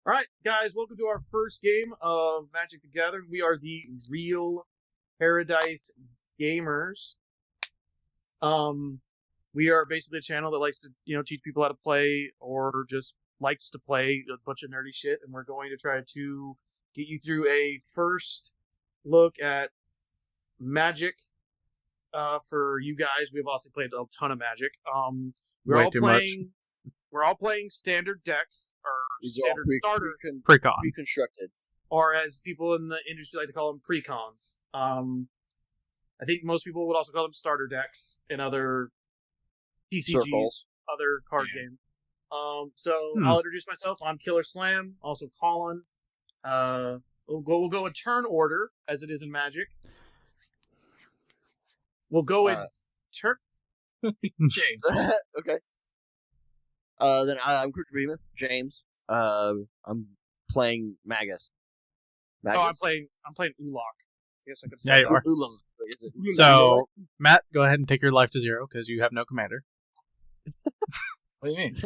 All right, guys, welcome to our first game of Magic the Gathering. We are the Real Paradise Gamers. We are basically a channel that likes to, teach people how to play or just likes to play a bunch of nerdy shit, and we're going to try to get you through a first look at Magic for you guys. We've also played a ton of Magic. We're all playing standard decks, or standard starter Precon. Pre-constructed. or as people in the industry like to call them, Precons. I think most people would also call them starter decks in other TCGs, Circles. other card games. I'll introduce myself. I'm Killer Slam, also Colin. We'll go in turn order, as it is in Magic. We'll go in turn... James. Okay. Then I'm Crooked Behemoth, James. I'm playing Magus. Oh, I'm playing Ulalek. I guess I could say Yeah, you are. Ulalek. So, Matt, go ahead and take your life to 0 because you have no commander. What do you mean? You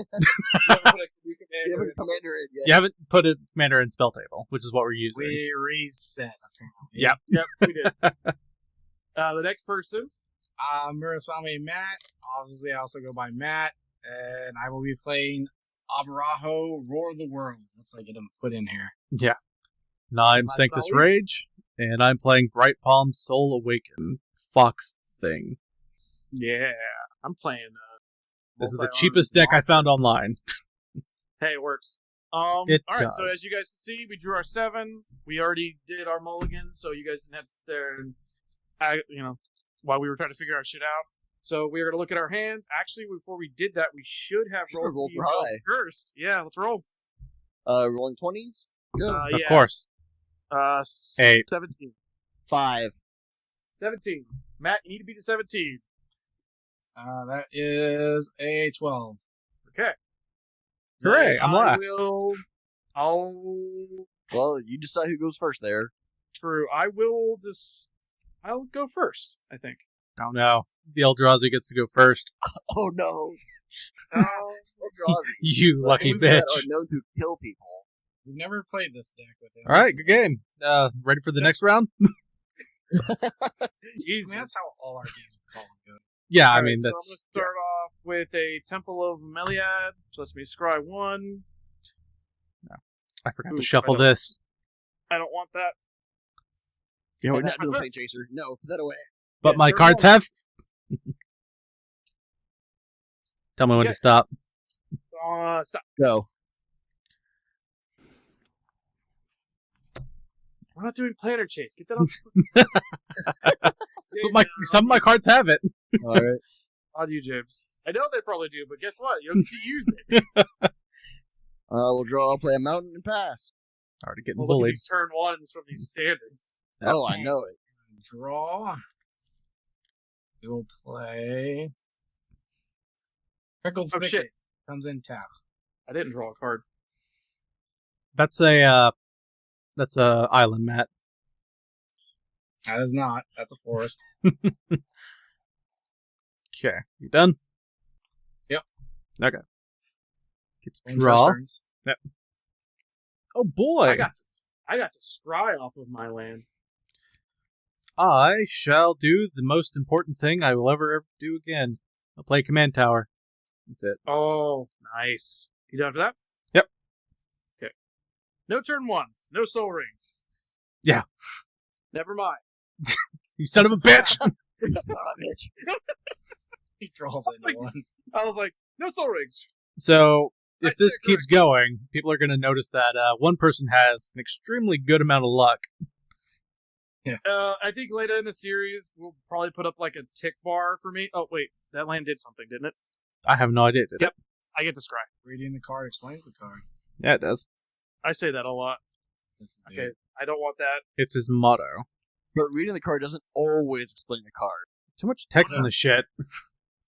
haven't commander in yet. You haven't put a commander in spell table, which is what we're using. We reset. Yep. Yep, we did. The next person. Murasame Matt. Obviously, I also go by Matt. And I will be playing Arahbo, Roar the World. Let's get him put in here. Yeah. And I'm Sanctus Rage, and I'm playing Bright Palm Soul Awaken Fox thing. Yeah, I'm playing. This is the cheapest deck I found online. Hey, it works. It all right, does. so as you guys can see, we drew our 7. We already did our mulligans, so you guys didn't have to sit there and, while we were trying to figure our shit out. So we're going to look at our hands. Actually, before we did that, we should have rolled for high. first. Yeah, let's roll. Rolling 20s? Good. Of course. 8. 17. 5. 17. Matt, you need to beat a 17. That is a 12. Okay. Hooray, I'm last. Well, you decide who goes first there. True. I'll go first, I think. Oh no. The Eldrazi gets to go first. Oh no. You lucky Things bitch. that are known to kill people. We've never played this deck with him. Alright, good game. Ready for the next round? Easy. That's how all our games are going. Yeah, I All mean, right, that's... So I'm going to start off with a Temple of Meliad. So let's be scry 1. I forgot to Ooh, shuffle I don't- this. I don't want that. You know, I'm not doing Plane Chaser. No, put that away. but Yeah, my turn cards one. have... Tell me when Okay. to stop. Stop. Go. We're not doing Planner Chase. Get that on. But some of my cards have it. Alright. On you, James. I know they probably do, but guess what? You don't get to use it. We'll draw. I'll play a mountain and pass. Already getting Well, look at bullied. these turn 1s from these standards. Oh, I know it. Draw. We will play. Prickles Oh, Thicket shit. comes in tapped. I didn't draw a card. That's a island, Matt. That is not. That's a forest. Okay, you done? Yep. Okay. Get to First draw. turns. Oh boy! I got to scry off of my land. I shall do the most important thing I will ever do again. I'll play Command Tower. That's it. Oh, nice. You done for that? Yep. Okay. No turn 1s. No soul rings. Yeah. Never mind. You son of a bitch! Son of a bitch. He draws into one. I was like, no soul rings. So, if I this said keeps going, people are going to notice that one person has an extremely good amount of luck. I think later in the series, we'll probably put up like a tick bar for me. Oh, wait. That land did something, didn't it? I have no idea. Did it? Yep. I get to scry. Reading the card explains the card. Yeah, it does. I say that a lot. Okay. I don't want that. It's his motto. But reading the card doesn't always explain the card. Too much text in the shit.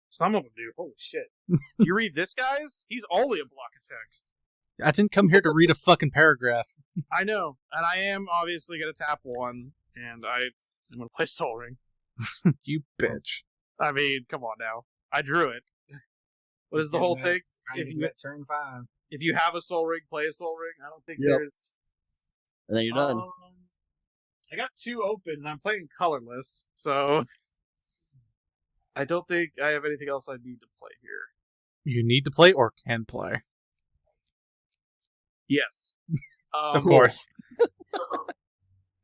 Some of them do. Holy shit. You read this, guys? He's only a block of text. I didn't come here to read a fucking paragraph. I know. And I am obviously going to tap 1, and I'm going to play Soul Ring. You bitch. I mean, come on now. I drew it. What is the whole thing? Trying to get turn 5. If you have a Soul Ring, play a Soul Ring. I don't think Yep. there's... And then you're done. I got 2 open, and I'm playing colorless, so I don't think I have anything else I need to play here. You need to play or can play. Yes. Of course.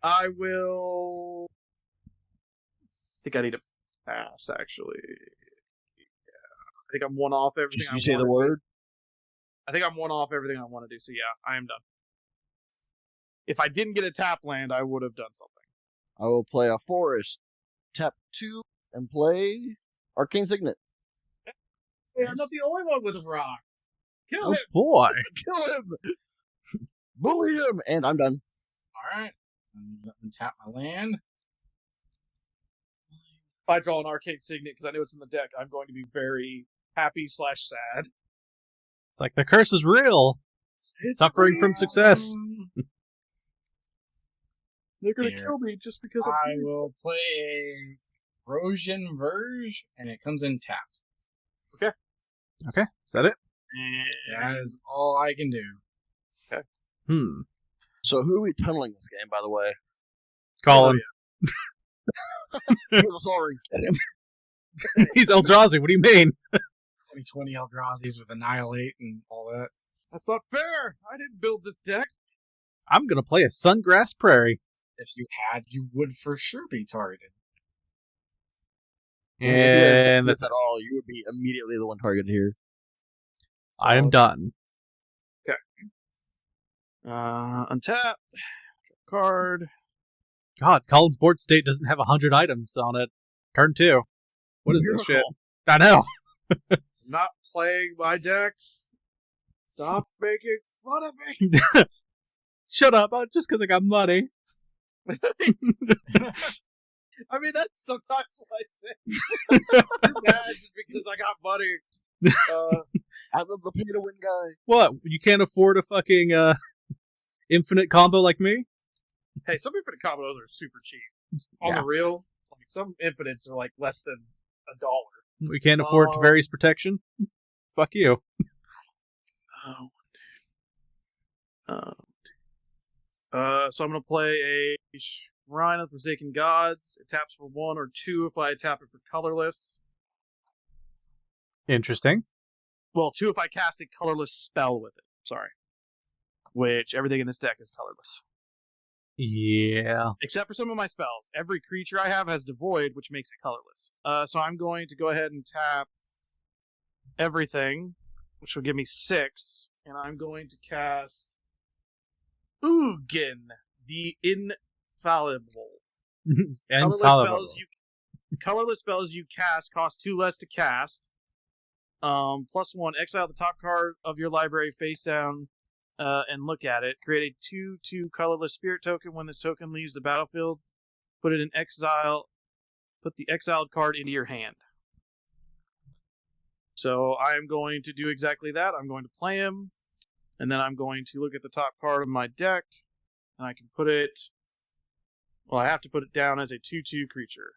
I will... I think I need to pass, actually. Yeah. I think I'm one off everything Just I you say the wanna do. word. I think I'm one off everything I want to do, so yeah, I am done. If I didn't get a tap land, I would have done something. I will play a forest. Tap 2 and play Arcane Signet. Hey, I'm not the only one with a rock. Kill Oh him! boy. Kill him! Bully him! And I'm done. Alright. Untap my land. If I draw an Arcane Signet because I know it's in the deck, I'm going to be very happy/sad. It's like the curse is real. It's Suffering from success. They're going to Here. kill me just because I I'm will play a Rosian Verge, and it comes in tapped. Okay, is that it? That is all I can do. So who are we tunneling this game, by the way? Colin. He was a Soul Ring. He's Eldrazi. What do you mean? 2020 Eldrazi's with Annihilate and all that. That's not fair! I didn't build this deck! I'm going to play a Sungrass Prairie. If you had, you would for sure be targeted. If you had And this at all, you would be immediately the one targeted here. I am done. Untap. Card. God, Colin's board state doesn't have 100 items on it. Turn 2. What is this shit? Miracle. I know. Not playing my decks. Stop making fun of me! Shut up. Just because I got money. I mean, that's sometimes what I say. I'm mad just because I got money. I'm the pay to win guy. What? You can't afford a fucking infinite combo like me? Hey, some infinite combos are super cheap. On Yeah. the real, like some infinites are like less than $1. We can't afford Tavarius protection? Fuck you. So I'm gonna play a Shrine of Forsaken Gods. It taps for 1 or 2 if I tap it for colorless. Interesting. Well, 2 if I cast a colorless spell with it. Sorry. Which everything in this deck is colorless. Yeah. Except for some of my spells. Every creature I have has Devoid, which makes it colorless. So I'm going to go ahead and tap everything, which will give me 6. And I'm going to cast Ugin, the Infallible. Colorless spells you cast cost 2 less to cast. +1, exile the top card of your library face down and look at it. Create a 2/2 colorless spirit token. When this token leaves the battlefield, put it in exile. Put the exiled card into your hand. So I am going to do exactly that. I'm going to play him, and then I'm going to look at the top card of my deck, and I can put it... Well, I have to put it down as a 2/2 creature.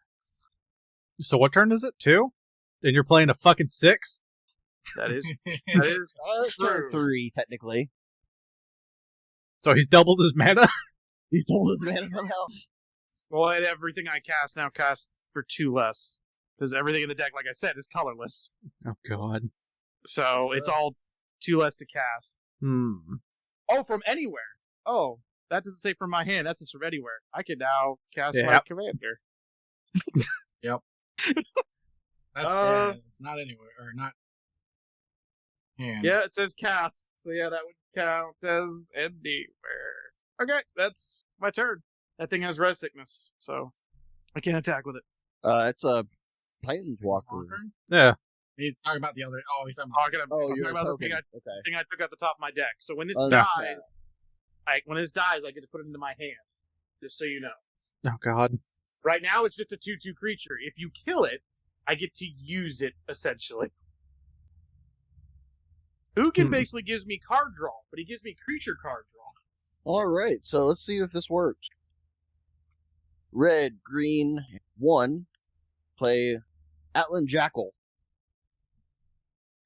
So what turn is it? 2? And you're playing a fucking 6? That is Turn true. 3, technically. So he's doubled his mana? He's told his man somehow. Well, and everything I cast now casts for 2 less. Because everything in the deck, like I said, is colorless. Oh, God. So it's all 2 less to cast. Oh, from anywhere. Oh, that doesn't say from my hand. That's just from anywhere. I can now cast my Yep. commander. That's it's not anywhere or not. Hand. Yeah, it says cast. So yeah, that would count as anywhere. Okay, that's my turn. That thing has res sickness, so I can't attack with it. It's a Planeswalker. Yeah. He's talking about the other. Oh, he's talking Talking about, Oh, I'm you're talking a about the token. thing Okay. I took at the top of my deck. So when this Oh, dies, that's when this dies, I get to put it into my hand. Just so you know. Oh, God. Right now, it's just a 2/2 creature. If you kill it, I get to use it, essentially. Ugin basically gives me card draw, but he gives me creature card draw. Alright, so let's see if this works. Red, green, 1. Play Atlan Jackal.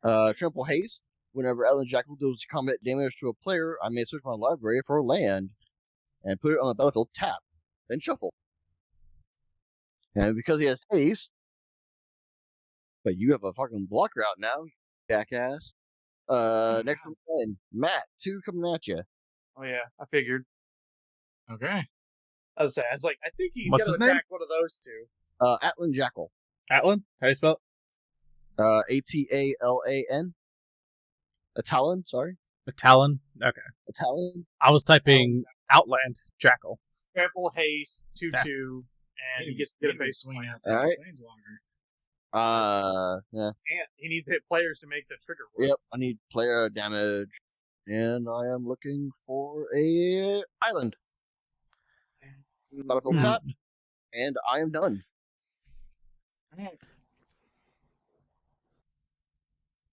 Trample Haste. whenever Ellen Jackal deals combat damage to a player, I may search my library for land and put it on the battlefield tap, then shuffle. And because he has haste, but you have a fucking blocker out now, jackass. Next in line, Matt, 2 coming at you. Oh yeah, I figured. Okay. I was like, I think he's What's gonna his name? attack one of those two. Atlan Jackal. Atlan? How do you spell it? Atalan. Atalan, sorry. Talon? Okay. Atalan. I was typing Outland Jackal. Trample, haste, 2/2, Yeah. and he gets to get a base swing at All right. Planeswalker. Yeah. And he needs to hit players to make the trigger work. Yep, I need player damage. And I am looking for a island. Battlefield tap. And I am done. Alright.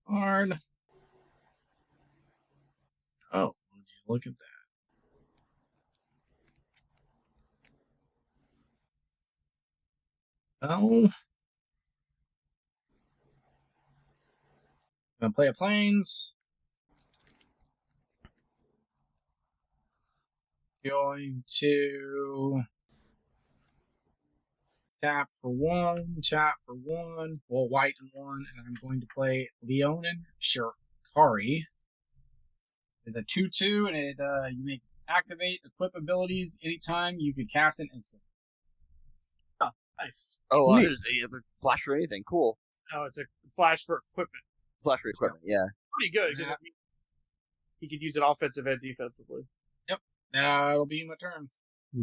Hard. Oh, would you look at that? Oh. Gonna play a planes. Going to tap for 1, tap for 1, well, white and 1, and I'm going to play Leonin Shirkari. It's a 2/2, and it you may activate equip abilities anytime you can cast an instant. Oh, nice. Oh, Neat. there's a flash for anything. Cool. Oh, it's a flash for equipment. Flash for equipment, yeah. Pretty good, because he could use it offensive and defensively. That'll be my turn.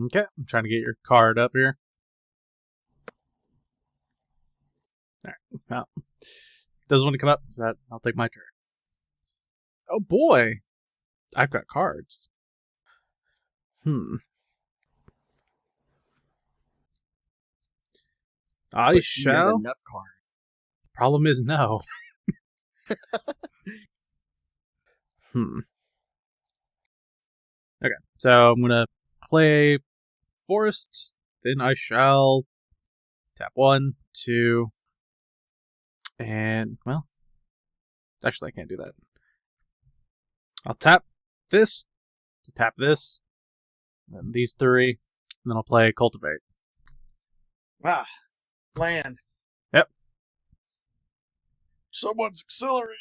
Okay. I'm trying to get your card up here. Alright. Well, doesn't want to come up, but I'll take my turn. Oh boy. I've got cards. I But you have shall. enough cards. Problem is no. Okay, so I'm gonna play Forest, then I shall tap 1, 2, and, well, actually I can't do that. I'll tap this, to tap this, and these 3, and then I'll play Cultivate. Land. Yep. Someone's accelerating.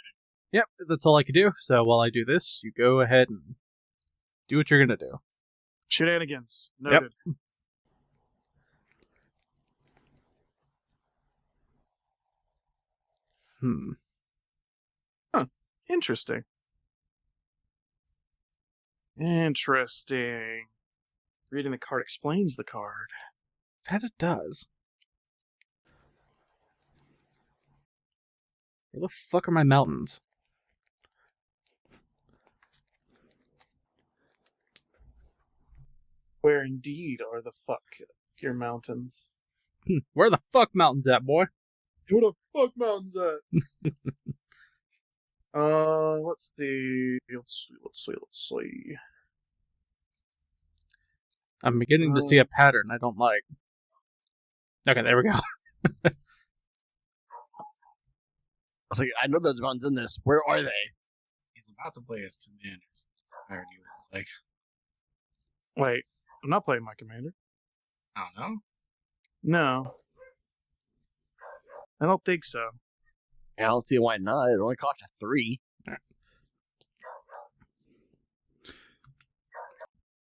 Yep, that's all I can do, so while I do this, you go ahead and do what you're gonna do. Shenanigans. Noted. Interesting. Interesting. Reading the card explains the card. That it does. Where the fuck are my mountains? Where indeed are the fuck your mountains? Where the fuck mountains at, boy? Where the fuck mountains at? Let's see. Let's see. I'm beginning to see a pattern I don't like. Okay, there we go. I was like, I know there's mountains in this. Where are they? He's about to play as commanders. I heard you were like, Wait, I'm not playing my commander. I don't know. No. I don't think so. I don't see why not. It only cost you 3.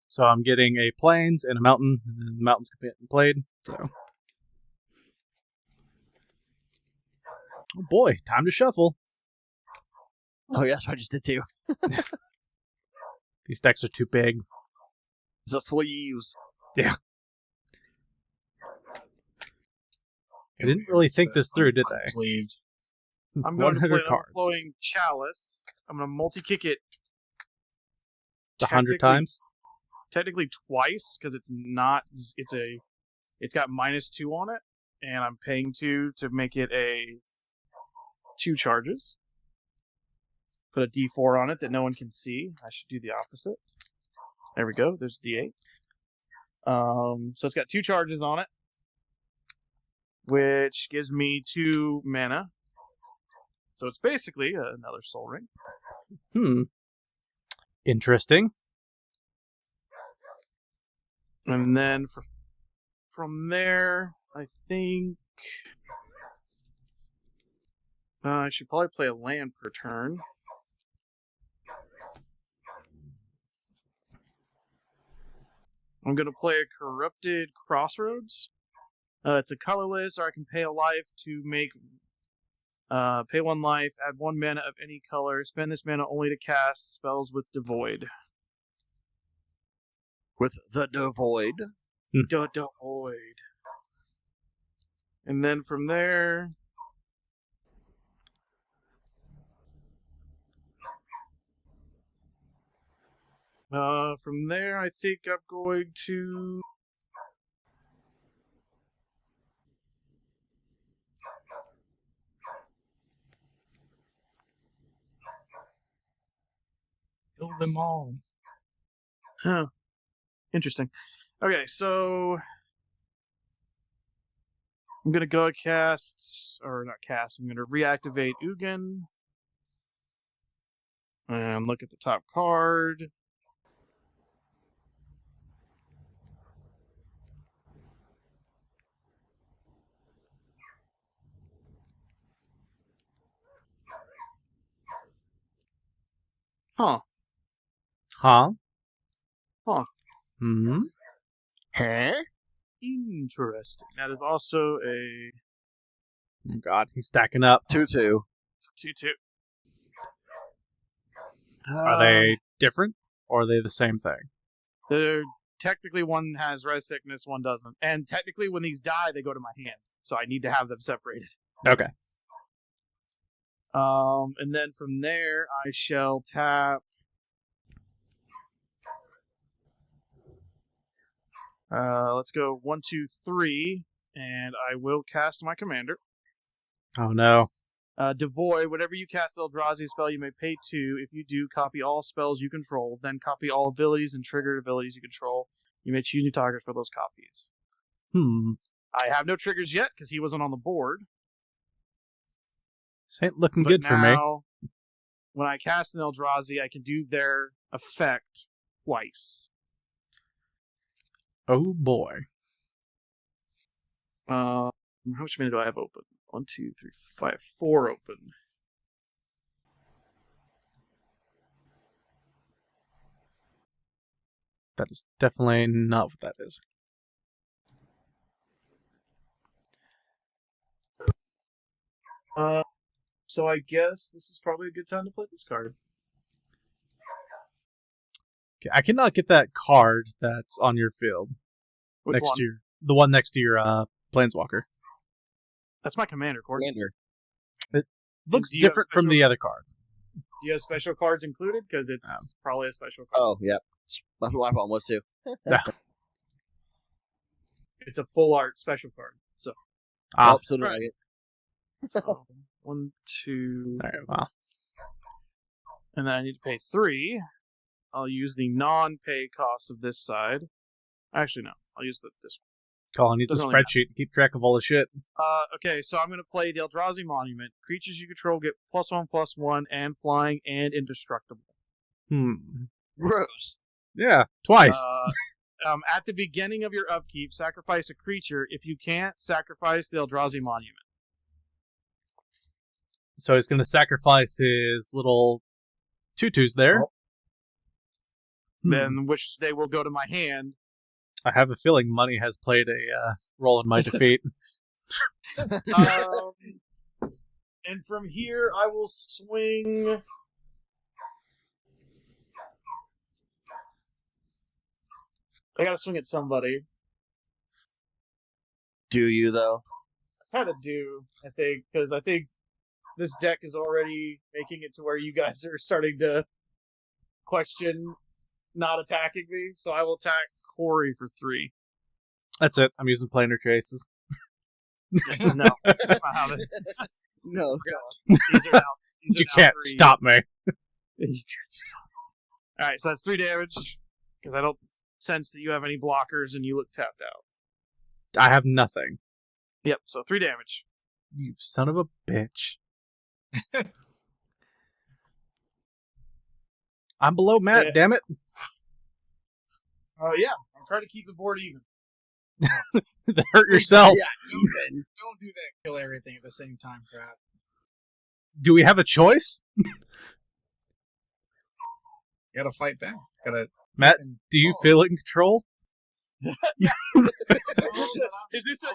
So I'm getting a plains and a mountain, and then the mountains can be played. So, oh boy, time to shuffle. Oh, yeah, that's what I just did too. These decks are too big. It's the sleeves. They didn't really think this through, did they? Sleeved. I'm going to play 100 cards. Flowing Chalice. I'm going to multi-kick it 100 times? Technically twice, because it's got -2 on it, and I'm paying 2 to make it a 2 charges. Put a D4 on it that no one can see. I should do the opposite. There we go. There's D8. So it's got 2 charges on it, which gives me 2 mana. So it's basically another Soul Ring. Interesting. And then from there, I think I should probably play a land per turn. I'm going to play a Corrupted Crossroads. It's a colorless, or I can pay a life to make... pay 1 life, add 1 mana of any color, spend this mana only to cast spells with Devoid. With the Devoid. Devoid. And then from there... I think I'm going to... Kill them all. Huh. Interesting. Okay, so... I'm going to go cast... Or not cast, I'm going to reactivate Ugin. And look at the top card. Huh. Huh? Huh. Hmm? Huh? Interesting. That is also a... Oh God, he's stacking up. 2/2. It's a 2/2. Are they different, or are they the same thing? They're technically, one has res sickness, one doesn't. And technically, when these die, they go to my hand. So I need to have them separated. Okay. And then from there, I shall tap... let's go 1, 2, 3, and I will cast my commander. Oh no. Devoid, whenever you cast Eldrazi spell, you may pay 2. If you do, copy all spells you control, then copy all abilities and triggered abilities you control. You may choose new targets for those copies. I have no triggers yet, because he wasn't on the board. This ain't looking But good for me. now, when I cast an Eldrazi, I can do their effect twice. Oh boy. How much mana do I have open? 1, 2, 3, 5, 4 open. That is definitely not what that is. So I guess this is probably a good time to play this card. Okay, I cannot get that card that's on your field. Which next one? to your, the one next to your Planeswalker. That's my commander, Corey. Commander. Looks Do you have different from the other card. Do you have special cards included? Because it's probably a special card. Oh, yeah. That's what my problem was, too. It's a full art special card. So, Oh, so right. like it. so 1, 2, All right, well. and then I need to pay 3. I'll use the non-pay cost of this side. Actually, no. I'll use this one. Call, I need the Doesn't really spreadsheet to keep track of all the shit. Okay, so I'm going to play the Eldrazi Monument. Creatures you control get +1/+1 and flying and indestructible. Gross. Yeah, twice. At the beginning of your upkeep, sacrifice a creature. If you can't, sacrifice the Eldrazi Monument. So he's going to sacrifice his little tutus there. Oh. Then which they will go to my hand. I have a feeling money has played a role in my defeat. And from here, I will swing. I gotta swing at somebody. Do you, though? I kind of do, I think, because I think this deck is already making it to where you guys are starting to question not attacking me. So I will attack Corey for 3. That's it. I'm using planar traces. No, that's not how they... No. These are now, these are You now can't 3. stop me. You can't stop. Alright, so that's 3 damage, because I don't sense that you have any blockers and you look tapped out. I have nothing. Yep, so 3 damage. You son of a bitch. I'm below Matt, Yeah. damn it. Oh yeah, I'm trying to keep the board even. Hurt yourself. Don't do that. Kill everything at the same time, crap. Do we have a choice? You gotta fight back. Gotta. Matt, do you feel in control? Is this a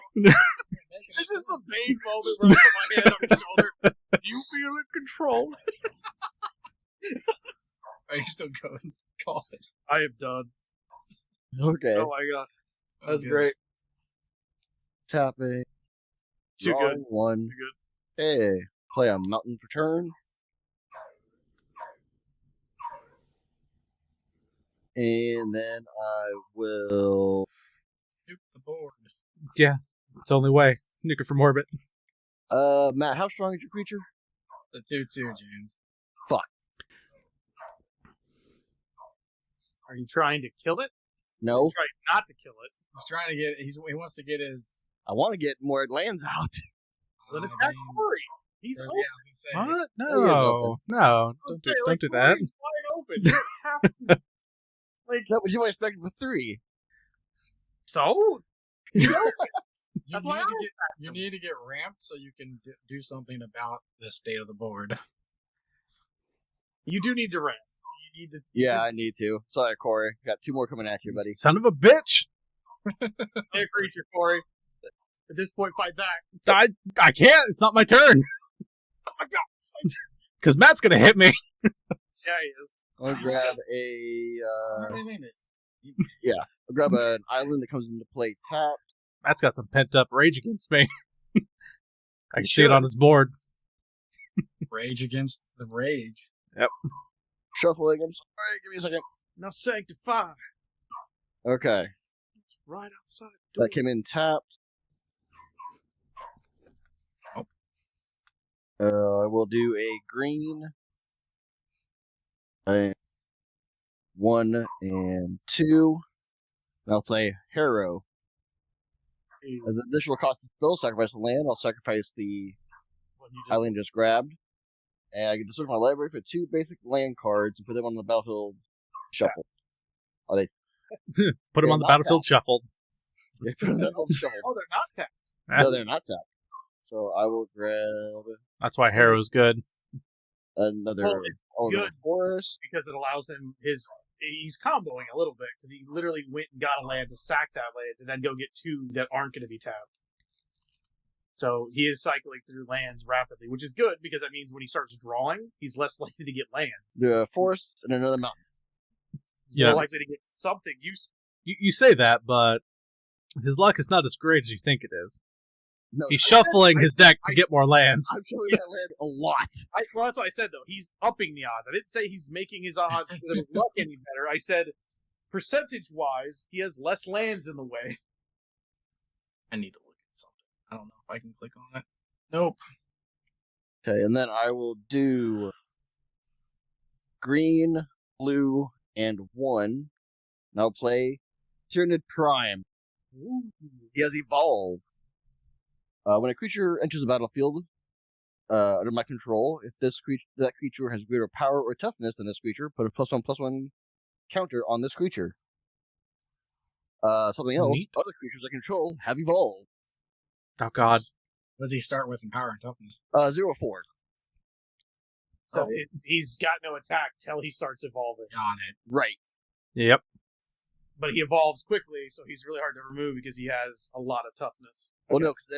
vague moment where I put my hand on his shoulder? You feel in control? Are you still going? Call it. I am done. Okay. Oh my god, that's Okay. great. Tapping. Too drawing good. One. Too good. Hey, play a mountain for turn. And then I will. Nuke the board. Yeah, it's the only way. Nuke it from orbit. Matt, how strong is your creature? The 2/2, James. Are you trying to kill it? No, Trying not to kill it. He's trying to get. He wants to get his. I want to get more lands out. Then I attack mean, Corey. He's yeah, I open. was gonna say. What? Oh, yeah, it's No. Don't do that. Corey's wide open. You don't have to. Like, No, but you might expect it for 3. so? You That's need, why to get, you need to get ramped so you can do something about the state of the board. You do need to ramp. You need to. Yeah, I need to. Sorry, Corey. Got 2 more coming at you, buddy. Son of a bitch. Hey, creature, Corey. At this point, fight back. I can't. It's not my turn. Oh my god. Because Matt's going to hit me. Yeah, he is. I'll grab a. Yeah. I'll grab an island that comes into play tapped. Matt's got some pent up rage against me. I can see should. it on his board. Rage against the rage. Shuffling. I'm sorry. Give me a second. Now sanctify. Okay. It's right outside the door. That came in tapped. I will do a green. 1 and 2. And I'll play Harrow. As an additional cost of spell, sacrifice the land. I'll sacrifice the When you just- island just grabbed. And I get to search my library for 2 basic land cards and put them on the battlefield shuffle. Are they? Put him They're on the not battlefield shuffled. Yeah, put them on the battlefield shuffle. Oh, they're not tapped. No, they're not tapped. So I will grab That's why Harrow's good. another Well, it's another good. forest. Because it allows him he's comboing a little bit because he literally went and got a land to sack that land and then go get 2 that aren't going to be tapped. So he is cycling through lands rapidly, which is good because that means when he starts drawing, he's less likely to get lands. The forest and another mountain. Yeah. More likely to get something useful. You say that, but his luck is not as great as you think it is. No, He's shuffling his deck to get more lands. I'm showing that land a lot. Well, that's what I said, though. He's upping the odds. I didn't say he's making his odds because of his luck any better. I said, percentage-wise, he has less lands in the way. I need to look at something. I don't know if I can click on it. Nope. Okay, and then I will do green, blue, and 1. And I'll play Tyranid Prime. He has evolved. When a creature enters the battlefield under my control, if that creature has greater power or toughness than this creature, put a +1/+1 counter on this creature. Something else, Neat. other creatures I control have evolved. Oh, God. What does he start with in power and toughness? 0/4. So he's got no attack till he starts evolving. Got it. Right. Yep. But he evolves quickly, so he's really hard to remove because he has a lot of toughness. Well, no, because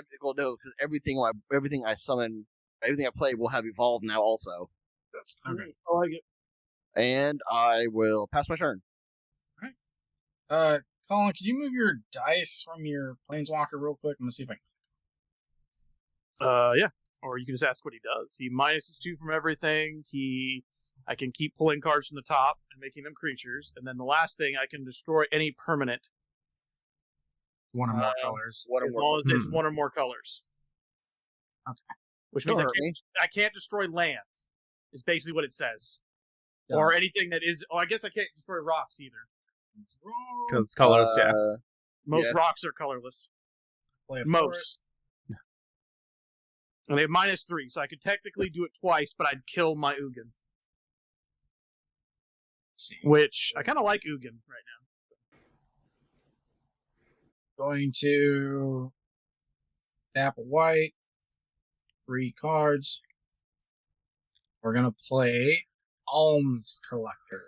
everything I summon, everything I play will have evolved now also. That's cool. I like it. And I will pass my turn. Colin, can you move your dice from your planeswalker real quick? I'm gonna see if I can. Yeah. Or you can just ask what he does. He minuses 2 from everything. I can keep pulling cards from the top and making them creatures. And then the last thing, I can destroy any permanent. One or more colors. What As long as it's 1 or more colors. Okay. Which Don't means hurt me. I can't destroy lands, is basically what it says. Yeah. Or anything that is... Oh, I guess I can't destroy rocks either. Because colors, yeah. Most Yeah. rocks are colorless. Play a Most. forest. And they have -3, so I could technically do it twice, but I'd kill my Ugin. see. Which I kind of like Ugin right now. Going to tap a white, 3 cards. We're gonna play Alms Collector.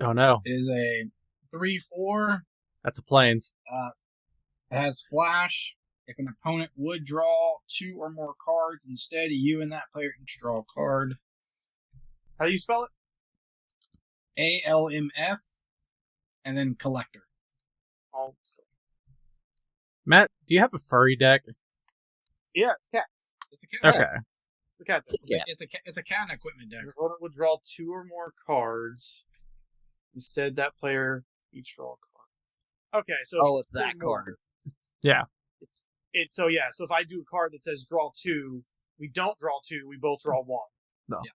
Oh no, It is a 3/4. that's a plains. It has flash. If an opponent would draw 2 or more cards, instead you and that player each draw a card. How do you spell it? ALMS, and then Collector. Oh, Matt, do you have a furry deck? yeah, it's cats. It's a cat. Okay. It's a cat deck. Yeah. It's a cat and equipment deck. Your opponent would draw 2 or more cards. Instead, that player each draw a card. Okay, so Oh, it's that more. card. Yeah. It's so yeah. So if I do a card that says draw 2, we don't draw 2. We both draw 1. No. Yeah.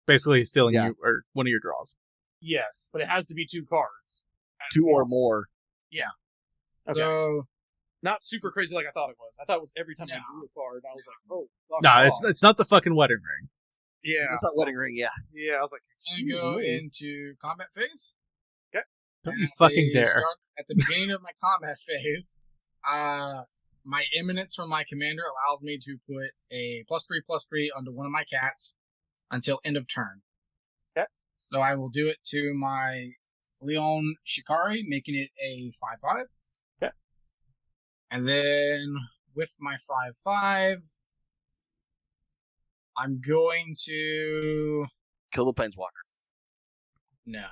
Basically stealing Yeah. you or one of your draws. Yes, but it has to be 2 cards. 2 or more. Okay. So Not super crazy like I thought it was. I thought it was every time I No. drew a card, I was like, oh, fuck No, off. it's not the fucking wedding ring. Yeah, It's not wedding ring, yeah. yeah. I was like, I'm excuse gonna go me. into combat phase. Don't And you at fucking the dare. start- at the beginning of my combat phase, my eminence from my commander allows me to put a +3/+3 onto one of my cats until end of turn. Okay. So I will do it to my Leon Shikari, making it a 5/5. Okay. And then with my 5/5, I'm going to Kill the Planeswalker. no.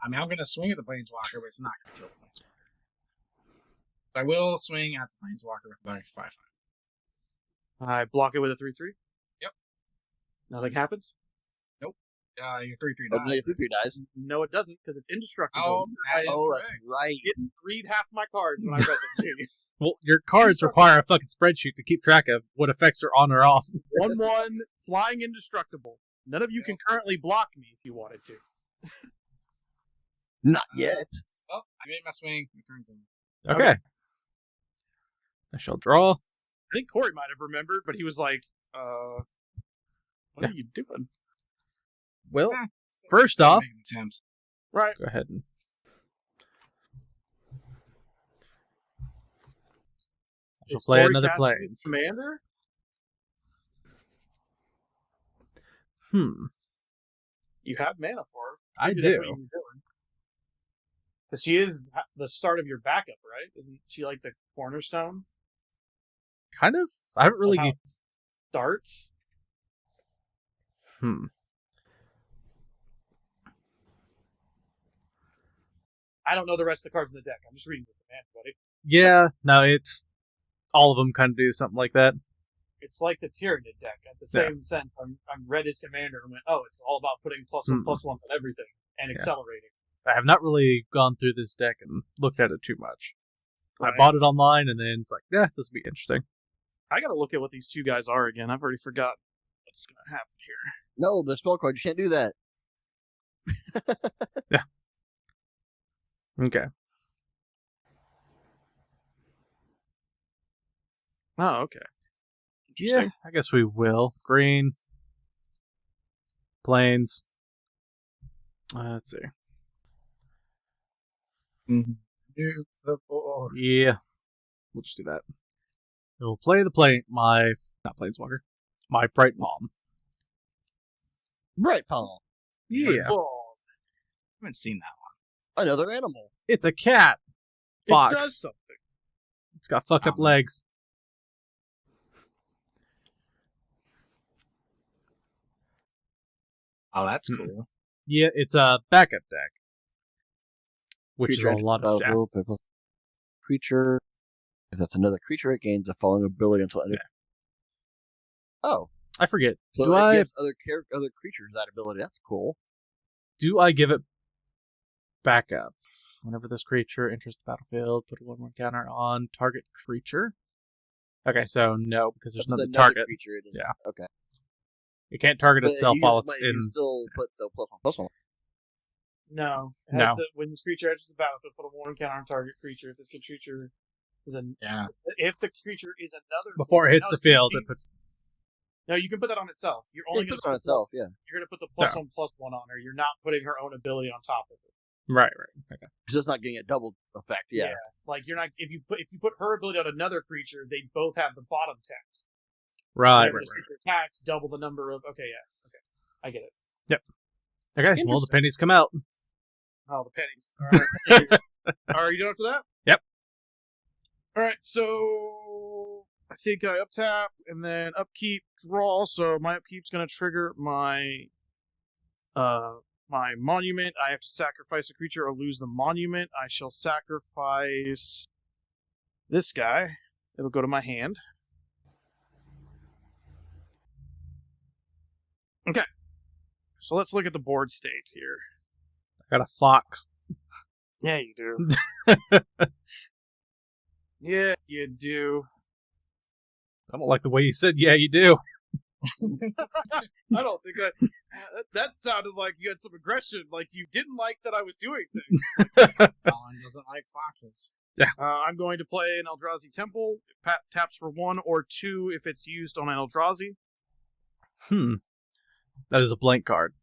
I'm going to swing at the Planeswalker, but it's not going to kill the Planeswalker. I will swing at the Planeswalker with my 5/5. I block it with a 3/3. Yep. Nothing happens. Your 3/3 Oh, dies. no, your 3/3 dies. No, it doesn't because it's indestructible. Oh, that is Oh, that's correct. right. Didn't read half my cards when I read them to you. Well, your cards require a fucking spreadsheet to keep track of what effects are on or off. 1/1, flying indestructible. None of you can currently block me if you wanted to. Not yet. Oh, I made my swing. My turn's in. Okay. I shall draw. I think Corey might have remembered, but he was like, what are you doing? Well, Ah, first off, make an attempt. Right. go ahead and I shall Is play Corey another casting plains. Commander? You have mana for her. I Maybe that's what do. you were doing. Because she is the start of your backup, right? Isn't she like the cornerstone? Kind of. I haven't really. Of how it starts. I don't know the rest of the cards in the deck. I'm just reading the command, buddy. Yeah. No, it's all of them kind of do something like that. It's like the Tyranid deck. At the Yeah. same sense, I'm read his commander and went, oh, it's all about putting +1/+1 on everything and Yeah. accelerating. I have not really gone through this deck and looked at it too much. I Right. bought it online and then it's like, yeah, this will be interesting. I gotta look at what these 2 guys are again. I've already forgot what's gonna happen here. No, the spell card. You can't do that. Okay. Oh, okay. Yeah, I guess we will. Green. Plains. Let's see. Nuke the board. Yeah. We'll just do that. We'll play not Planeswalker. My Bright Palm. Bright Palm. Yeah. Oh, I haven't seen that one. Another animal. It's a cat. it Fox. does something. It's got fucked up Oh. legs. Oh, that's Hmm. cool. Yeah, it's a backup deck. Which Creature is a enters lot the of battlefield, creature. If that's another creature, it gains the following ability until end. Oh, I forget. so do it I gives other creatures that ability. That's cool. give it backup? Whenever this creature enters the battlefield, put a 1/1 counter on target creature. Okay, so no, because there's If it's no another target. creature. It is Yeah. okay. It can't target But itself you, while it's but you in. still put the +1/+1. No. It has No. when this creature enters the battlefield, put a 1 counter on target creature. If this creature is Yeah. if the creature is another Before it hits the no, field, you- it puts. No, you can put that on itself. You're only It going puts to it on itself, yeah. You're going to put the Yeah. +1/+1 on her. You're not putting her own ability on top of it. Right. Okay. It's just not getting a double effect, yeah. Like you're not if you put her ability on another creature, they both have the bottom text. Right. Whenever this creature attacks, double the number of. Okay, I get it. Okay. Well, the Interesting. pennies come out. Oh, the pennies. All right. Are you done after that? Yep. All right. So I think I up tap and then upkeep draw. So my upkeep's going to trigger my my monument. I have to sacrifice a creature or lose the monument. I shall sacrifice this guy. It'll go to my hand. Okay. So let's look at the board state here. I got a fox. Yeah, you do. Yeah, you do. I don't like the way you said, yeah, you do. I don't think that sounded like you had some aggression, like you didn't like that I was doing things. Colin doesn't like foxes. I'm going to play an Eldrazi Temple. It taps for 1 or 2 if it's used on an Eldrazi. That is a blank card.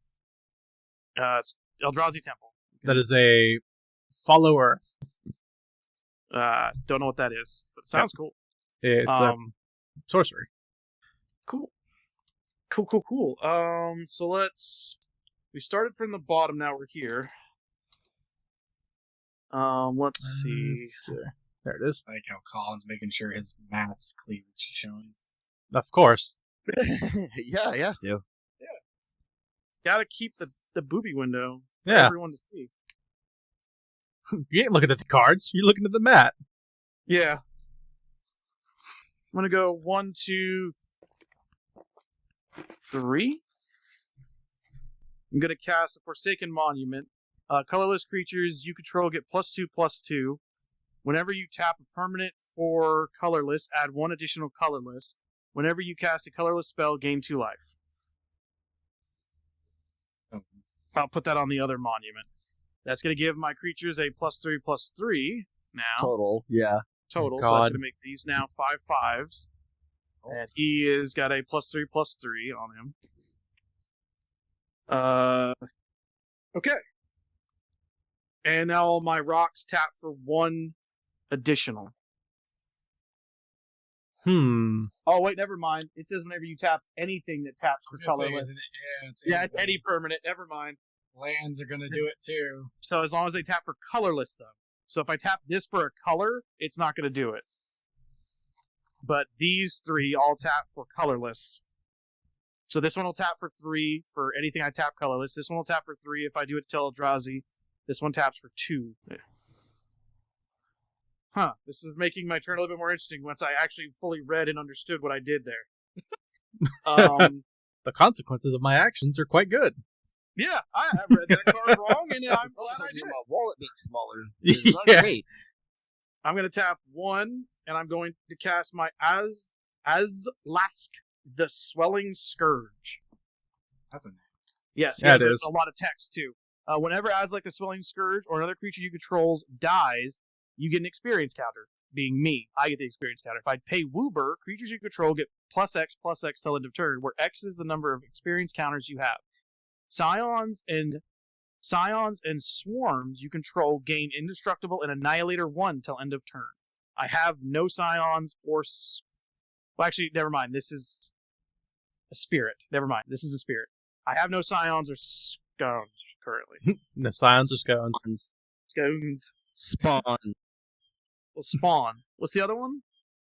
It's Eldrazi Temple. That is a Follow Earth. Don't know what that is, but it sounds cool. It's a sorcery. Cool. So we started from the bottom, now we're here. Let's see. There it is. I like how Colin's making sure his math's cleavage is showing. Of course. Yeah, he has to. Gotta keep the booby window for Yeah. everyone to see. You ain't looking at the cards. You're looking at the mat. Yeah. I'm gonna go 1, 2, 3. I'm gonna cast a Forsaken Monument. Colorless creatures you control get +2/+2. Whenever you tap a permanent for colorless, add 1 additional colorless. Whenever you cast a colorless spell, gain 2 life. I'll put that on the other monument. That's going to give my creatures a +3/+3 now. Total, yeah. Total. So God. that's going to make these now 5/5s. And he is got a +3/+3 on him. Okay. And now all my rocks tap for 1 additional. Oh, wait, never mind. It says whenever you tap anything that taps for colorless. Yeah, it's any permanent. Never mind. Lands are gonna do it too. So as long as they tap for colorless, though. So if I tap this for a color, it's not going to do it. But these 3 all tap for colorless. So this one will tap for 3 for anything I tap colorless. This one will tap for 3 if I do it to Eldrazi. This one taps for 2. Huh. This is making my turn a little bit more interesting once I actually fully read and understood what I did there. The consequences of my actions are quite good. Yeah, I read that card wrong, and I'm glad I did. My wallet being smaller. Yeah. It's not great. I'm going to tap 1, and I'm going to cast my Azlask, the Swelling Scourge. That's a name. Yes, Yeah, it there's is. a lot of text, too. Whenever Azlask, the Swelling Scourge, or another creature you control dies, you get an experience counter. Being me, I get the experience counter. If I pay Woober, creatures you control get +X/+X till end of turn, where X is the number of experience counters you have. Scions and Swarms you control gain Indestructible and Annihilator 1 till end of turn. I have no Scions or... Well, actually, never mind. This is a spirit. Never mind. This is a spirit. I have no Scions or Scones currently. The scions or scones. Scones. Spawn. Well, Spawn. What's the other one?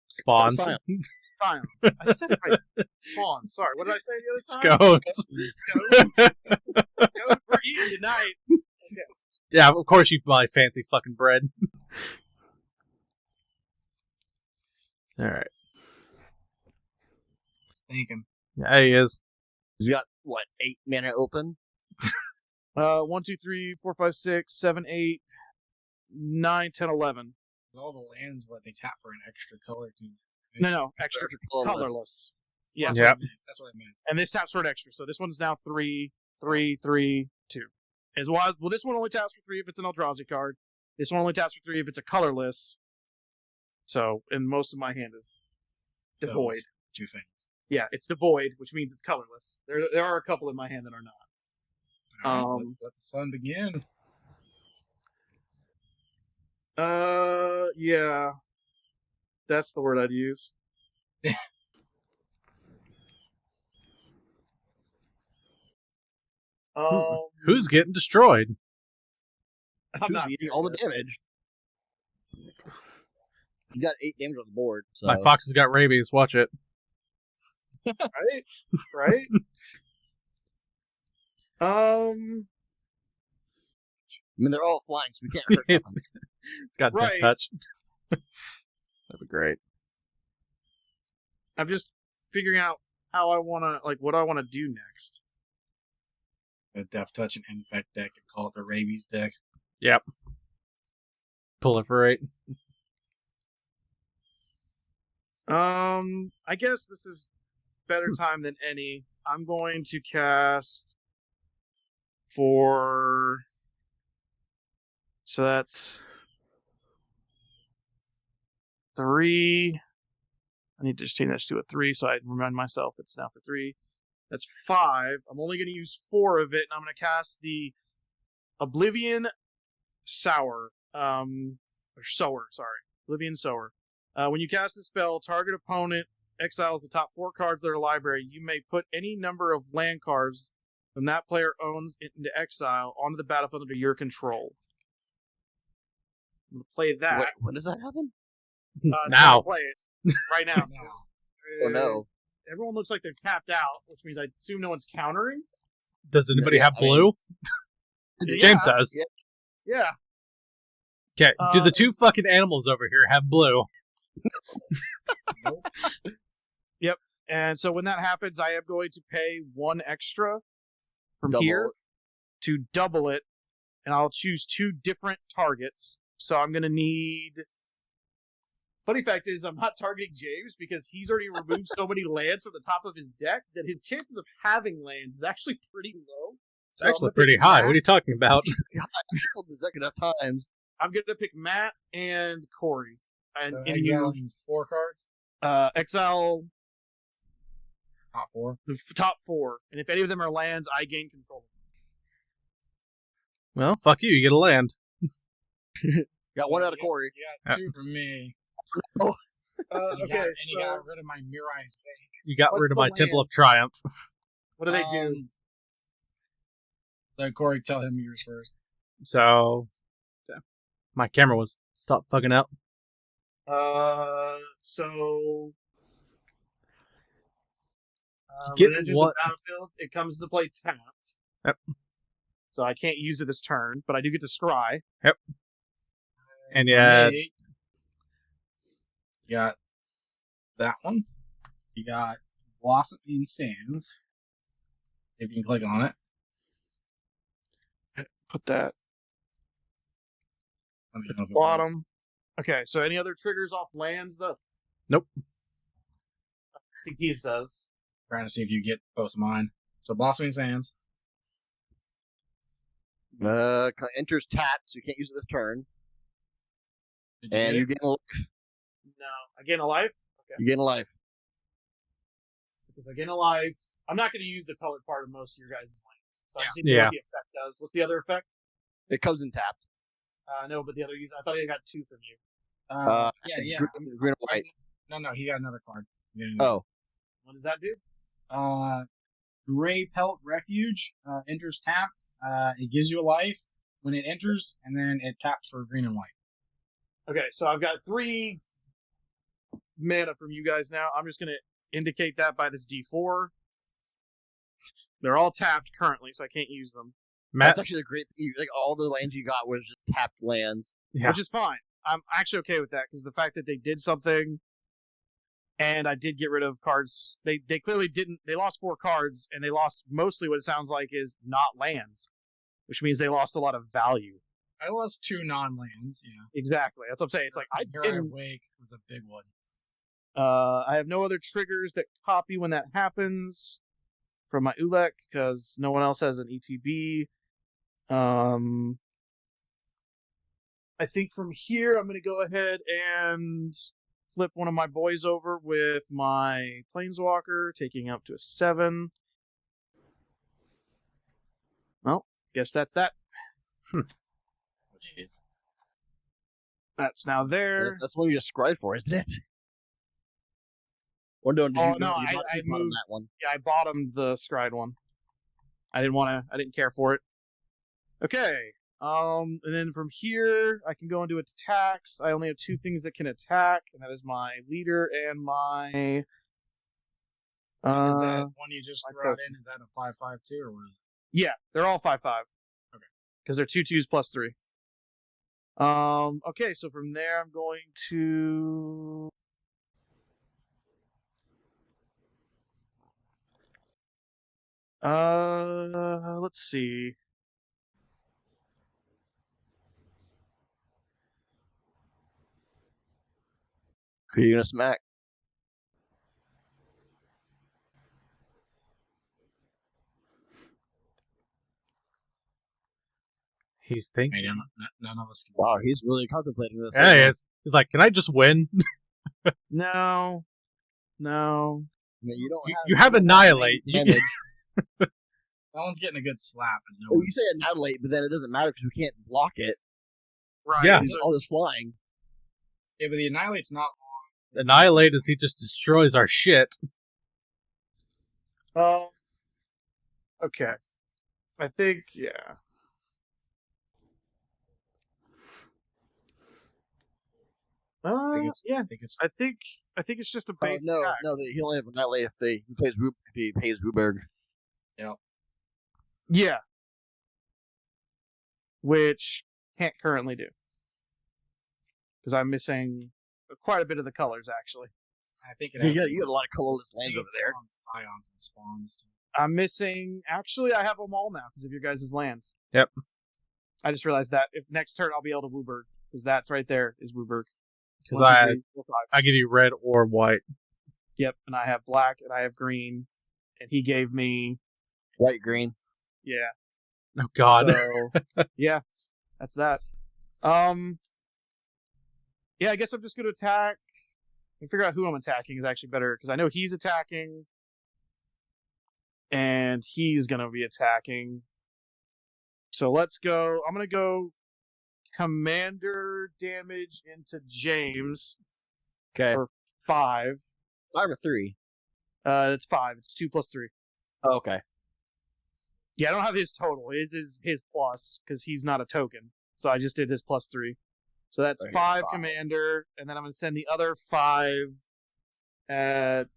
Spawns. Scion. Scions. I said it right. Spawn. Sorry. What did I say the other time? Scones. Scones. Scones we're eating tonight. Yeah, of course you buy fancy fucking bread. Alright. Just thinking. Yeah, he is. He's got, 8 mana open? 1, 2, 3, 4, 5, 6, 7, 8, 9, 10, 11. All the lands, what they tap for an extra color too. No, extra Colorless. colorless. Yes. Yep. That's what I meant. And this taps for an extra. So this one's now 3, 3, 3, 2. As well, this one only taps for 3 if it's an Eldrazi card. This one only taps for 3 if it's a colorless. So, and most of my hand is devoid. Those 2 things. Yeah, it's devoid, which means it's colorless. There are a couple in my hand that are not. All right, let the fun begin. Yeah. That's the word I'd use. Who's getting destroyed? I'm Who's not eating sure all the yet. damage? You got 8 damage on the board. So. My fox has got rabies. Watch it. Right? I mean, they're all flying, so we can't hurt them. It's got Right. death touch. That'd be great. I'm just figuring out how I want to, like, what I want to do next. The Death Touch and Infect deck, and call it the Rabies deck. Yep. Proliferate. I guess this is better time than any. I'm going to cast for... So that's 3. I need to change that to a 3 so I remind myself it's now for 3. That's 5. I'm only going to use 4 of it, and I'm going to cast the Oblivion Sower. Or Sower, sorry. Oblivion Sower. When you cast a spell, target opponent exiles the top 4 cards of their library. You may put any number of land cards from that player owns into exile onto the battlefield under your control. I'm going to play that. Wait, when does that happen? Now. Play it right now. Oh no. Everyone looks like they're tapped out, which means I assume no one's countering. Does anybody Yeah, have I mean- blue? Yeah. James does. Yeah. Okay. Do the 2 fucking animals over here have blue? Nope. And so when that happens, I am going to pay 1 extra from Double here it. to double it, and I'll choose 2 different targets. So I'm going to need... Funny fact is, I'm not targeting James because he's already removed so many lands from the top of his deck that his chances of having lands is actually pretty low. It's So I'm actually gonna pretty pick high. Matt. What are you talking about? I've shuffled this deck enough times. I'm going to pick Matt and Corey. And So you exiling 4 cards. exile Top 4. the top 4. And if any of them are lands, I gain control. Well, fuck you. You get a land. Got 1 out of Yeah. Corey. You got 2 from me. Okay, And you got rid of my Mirai's Bank. You got What's rid of the my Temple land? of Triumph. what do they do? So Corey, tell him yours first. So, yeah. My camera was stopped fucking out. So Get when it enters what- the battlefield, it comes to play tapped. Yep. So I can't use it this turn, but I do get to scry. And yeah, You got that one. You got Blossoming Sands. If you can click on it. Put that Let me know if it works. bottom. Okay, so any other triggers off lands though? Nope. I think he says. Trying to see if you get both of mine. So Blossoming Sands. Enters tapped, so you can't use it this turn. Did And get you it? gain No. I gain a life? Okay. you gain a life. Because I gain a life. I'm not going to use the colored part of most of your guys' lands. So I just need to know Yeah. what the effect does. What's the other effect? It comes in tapped. No, but the other use. I thought I got 2 from you. Yeah, It's yeah. green and white. No, he got another card. Yeah. Oh, What does that do? Gray Pelt Refuge enters tapped. It gives you a life when it enters, and then it taps for green and white. Okay, so I've got 3 mana from you guys now. I'm just going to indicate that by this D4. They're all tapped currently, so I can't use them, Matt. that's actually a great thing. Like, all the lands you got was just tapped lands. Yeah. which is fine. I'm actually okay with that because the fact that they did something and I did get rid of cards. They clearly didn't. They lost 4 cards, and they lost mostly what it sounds like is not lands, which means they lost a lot of value. I lost 2 non-lands. Yeah. Exactly. That's what I'm saying. It's like I Mirai didn't. Wake was a big one. I have no other triggers that copy when that happens from my Ulalek because no one else has an ETB. I think from here I'm going to go ahead and flip one of my boys over with my Planeswalker, taking up to a 7. Well, guess that's that. Jeez. That's now there. That's what you just scried for, isn't it? Or no, Oh, you no, bottom I moved that one. Yeah, I bottomed the scried one. I didn't care for it. Okay. And then from here, I can go into attacks. I only have 2 things that can attack, and that is my leader and my... Is that one you just brought in? Is that a 5/5 too, or what is it? Yeah, they're all 5/5. Okay. Because they're 2/2s plus 3. Okay, so from there, I'm going to... let's see. Who are you gonna smack? He's thinking. Hey, none of us can. Wow, he's really contemplating this. Yeah, he is. He's like, can I just win? No. I mean, You have annihilate. damage. That one's getting a good slap. And no Well, one- you say annihilate, but then it doesn't matter because we can't block it. Right. Yeah. He's all just flying. Yeah, but the Annihilate's not. Annihilate is he just destroys our shit. Okay. I think, yeah. Yeah. I think it's just a base No, attack. he only have annihilate if he pays Ruberg. Yeah. Which can't currently do. Because I'm missing quite a bit of the colors, actually. I think it. You has got a lot of colorless lands over there. Scions and spawns. Too. I'm missing... Actually, I have them all now because of your guys' lands. Yep. I just realized that. If next turn, I'll be able to Wooburg. Because that's right there is Wooburg. Because 1, 2, I 3, 4, 5. give you red or white. Yep, and I have black and I have green. And he gave me... White, green. Yeah. Oh, God. So, yeah, that's that. Yeah, I guess I'm just going to attack. And figure out who I'm attacking is actually better, because I know he's attacking. And he's going to be attacking. So let's go. I'm going to go commander damage into James Okay. for 5. 5 or 3? It's 5. It's 2 plus 3. Oh, okay. Yeah, I don't have his total. His is his plus, because he's not a token. So I just did his plus 3. So that's Okay, 5 5. commander, and then I'm going to send the other 5 at...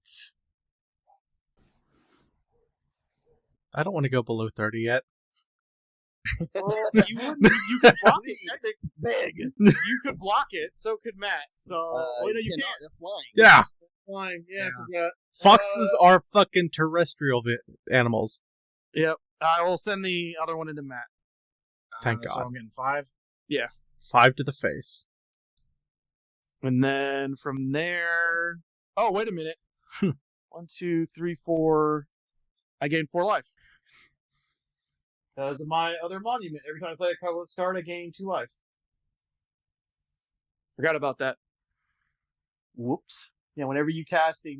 I don't want to go below 30 yet. you could block it, technically. Big. You could block it, so could Matt. So, wait, no, you cannot. can't. They're flying. Yeah. Fine. Yeah, Yeah. I forgot. Foxes are fucking terrestrial animals. Yep. I will send the other one into Matt. Thank So God. I'm getting 5. 5 to the face. And then from there... Oh, wait a minute. 1, 2, 3, 4... I gain 4 life. Because of my other monument. Every time I play a colorless card, I gain 2 life. Forgot about that. Whoops. Yeah, whenever you cast a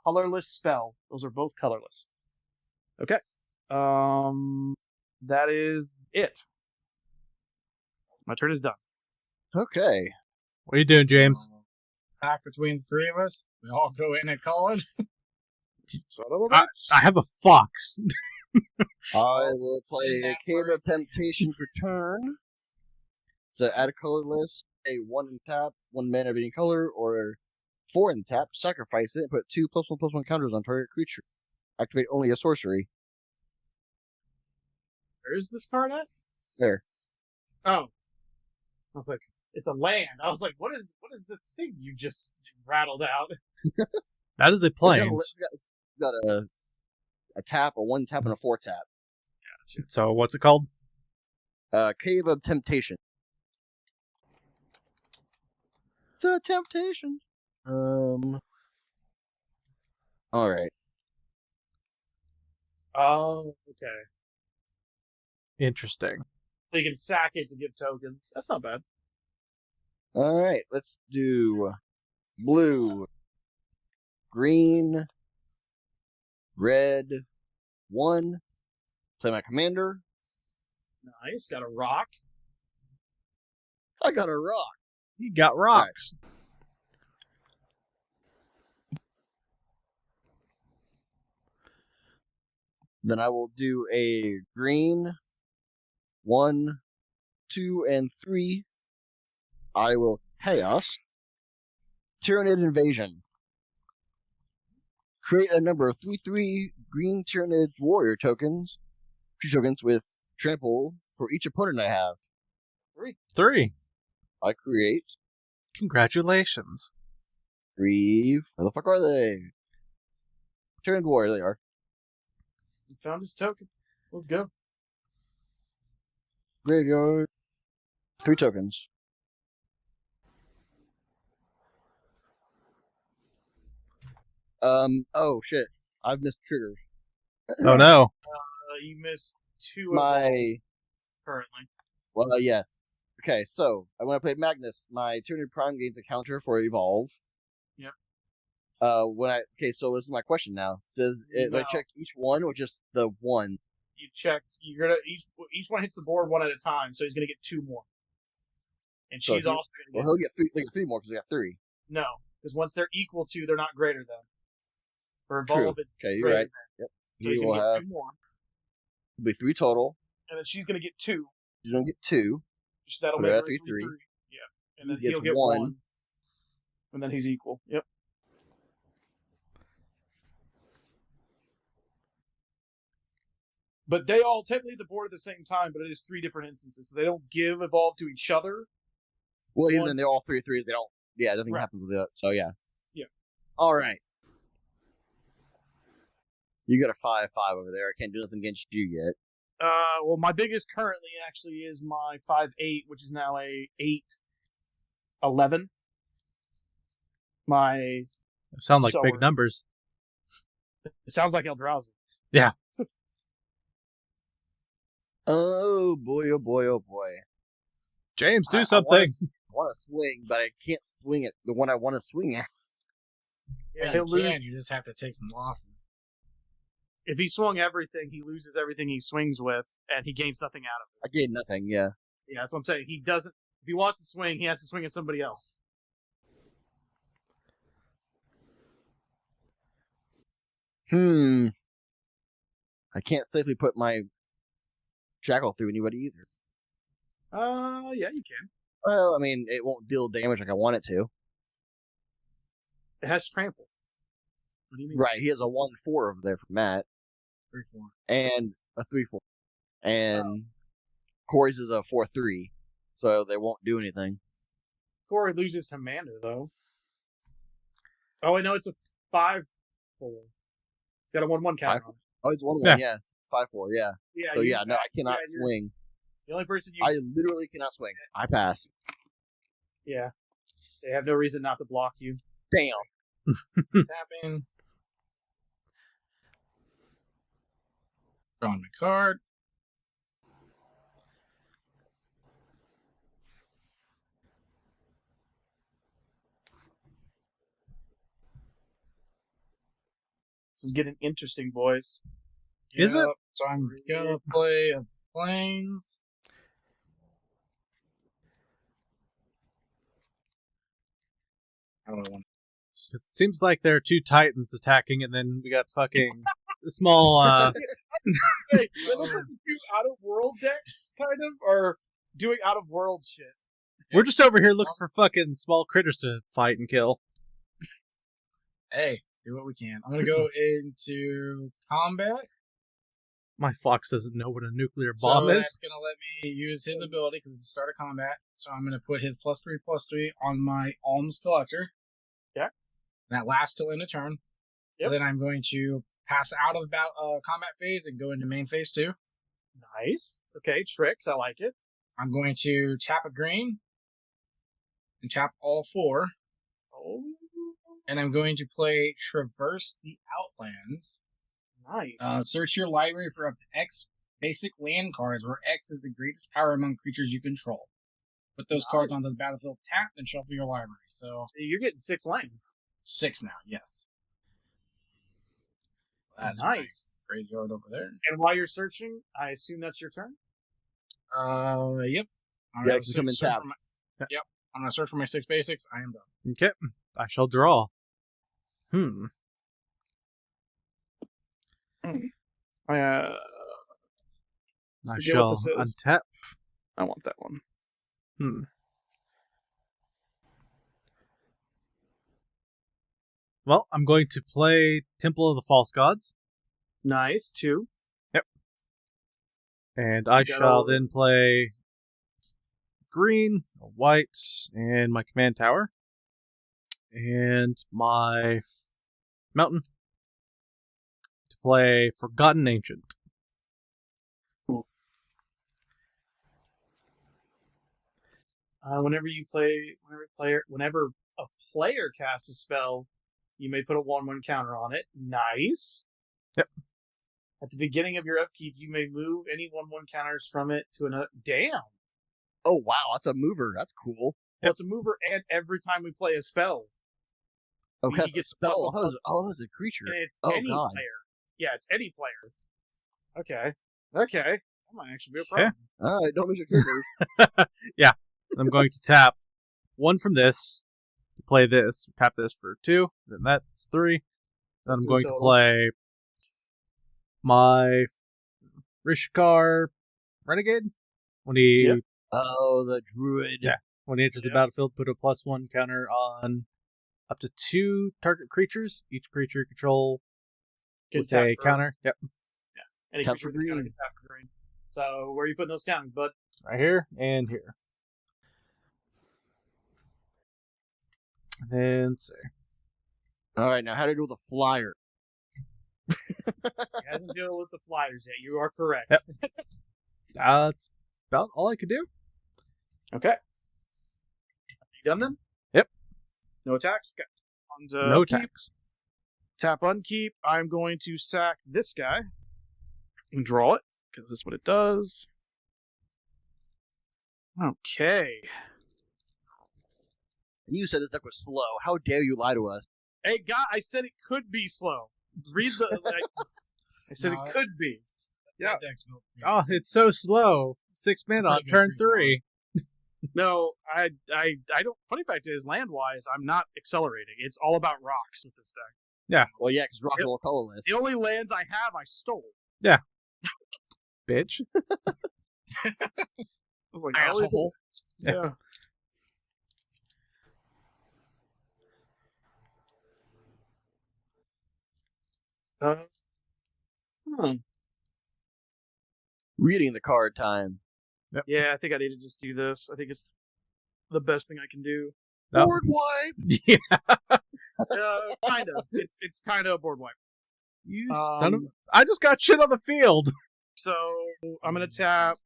colorless spell, those are both colorless. Okay. That is it. My turn is done. Okay. What are you doing, James? Pack between the 3 of us. We all go in and call it. Son of a I have a fox. I will play send a that Cave for- of Temptation for turn. So add a colorless, a 1 in tap, 1 mana of any color, or 4 in tap, sacrifice it, and put 2 +1/+1 counters on target creature. Activate only a sorcery. Where is this card at? There. Oh. I was like, it's a land. I was like, what is the thing you just rattled out? That is a plains. It's got a tap, a 1 tap, and a 4 tap. So what's it called? Cave of Temptation. The Temptation. Alright. Oh, okay. Interesting. So you can sack it to give tokens. That's not bad. Alright, let's do blue, green, red, 1. Play my commander. Nice. Got a rock. I got a rock. He got rocks. Then I will do a green, 1, 2, and 3. I will chaos. Tyrannid Invasion. Create a number of 3/3 green Tyrannid warrior tokens. 2 tokens with trample for each opponent I have. 3. I create Congratulations. 3. Where the fuck are they? Tyrannid warrior, they are. He found his token. Let's go. Graveyard. 3 tokens. Oh shit. I've missed triggers. Oh no. You missed 2 evolved currently. Well, yes. Okay, so when I played Magus, my Tyrannid Prime gains a counter for Evolve. Yep. So this is my question now. Does it No. I check each one or just the one? You check. You're gonna each one hits the board 1 at a time, so he's gonna get 2 more. And So she's he- also gonna Well, get he'll get 3 more because he got 3. no, because once they're equal to, they're not greater than. For True. evolve, it's Okay, you're greater right. than. Yep. So He he's will gonna get have 2 more, it'll be 3 total. and then she's gonna get 2. He's gonna get 2. So that'll So make that's her 3. Yeah, and then He gets he'll get 1. 1, and then he's equal. Yep. But they all technically hit the board at the same time, but it is 3 different instances, so they don't give evolve to each other. Well, even One- then they're all 3/3s. They don't. Yeah, nothing Right. happens with it. So yeah. Yeah. All right. You got a 5/5 over there. I can't do nothing against you yet. Well, my biggest currently actually is my 5/8, which is now a 8/11. My Sound like Sorry. big numbers. it sounds like Eldrazi. Oh boy! Oh boy! Oh boy! James, do I something. want to swing, but I can't swing it. The one I want to swing at. Yeah, You he'll lose. can, you just have to take some losses. If he swung everything, he loses everything he swings with, and he gains nothing out of it. I gained nothing. Yeah. Yeah, that's what I'm saying. He doesn't. If he wants to swing, he has to swing at somebody else. I can't safely put my jackal through anybody either. Yeah, you can. Well, I mean, it won't deal damage like I want it to. It has trample. What do you mean? Right. He has a 1/4 over there for Matt 3/4. and a 3/4, and Corey's is a 4/3, so they won't do anything. Corey loses Commander though. Oh, wait, no, it's a 5/4. It's got a 1/1 counter on it. Oh, it's 1/1. Yeah. Yeah. 5/4. Yeah. Yeah. So you- yeah, no, I cannot yeah, swing. The only person you. I literally cannot swing. I pass. Yeah. They have no reason not to block you. Damn. Tapping. Drawing my card. This is getting interesting, boys. Is it? Yep, so I'm gonna play a planes. I don't want. 'Cause it seems like there are 2 titans attacking, and then we got fucking small. Hey, that looks like you out of world decks, kind of, or doing out of world shit. We're just over here looking for fucking small critters to fight and kill. Hey, do what we can. I'm gonna go into combat. My fox doesn't know what a nuclear So bomb that's is. gonna let me use his ability because it's the start of combat. So I'm gonna put his +3/+3 on my Alms Collector. Yeah. That lasts till end of turn. Yep. Then I'm going to pass out of combat phase and go into main phase 2. Nice. Okay, tricks. I like it. I'm going to tap a green and tap all 4. Oh, And I'm going to play Traverse the Outlands. nice. Search your library for up to X basic land cards, where X is the greatest power among creatures you control. Put those cards onto the battlefield tapped and shuffle your library. So You're getting 6 lands. 6 now, yes. That's Nice. Graveyard over there. And while you're searching, I assume that's your turn? Yep. I'm Yeah, gonna just come and search tap. for my- Yep. I'm gonna search for my 6 basics. I am done. Okay. I shall draw. I I Forget shall what this is. untap. want that one. Well, I'm going to play Temple of the False Gods. Nice. 2. And I You got shall all- then play green, a white, and my command tower. And my mountain to play Forgotten Ancient. Whenever a player casts a spell, you may put a 1/1 counter on it. Nice. Yep. At the beginning of your upkeep, you may move any 1/1 counters from it to another. Damn. Oh wow, that's a mover. That's cool. Well, it's a mover, and every time we play a spell, Oh, He that's a gets spell. plus Oh, that's a creature. and it's Oh, any God. player. Yeah, it's any player. Okay. That might actually be a Okay. problem. All right, don't miss your triggers. I'm going to tap 1 from this to play this. Tap this for 2. Then that's 3. Then I'm 2 going to total. play my Rishkar Renegade. When he Yep. Oh, the druid. Yeah. When he enters the Yep. battlefield, put a +1 counter on up to 2 target creatures. Each creature you control Get with tapped a for- counter. Yep. Any Tap creature for with a counter green. gets tapped for green. So where are you putting those counters, bud? Right here and here. And then see. All right, now how to do with a flyer? He hasn't dealt with the flyers yet. You are correct. Yep. That's about all I could do. Okay. You done then? Yep. No attacks? Okay. On to No upkeep. attacks. Tap unkeep. I'm going to sack this guy and draw it, because that's what it does. Okay. You said this deck was slow. How dare you lie to us? Hey, guy, I said it could be slow. Read the. I said No, it could be. Yeah. That deck's built for me. Oh, it's so slow. 6 mana on Pretty good turn free 3. No, I don't. Funny fact is, land wise, I'm not accelerating. It's all about rocks with this deck. Well, yeah, because rocks Yep. are all colorless. The only lands I have, I stole. Bitch. I was like, Asshole. Yeah. Hmm. Reading the card time. Yeah, I think I need to just do this. I think it's the best thing I can do. No. Board wipe. Yeah. Kind of. It's kind of a board wipe. You son of. Um, I just got shit on the field. So I'm gonna tap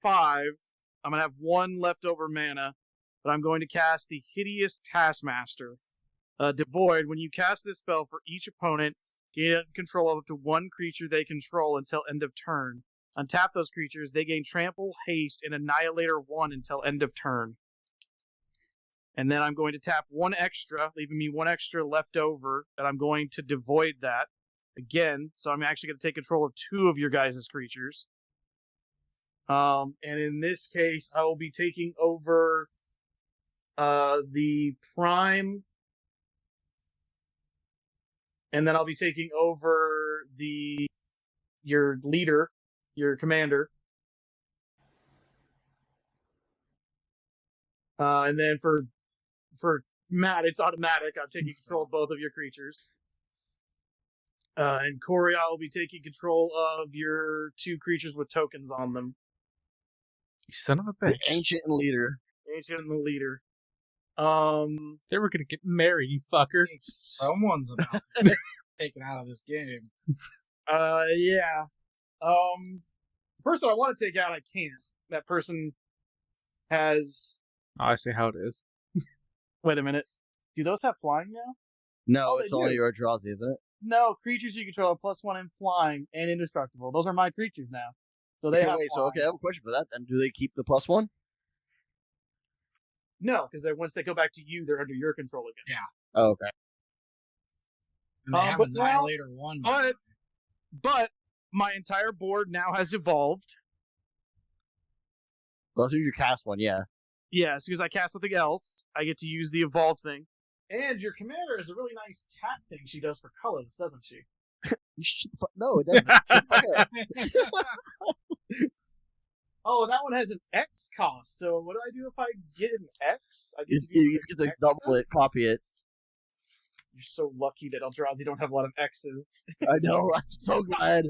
5. I'm gonna have 1 leftover mana, but I'm going to cast the Hideous Taskmaster. Devoid. When you cast this spell for each opponent, gain control of up to 1 creature they control until end of turn. Untap those creatures. They gain Trample, Haste, and Annihilator 1 until end of turn. And then I'm going to tap 1 extra, leaving me 1 extra left over, and I'm going to devoid that again. So I'm actually going to take control of 2 of your guys' creatures. And in this case, I will be taking over the Prime, and then I'll be taking over your leader, your commander. And then for Matt, it's automatic. I'm taking control of both of your creatures. And Corey, I will be taking control of your 2 creatures with tokens on them. You son of a The bitch. ancient and leader. Ancient and the leader. They were gonna get married, you fucker. Someone's about to get taken out of this game. Yeah. The person I want to take out, I can't. That person has. Oh, I see how it is. Wait a minute. Do those have flying now? No, Oh, they it's only do. your Eldrazi, isn't it? No, creatures you control are +1 in flying and indestructible. Those are my creatures now. So they Okay, have wait, so flying. okay, I have a question for that then. Do they keep the +1? No, because once they go back to you, they're under your control again. Oh, okay. And they have but now- Annihilator 1. But my entire board now has evolved. Well, as soon as you cast one, yeah. Yeah, as soon as I cast something else, I get to use the evolved thing. And your commander has a really nice tap thing she does for colors, doesn't she? No, it doesn't. Shut the fuck up. Oh, that one has an X cost. So what do I do if I get an X? I get to do You get to X. double it, copy it. You're so lucky that Eldrazi don't have a lot of X's. I know. I'm so glad.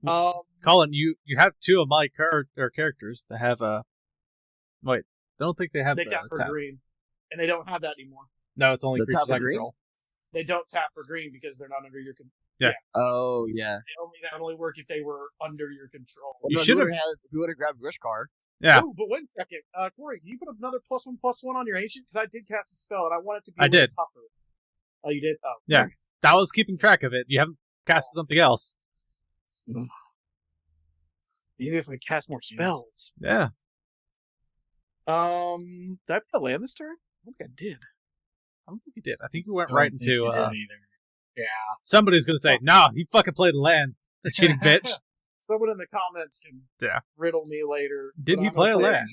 Colin, you have two of my characters that have a. Wait, I don't think they have They the tap for tap. green, and they don't have that anymore. No, it's only The creatures tap I for green? control. They don't tap for green because they're not under your control. Oh, yeah. That would only work if they were under your control. You No, should have- if you would have grabbed Rishkar. Yeah, Ooh, but wait a second. Corey, can you put another +1/+1 on your ancient? Because I did cast a spell and I want it to be I a little did. tougher. Oh, you did? Oh. Yeah. I was keeping track of it. You haven't casted something else. Even if I cast more spells. Yeah. Did I play a land this turn? I think I did. I don't think you did. I think you went I don't right think into. you did either. Yeah. Somebody's going to say, "Nah, he fucking played a land, the cheating bitch." Someone in the comments can riddle me later. Did but he I'm play a gonna land?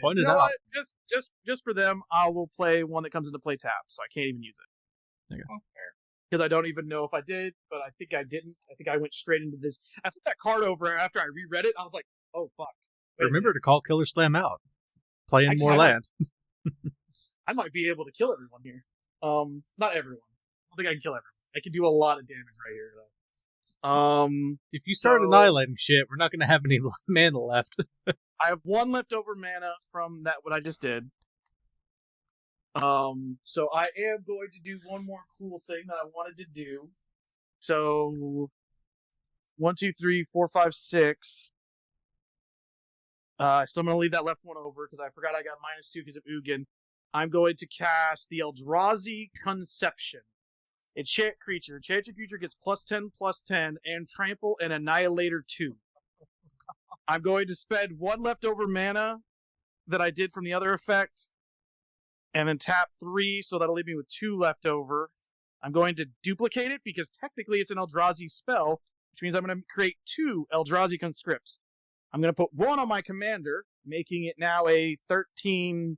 Point You it know out. what? Just for them, I will play one that comes into play tap, so I can't even use it. Okay. Oh, fair. Because I don't even know if I did, but I think I didn't. I think I went straight into this. I flipped that card over after I reread it. I was like, oh, fuck. Wait a Remember to call Killer Slam out. Play in I- more I- land. I might be able to kill everyone here. Not everyone. I don't think I can kill everyone. I can do a lot of damage right here, though. If you start so- annihilating shit, we're not going to have any mana left. I have one leftover mana from that what I just did. So I am going to do one more cool thing that I wanted to do. So 1, 2, 3, 4, 5, 6. So I'm going to leave that left one over because I forgot I got -2 because of Ugin. I'm going to cast the Eldrazi Conception. Enchant creature. Enchanted creature gets +10/+10 and trample and Annihilator 2. I'm going to spend one leftover mana that I did from the other effect, and then tap 3, so that'll leave me with 2 left over. I'm going to duplicate it because technically it's an Eldrazi spell, which means I'm going to create 2 Eldrazi conscripts. I'm going to put 1 on my commander, making it now a 13-18,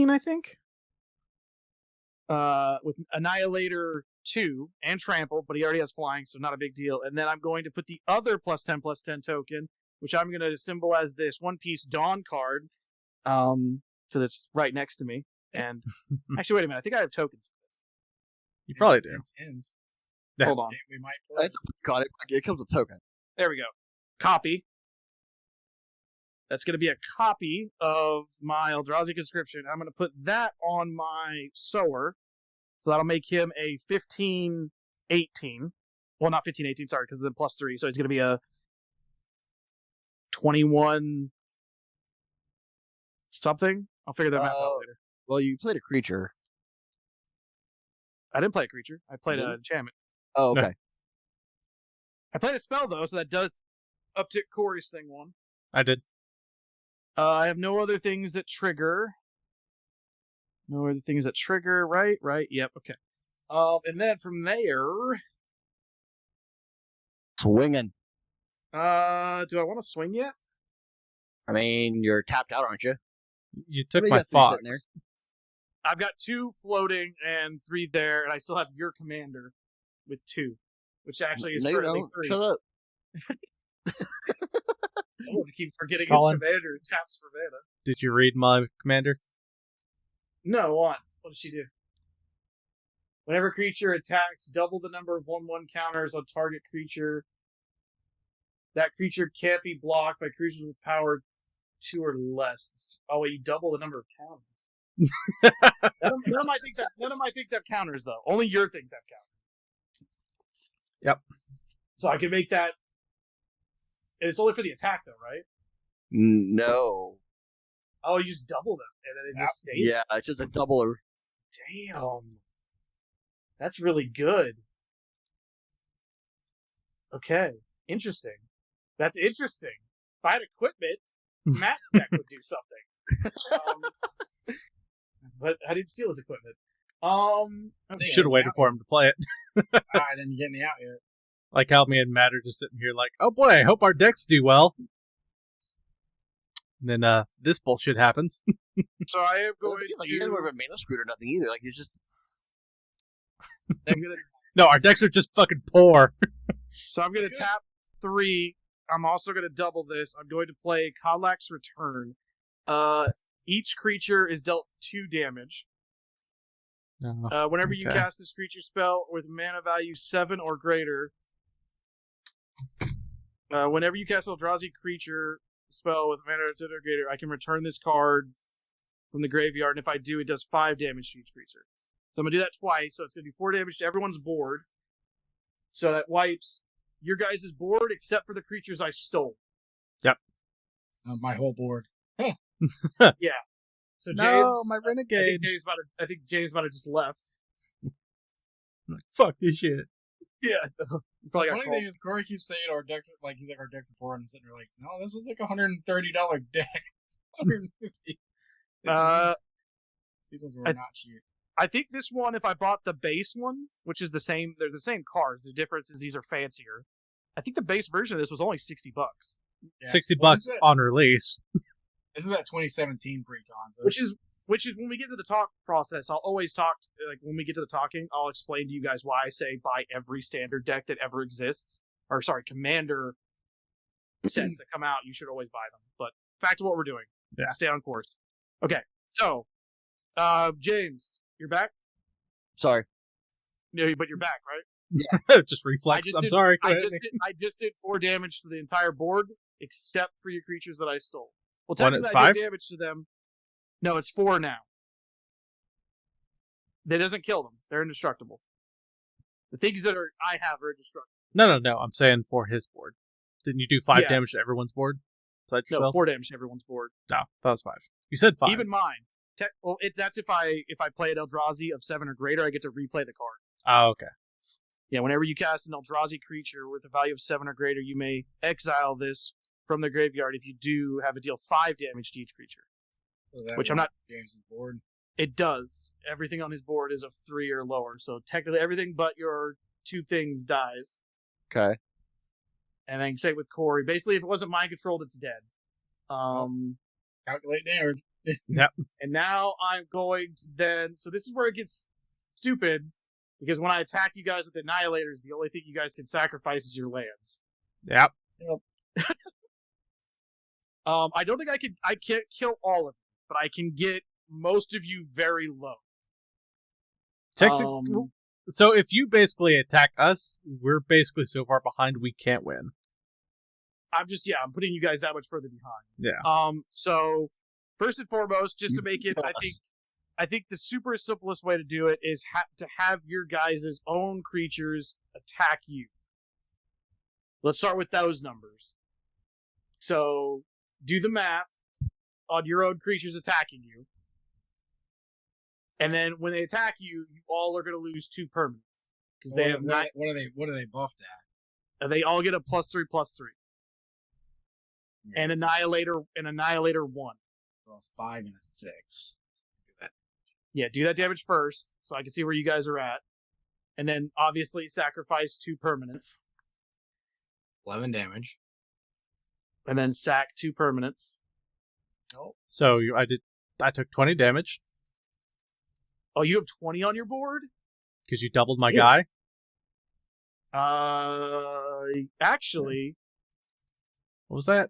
I think. With Annihilator 2 and Trample, but he already has flying, so not a big deal. And then I'm going to put the other +10/+10 token, which I'm going to symbol as this one-piece Dawn card, so that's right next to me. And actually, wait a minute, I think I have tokens for this. You probably do. Ends. Yeah. Hold on. We might play. It's a Precon. It comes with token. There we go. Copy. That's going to be a copy of my Eldrazi conscription. I'm going to put that on my Sower, so that'll make him a 15-18. Well, not 15-18, sorry, because of the +3. So he's going to be a 21 something. I'll figure that math out later. Well, you played a creature. I didn't play a creature. I played You an enchantment. Oh, okay. I played a spell, though, so that does uptick Corey's thing one. I did. I have no other things that trigger. No other things that trigger, right? Right, yep, okay. And then from there, Swinging. do I want to swing yet? I mean, you're tapped out, aren't you? You took What do you my got, 3 sitting fox. I've got 2 floating and 3 there, and I still have your commander with 2, which actually is No, you currently don't. 3. Shut up. I want to keep forgetting Colin? his commander taps for mana. Did you read my commander? No, what? What does she do? Whenever creature attacks, double the number of 1/1 counters on target creature. That creature can't be blocked by creatures with power 2 or less. Oh, wait, you double the number of counters. None of my things have counters, though. Only your things have counters. Yep. So I can make that. And it's only for the attack, though, right? No. Oh, you just double them, and then it just stays. Yeah, it's just a doubler. Damn. That's really good. Okay, interesting. That's interesting. If I had equipment, Matt's deck would do something. But I didn't steal his equipment. You should have waited for him to play it. I didn't get me out yet. Like how me and Matt are just sitting here like, oh boy, I hope our decks do well. And then this bullshit happens. So I am going Like, you guys would have mana screwed or nothing either. Like, it's just... No, our decks are just fucking poor. So I'm going to tap 3. I'm also going to double this. I'm going to play Kodlak's Return. Each creature is dealt 2 damage. Whenever you cast this creature spell with mana value 7 or greater, whenever you cast an Eldrazi creature spell with mana 7 or greater, I can return this card from the graveyard, and if I do, it does 5 damage to each creature. So I'm going to do that twice, so it's going to do 4 damage to everyone's board. So that wipes your guys' board, except for the creatures I stole. Yep. My whole board. Yeah. So James, No, my renegade. I think James might have just left. Like, fuck this shit. Yeah. The funny thing is, Corey keeps saying our decks, like, he's like, our decks are poor, and I'm sitting there like, no, this was like $130 deck. $150. These ones were not cheap. I think this one, if I bought the base one, which is the same, they're the same cards. The difference is these are fancier. I think the base version of this was only $60. Yeah. $60 on release. This is that 2017 Precons. Which is when we get to the talk process, I'll always talk, like when we get to the talking, I'll explain to you guys why I say buy every standard deck that ever exists. Or sorry, commander sets that come out, you should always buy them. But back to what we're doing. Yeah. Stay on course. Okay, so, James, you're back? Sorry. No, but you're back, right? Just reflex. I'm sorry. I just did 4 damage to the entire board, except for your creatures that I stole. Well, technically, I did damage to them. No, it's 4 now. That doesn't kill them. They're indestructible. The things that I have are indestructible. No. I'm saying for his board. Didn't you do 5 damage to everyone's board? Besides yourself? 4 damage to everyone's board. No, that was 5. You said 5. Even mine. That's if I play an Eldrazi of 7 or greater, I get to replay the card. Oh, okay. Yeah, whenever you cast an Eldrazi creature with a value of 7 or greater, you may exile this from the graveyard. If you do, have it deal 5 damage to each creature. Which I'm not... James's board. It does. Everything on his board is a 3 or lower, so technically everything but your 2 things dies. Okay. And then say with Corey, basically if it wasn't mind controlled, it's dead. Calculate damage. Yep. And now I'm going to then... So this is where it gets stupid, because when I attack you guys with Annihilators, the only thing you guys can sacrifice is your lands. Yep. I don't think I can't kill all of you, but I can get most of you very low. So if you basically attack us, we're basically so far behind we can't win. I'm putting you guys that much further behind. Yeah. So first and foremost, just to make it, I think the super simplest way to do it is to have your guys' own creatures attack you. Let's start with those numbers. So do the math on your own creatures attacking you. And then when they attack you, you all are going to lose 2 permanents. Because they have what are they buffed at? They all get a +3/+3. Yeah. And Annihilator 1. Well, 5 and a 6. Yeah, do that damage first, so I can see where you guys are at. And then, obviously, sacrifice 2 permanents. 11 damage. And then sack 2 permanents. Oh. So I took 20 damage. Oh, you have 20 on your board? Because you doubled my guy? Actually... What was that?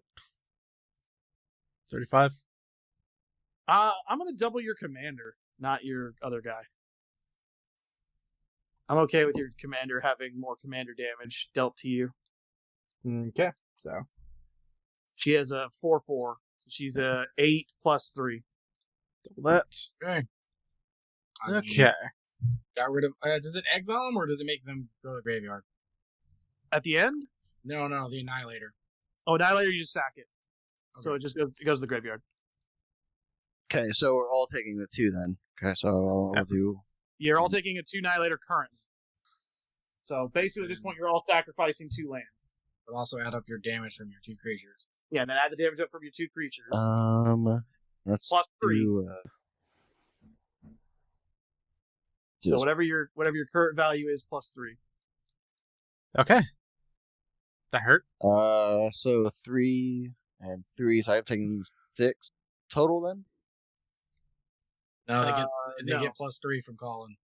35? I'm going to double your commander, not your other guy. I'm okay with your commander having more commander damage dealt to you. Okay, so. She has a 4/4, so she's a 8 + 3. Double that. Okay. Okay. Got rid of... does it exile them, or does it make them go to the graveyard? At the end? No, the Annihilator. Oh, Annihilator, you just sack it. Okay. So it goes to the graveyard. Okay, so we're all taking the 2 then. Okay, so I'll do... You're all taking a 2 Annihilator currently. So basically at this point you're all sacrificing 2 lands. but also add up your damage from your 2 creatures. Yeah, and then add the damage up from your 2 creatures. Let's plus 3. do, So whatever your current value is, plus 3. Okay. That hurt. So 3 and 3. So I'm taking 6 total then. No, they no. get plus 3 from Colin.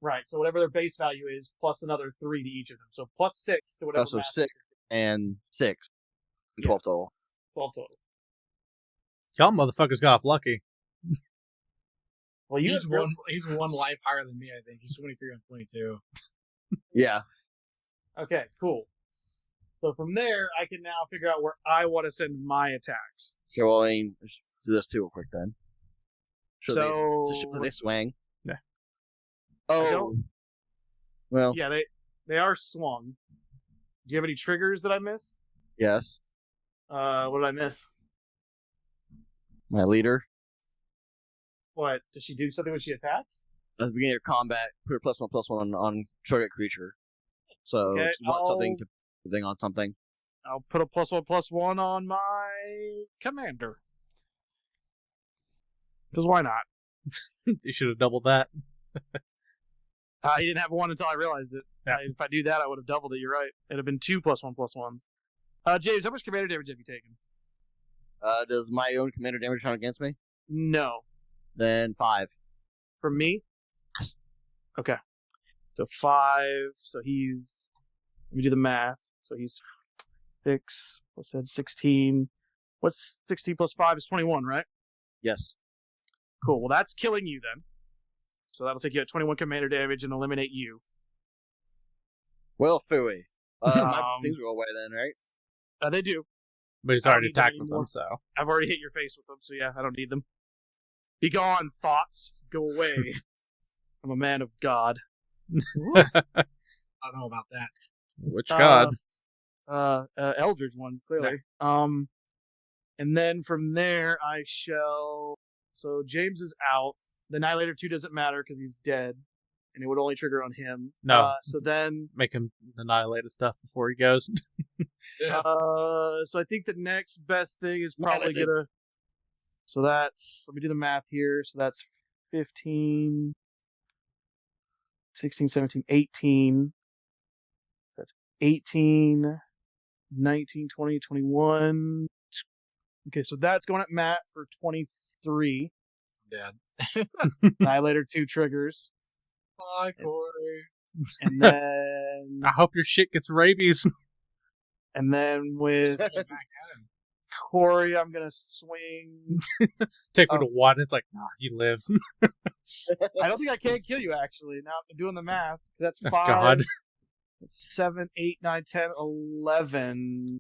Right. So whatever their base value is, plus another 3 to each of them. So plus 6 to whatever. So math 6 and 6. 12 total. 12 total. Y'all motherfuckers got off lucky. Well, He's one life higher than me, I think. He's 23 on 22. Yeah. Okay, cool. So from there, I can now figure out where I want to send my attacks. So I mean, let's do this too real quick then. Show So- show that they swing. Yeah. Oh. don't- Well, Yeah, they are swung. Do you have any triggers that I missed? yes. What did I miss? My leader. What? Does she do something when she attacks? At the beginning of combat, put a +1/+1 on target creature. So Okay, if you want something to thing on something. I'll put a +1/+1 on my commander. Because why not? You should have doubled that. I didn't have 1 until I realized it. Yeah. If I do that, I would have doubled it. You're right. It'd have been 2 +1/+1s. James, how much commander damage have you taken? Does my own commander damage count against me? No. Then 5. From me? Okay. So 5. So he's. Let me do the math. So he's 6 plus that 16. What's 16 plus 5 is 21, right? Yes. Cool. Well, that's killing you then. So that'll take you at 21 commander damage and eliminate you. Well, phooey. My Um, things will go away then, right? They do. But he's I don't already need them attacked with anymore. them, so. I've already hit your face with them, so yeah, I don't need them. Be gone, thoughts. Go away. I'm a man of God. I don't know about that. Which god? Eldridge one, clearly. And then from there, I shall. So James is out. The Annihilator 2 doesn't matter because he's dead, and it would only trigger on him. No. So then, Make him annihilate his stuff before he goes. Yeah. so I think the next best thing is probably Annihilated. gonna. So that's. Let me do the math here. So that's 15, 16, 17, 18. That's 18, 19, 20, 21. Okay, so that's going at Matt for 23. Dad. Annihilator 2 triggers. Bye, Corey. And then I hope your shit gets rabies. with Back at him. Corey, I'm going to swing. Take me to one. It's like, nah, you live. I don't think I can kill you, actually. Now I'm doing the math. That's 5, Oh, God. that's 7, 8, 9, 10, 11.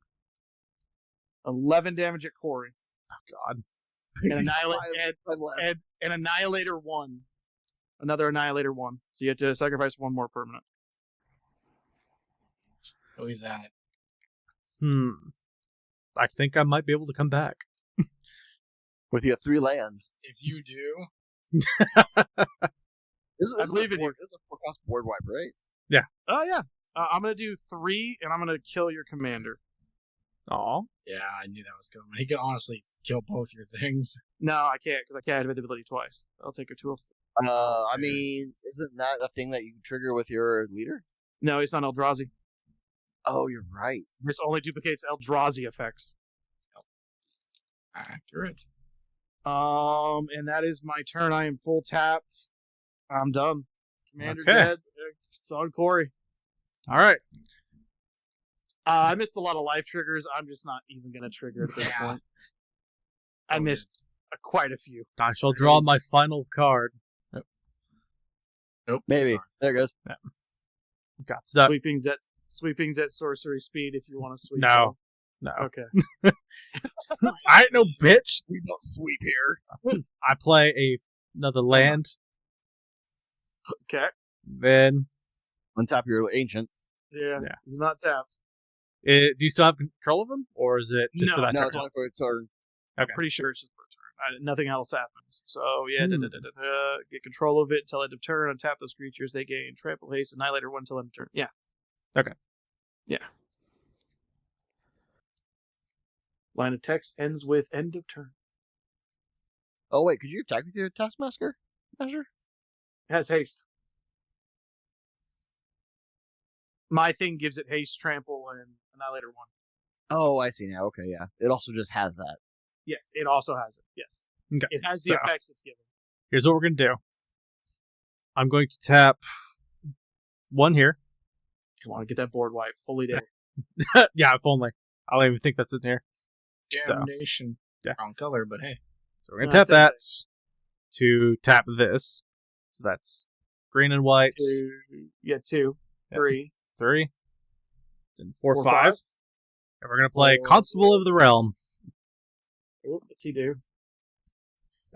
11 damage at Corey. Oh, God. And annihilate Five left. and Annihilator 1. Another Annihilator 1. So you have to sacrifice 1 more permanent. Who is that? I think I might be able to come back. With you have 3 lands. If you do, I believe in you. This is a 4-cost board wipe, right? Oh, yeah. I'm going to do 3, and I'm going to kill your commander. Aw. yeah, I knew that was coming. He could honestly kill both your things. No, I can't, because I can't have the ability twice. I'll take her to a... I mean, isn't that a thing that you trigger with your leader? No, it's not Eldrazi. Oh, you're right. This only duplicates Eldrazi effects. Accurate. And that is my turn. I am full tapped. I'm done. Commander Okay. dead. It's on Corey. All right. I missed a lot of life triggers. I'm just not even going to trigger at this Yeah. point. I missed quite a few. I shall draw my final card. Nope. Maybe. There it goes. Got stuck. Sweepings at sorcery speed if you want to sweep. No. No. Okay. I ain't no bitch. We don't sweep here. I play another land. Okay. Then, Untap your ancient. Yeah. Yeah. He's not tapped. do you still have control of him? Or is it just No, for that No, turn? it's only for a turn. Okay. Pretty sure it's just per turn. Nothing else happens. So yeah, Hmm. get control of it until end of turn. Untap those creatures. They gain trample haste. Annihilator 1 until end of turn. Yeah. Okay. Yeah. Line of text ends with end of turn. Oh wait, could you attack with your Taskmaster? Measure? It has haste. My thing gives it haste, trample, and annihilator 1. Oh, I see now. Okay, yeah. It also just has that. Yes, it also has it. Yes. Okay. It has the effects it's given. Here's what we're going to do. I'm going to tap 1 here. Come on, get that board wipe. Holy day. Yeah, if only. I don't even think that's in here. Damnation. Yeah. Wrong color, but hey. So we're going to tap that to tap this. So that's green and white. 2. Yeah, 2. Yep. 3. 3. Then 4, 4, 5. 5. And we're going to play 4. Constable of the Realm. Ooh, what's he do?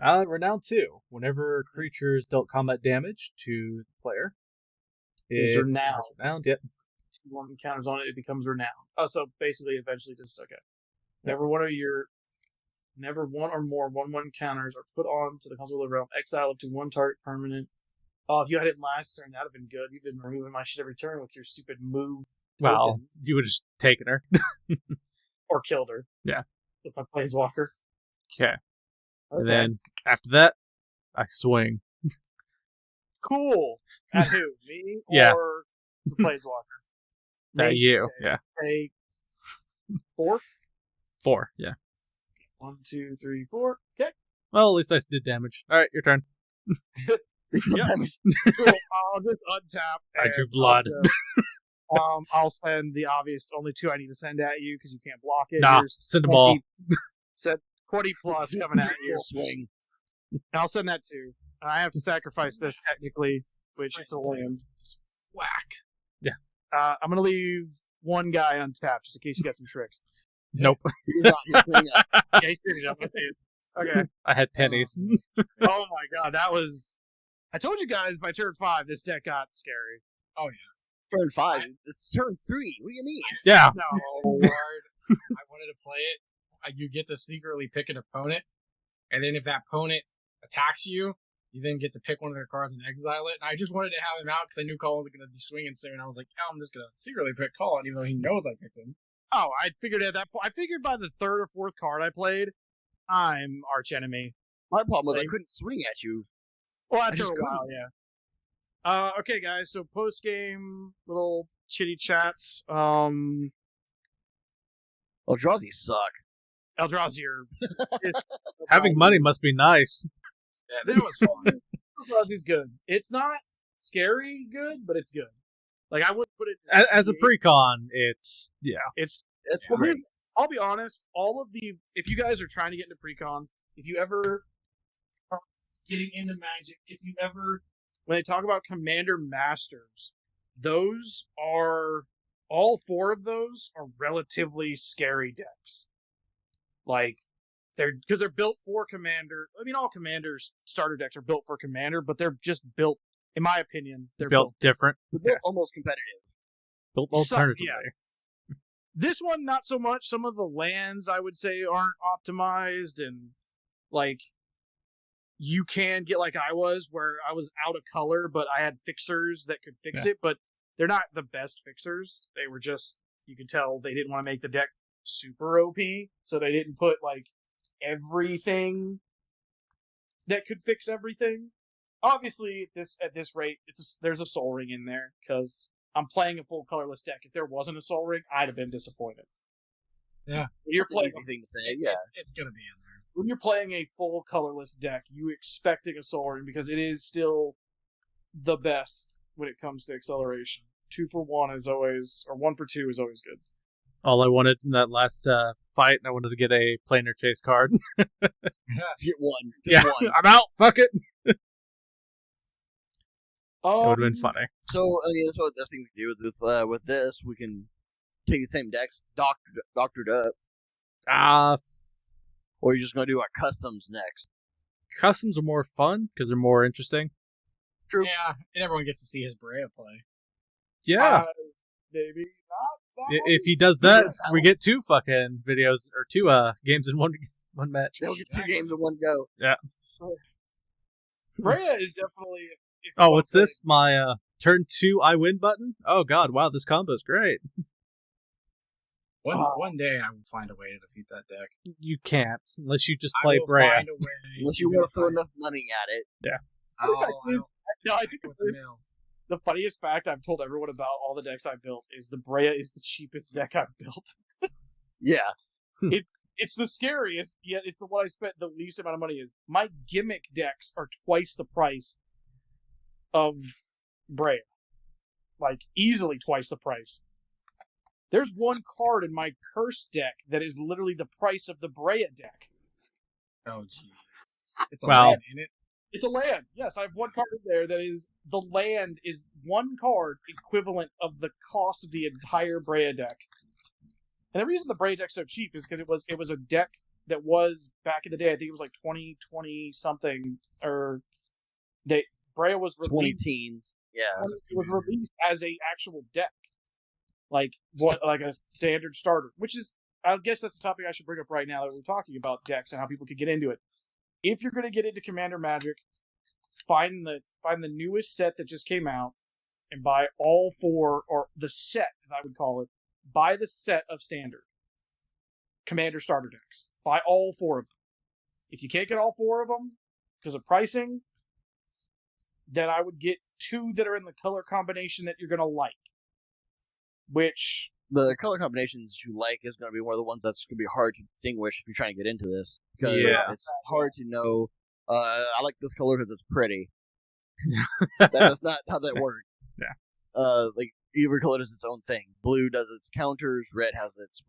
Renown 2. Whenever creatures dealt combat damage to the player, Is if renowned. it's renowned, yep. 1 encounters on it, it becomes renowned. Oh, so basically, eventually, just okay. Never one or more 1/1 counters are put on to the Constable of the Realm. Exile up to 1 target permanent. Oh, if you had it last turn, that'd have been good. You've been removing my shit every turn with your stupid move. Well, tokens. you would have just taken her. Or killed her. Yeah. With my Planeswalker. Okay. And then after that, I swing. Cool. At who? Me Yeah. or the Planeswalker? At Me? you. Okay. Yeah. Take 4. 4. Yeah. 1, 2, 3, 4. Okay. Well, at least I did damage. All right, your turn. Yep. Cool. I'll just untap. I drew and blood. I'll send the obvious only 2 I need to send at you because you can't block it. Nah, Here's send them all. 20 plus coming at you. Full swing. And I'll send that too. And I have to sacrifice this technically, which it's a land. Whack. I'm gonna leave 1 guy untapped just in case you got some tricks. Nope. He's not your thing. Yeah, he's figured it out. Okay. I had pennies. Oh my god, that was. I told you guys by turn 5 this deck got scary. Turn 5. It's turn 3. What do you mean? Yeah. No. Lord. I wanted to play it. You get to secretly pick an opponent, and then if that opponent attacks you, you then get to pick one of their cards and exile it. And I just wanted to have him out because I knew Colin was going to be swinging soon. I was like, oh, I'm just going to secretly pick Colin, even though he knows I picked him. Oh, I figured at that point. I figured by the 3rd or 4th card I played, I'm arch enemy. My problem was I couldn't swing at you. Well, I after just a while, yeah. Okay, guys. So post game little chitty chats. Eldrazi suck. Eldrazi are Having money must be nice. Yeah, that was fun. Eldrazi's good. It's not scary good, but it's good. Like I wouldn't put it As a precon, it's It's Well, great. I'll be honest. If you guys are trying to get into precons, if you ever are getting into Magic, when they talk about Commander Masters, those are all 4 of those are relatively scary decks. Like they're built for Commander. I mean, all Commander's starter decks are built for Commander, but they're just built. In my opinion, they're built different. They're built almost competitive. Built Some- alternatively. yeah. This one, not so much. Some of the lands, I would say, aren't optimized, and like you can get like I was, where I was out of color, but I had fixers that could fix it. But they're not the best fixers. They were just, you could tell they didn't want to make the deck super OP, so they didn't put like everything that could fix everything. Obviously, at this rate, there's a Soul Ring in there because I'm playing a full colorless deck. If there wasn't a Soul Ring, I'd have been disappointed. Yeah. When you're That's an playing easy thing to say. Yeah. It's going to be in there. when you're playing a full colorless deck, you expecting a Soul Ring because it is still the best when it comes to acceleration. 2 for 1 is always, or 1 for 2 is always good. All I wanted in that last fight, I wanted to get a planar chase card. Get one. Just one. I'm out. Fuck it. It Um, would have been funny. So I mean, that's what this thing we can do with this. We can take the same decks, doctored up, or you're just gonna do our customs next. Customs are more fun because they're more interesting. True. Yeah, and everyone gets to see his Brea play. Yeah. maybe not. If he does that, we get 2 fucking videos or 2 games in one match. They'll get 2 games in one go. Brea is definitely. Oh, what's this? My turn 2 I win button? Oh god, wow, this combo's great. One day I will find a way to defeat that deck. You can't unless you just I play will Brea. find a way. Unless you want to throw enough money at it. I think the funniest fact I've told everyone about all the decks I've built is the Brea is the cheapest deck I've built. Yeah. It's the scariest, yet it's the one I spent the least amount of money is. My gimmick decks are twice the price of Brea. Like, easily twice the price. There's one card in my curse deck that is literally the price of the Brea deck. Oh, jeez. It's a land, ain't it? It's a land. Yes, I have one card in there that is... The land is one card equivalent of the cost of the entire Brea deck. And the reason the Brea deck's so cheap is because it was a deck that was, back in the day, I think it was like 2020 something, or... Brea was released... 20 teens. Yeah. It was released as a actual deck. Like a standard starter. Which is... I guess that's the topic I should bring up right now that we're talking about decks and how people could get into it. If you're going to get into Commander Magic, find the newest set that just came out and buy all four, or the set, as I would call it, buy the set of standard Commander starter decks. Buy all four of them. If you can't get all four of them because of pricing, then I would get two that are in the color combination that you're going to like. Which... The color combinations you like is going to be one of the ones that's going to be hard to distinguish if you're trying to get into this. Because it's hard to know, I like this color because it's pretty. That's not how that works. Yeah. Like, every color does its own thing. Blue does its counters, red has its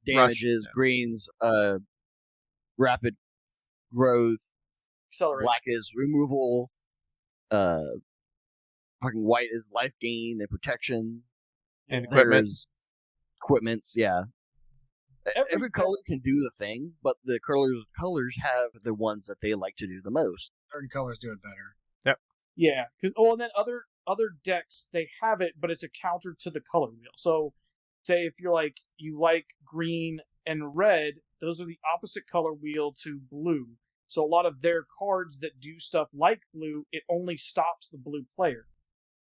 damages, greens, rapid growth, acceleration. Black is removal, fucking white is life gain and protection. And equipment. Equipments, yeah. Every color can do the thing, but the colors have the ones that they like to do the most. Certain colors do it better. Yep. Yeah, and then other decks, they have it, but it's a counter to the color wheel. So, say if you like green and red, those are the opposite color wheel to blue. So a lot of their cards that do stuff like blue, it only stops the blue player.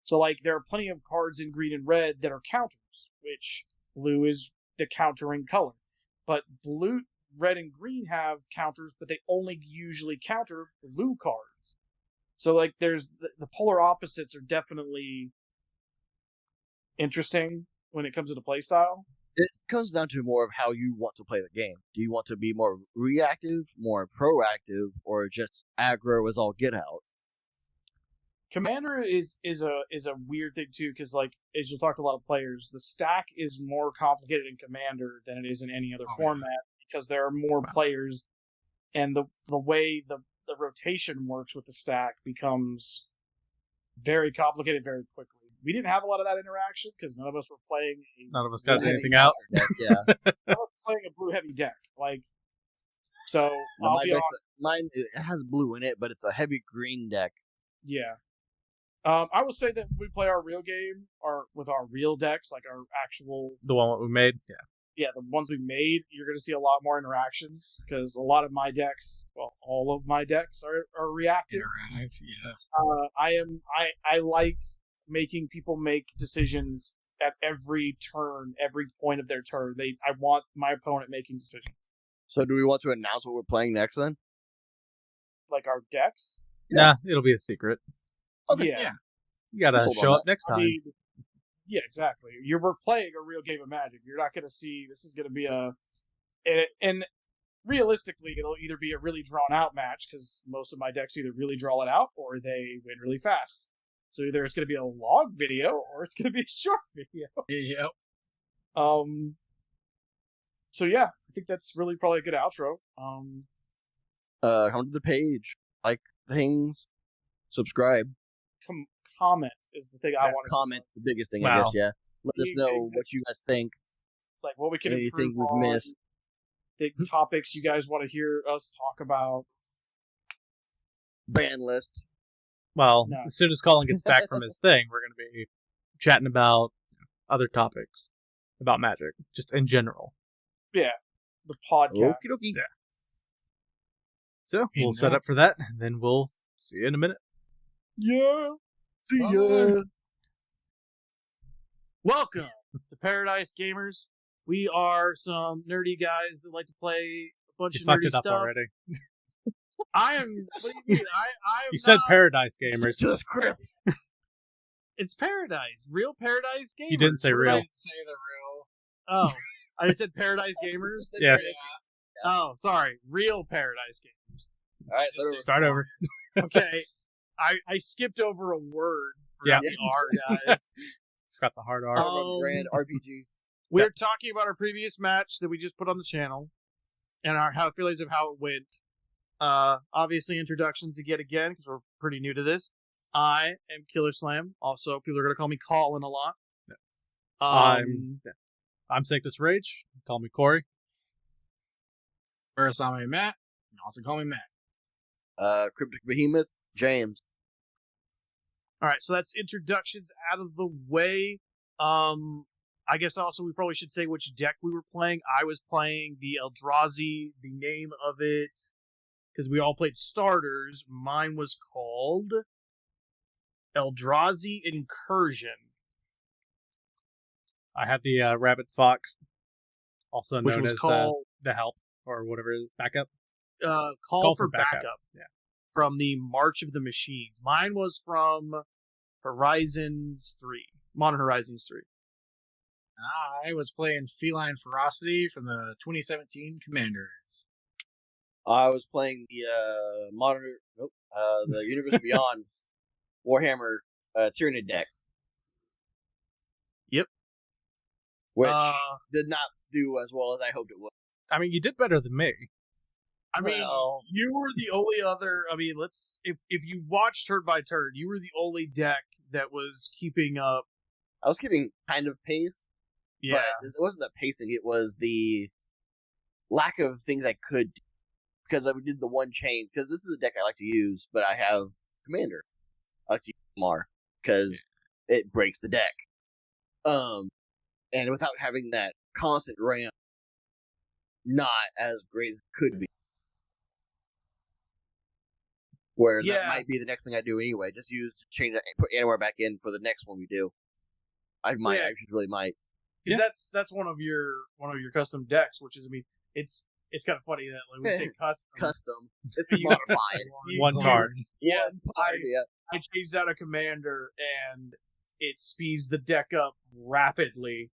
So, there are plenty of cards in green and red that are counters, which blue is the countering color. But blue, red, and green have counters, but they only usually counter blue cards. So, there's the polar opposites are definitely interesting when it comes to the playstyle. It comes down to more of how you want to play the game. Do you want to be more reactive, more proactive, or just aggro as all get out? Commander is a weird thing too, because as you'll talk to a lot of players, the stack is more complicated in Commander than it is in any other format because there are more players, and the way the rotation works with the stack becomes very complicated very quickly. We didn't have a lot of that interaction because none of us were playing. None of us got anything out. Deck, yeah. None of us were playing a blue heavy deck, so. Mine it has blue in it, but it's a heavy green deck. Yeah. I will say that when we play our real game, with our real decks, our actual... The one we made? Yeah. Yeah, the ones we made, you're going to see a lot more interactions, because a lot of my decks, well, all of my decks are reactive. I like making people make decisions at every turn, every point of their turn. I want my opponent making decisions. So do we want to announce what we're playing next, then? Our decks? Nah, it'll be a secret. Okay, yeah. You gotta show up next time. Yeah, exactly. We're playing a real game of Magic. You're not going to see... This is going to be and realistically, it'll either be a really drawn-out match, because most of my decks either really draw it out, or they win really fast. So either it's going to be a long video, or it's going to be a short video. Yep. So yeah, I think that's really probably a good outro. Come to the page, like things, subscribe. Comment is the thing I want to comment. The biggest thing, I guess. Yeah, let us know what you guys think. What we can anything improve we've on, missed. big topics you guys want to hear us talk about. Ban list. Well, No. as soon as Colin gets back from his thing, we're going to be chatting about other topics about Magic, just in general. Yeah, the podcast. Okie dokie. Yeah. So we'll set up for that, and then we'll see you in a minute. Yeah. See ya. Welcome to Paradise Gamers. We are some nerdy guys that like to play a bunch You of fucked nerdy it up stuff. already. I am. What do you mean? I am. You said not, Paradise Gamers. Just crap. It's Paradise, real Paradise Gamers. You didn't say What did real. I- Didn't say the real. Oh, I just said Paradise Gamers. Yes. Oh, sorry, real Paradise Gamers. All right, Just Start over. Okay, I skipped over a word for Yeah. the R, guys. It's got the hard R. Grand RPG. We're talking about our previous match that we just put on the channel, and our feelings of how it went. Obviously, introductions again because we're pretty new to this. I am Killer Slam. Also, people are going to call me Colin a lot. I'm Sanctus Rage. Call me Corey. First, I'm Matt. You can also call me Matt. Cryptic Behemoth. James. All right, so that's introductions out of the way. I guess also we probably should say which deck we were playing. I was playing the Eldrazi, the name of it, because we all played starters. Mine was called Eldrazi Incursion. I had the Rabbit Fox, also Which known was as called the Help, or whatever it is, backup. Call for Backup. Yeah. From the March of the Machines. Mine was from Horizons 3. Modern Horizons 3. I was playing Feline Ferocity from the 2017 Commanders. I was playing the the Universe Beyond Warhammer Tyranid deck. Yep. Which did not do as well as I hoped it would. I mean, you did better than me. I mean, Well, you were the only other. I mean, if you watched turn by turn, you were the only deck that was keeping up. I was keeping kind of pace, Yeah, but it wasn't the pacing. It was the lack of things I could do. Because I did the one chain. Because this is a deck I like to use, but I have Commander. I like to use Mar because it breaks the deck. And without having that constant ramp, not as great as it could be. Where that might be the next thing I do anyway. Just change that, put Anywhere back in for the next one we do. I just really might. because that's one of your custom decks, which is, I mean, it's kind of funny that like we say custom. Custom. It's You- modified. One card. Yeah, One card, yeah. I changed out a commander and it speeds the deck up rapidly.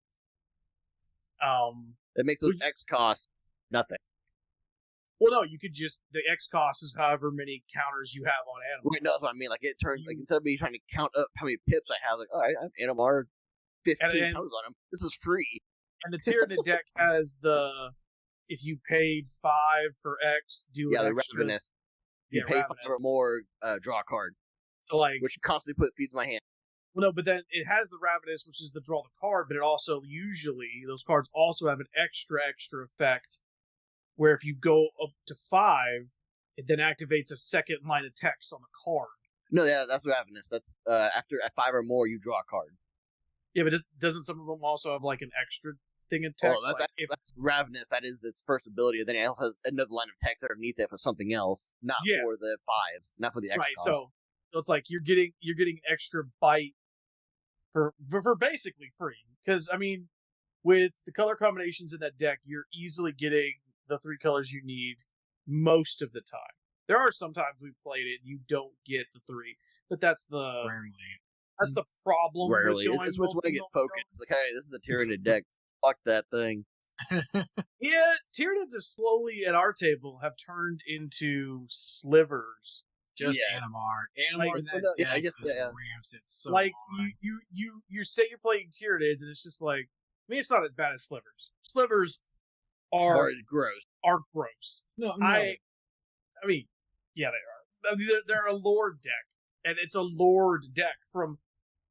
It makes those X cost nothing. Well, no, you could just the X cost is however many counters you have on animals. Right, no, that's what I mean. Like, it turns, like, instead of me trying to count up how many pips I have, like, all right, I have Animar 15 And- counters on him. This is free. And the Tyranid deck has the if you paid 5 for X, do Yeah, an the extra. Ravenous. You pay 5 or more, draw a card, So like, which constantly feeds my hand. well, no, but then it has the Ravenous, which is the draw the card, but it also usually those cards also have an extra effect, where if you go up to 5, it then activates a second line of text on the card. No, yeah, that's Ravenous. That's, after at 5 or more, you draw a card. Yeah, but doesn't some of them also have like an extra thing in text? Oh, that's Ravenous. That is its first ability. And then it also has another line of text underneath it for something else, not Yeah. for the 5, not for the X right, cost. so it's like you're getting extra bite for basically free. Because I mean, with the color combinations in that deck, you're easily getting the 3 colors you need most of the time. There are sometimes we've played it and you don't get the 3, but that's the problem. Rarely. With going It's when I get multi-color. focused. Like, hey, this is the Tyranid deck. Fuck that thing. Yeah, Tyranids have slowly at our table have turned into slivers. Just Yeah. Animar. Like, Animar in that yeah, I deck guess, just yeah. ramps it so Like hard. you say you're playing Tyranids and it's just like, I mean, it's not as bad as slivers. Slivers are Or it's gross. gross. No, I mean, yeah, they are. I mean, they're a lord deck, and it's a lord deck from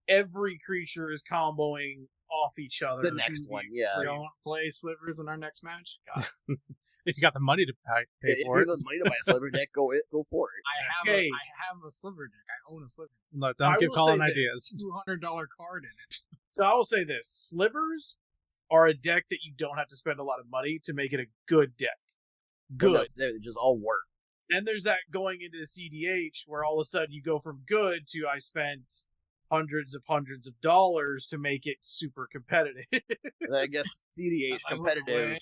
every creature is comboing off each other. The next one, yeah. Don't play slivers in our next match. God. If you got the money to pay If for you it, have the money to buy a sliver deck, go for it. Okay. I have a sliver deck. I own a sliver. no, I don't give will Colin say ideas. $200 card in it. So I will say this: slivers are a deck that you don't have to spend a lot of money to make it a good deck. Good. They just all work. Then there's that going into the CDH where all of a sudden you go from good to I spent hundreds of dollars to make it super competitive. And then I guess CDH I look away.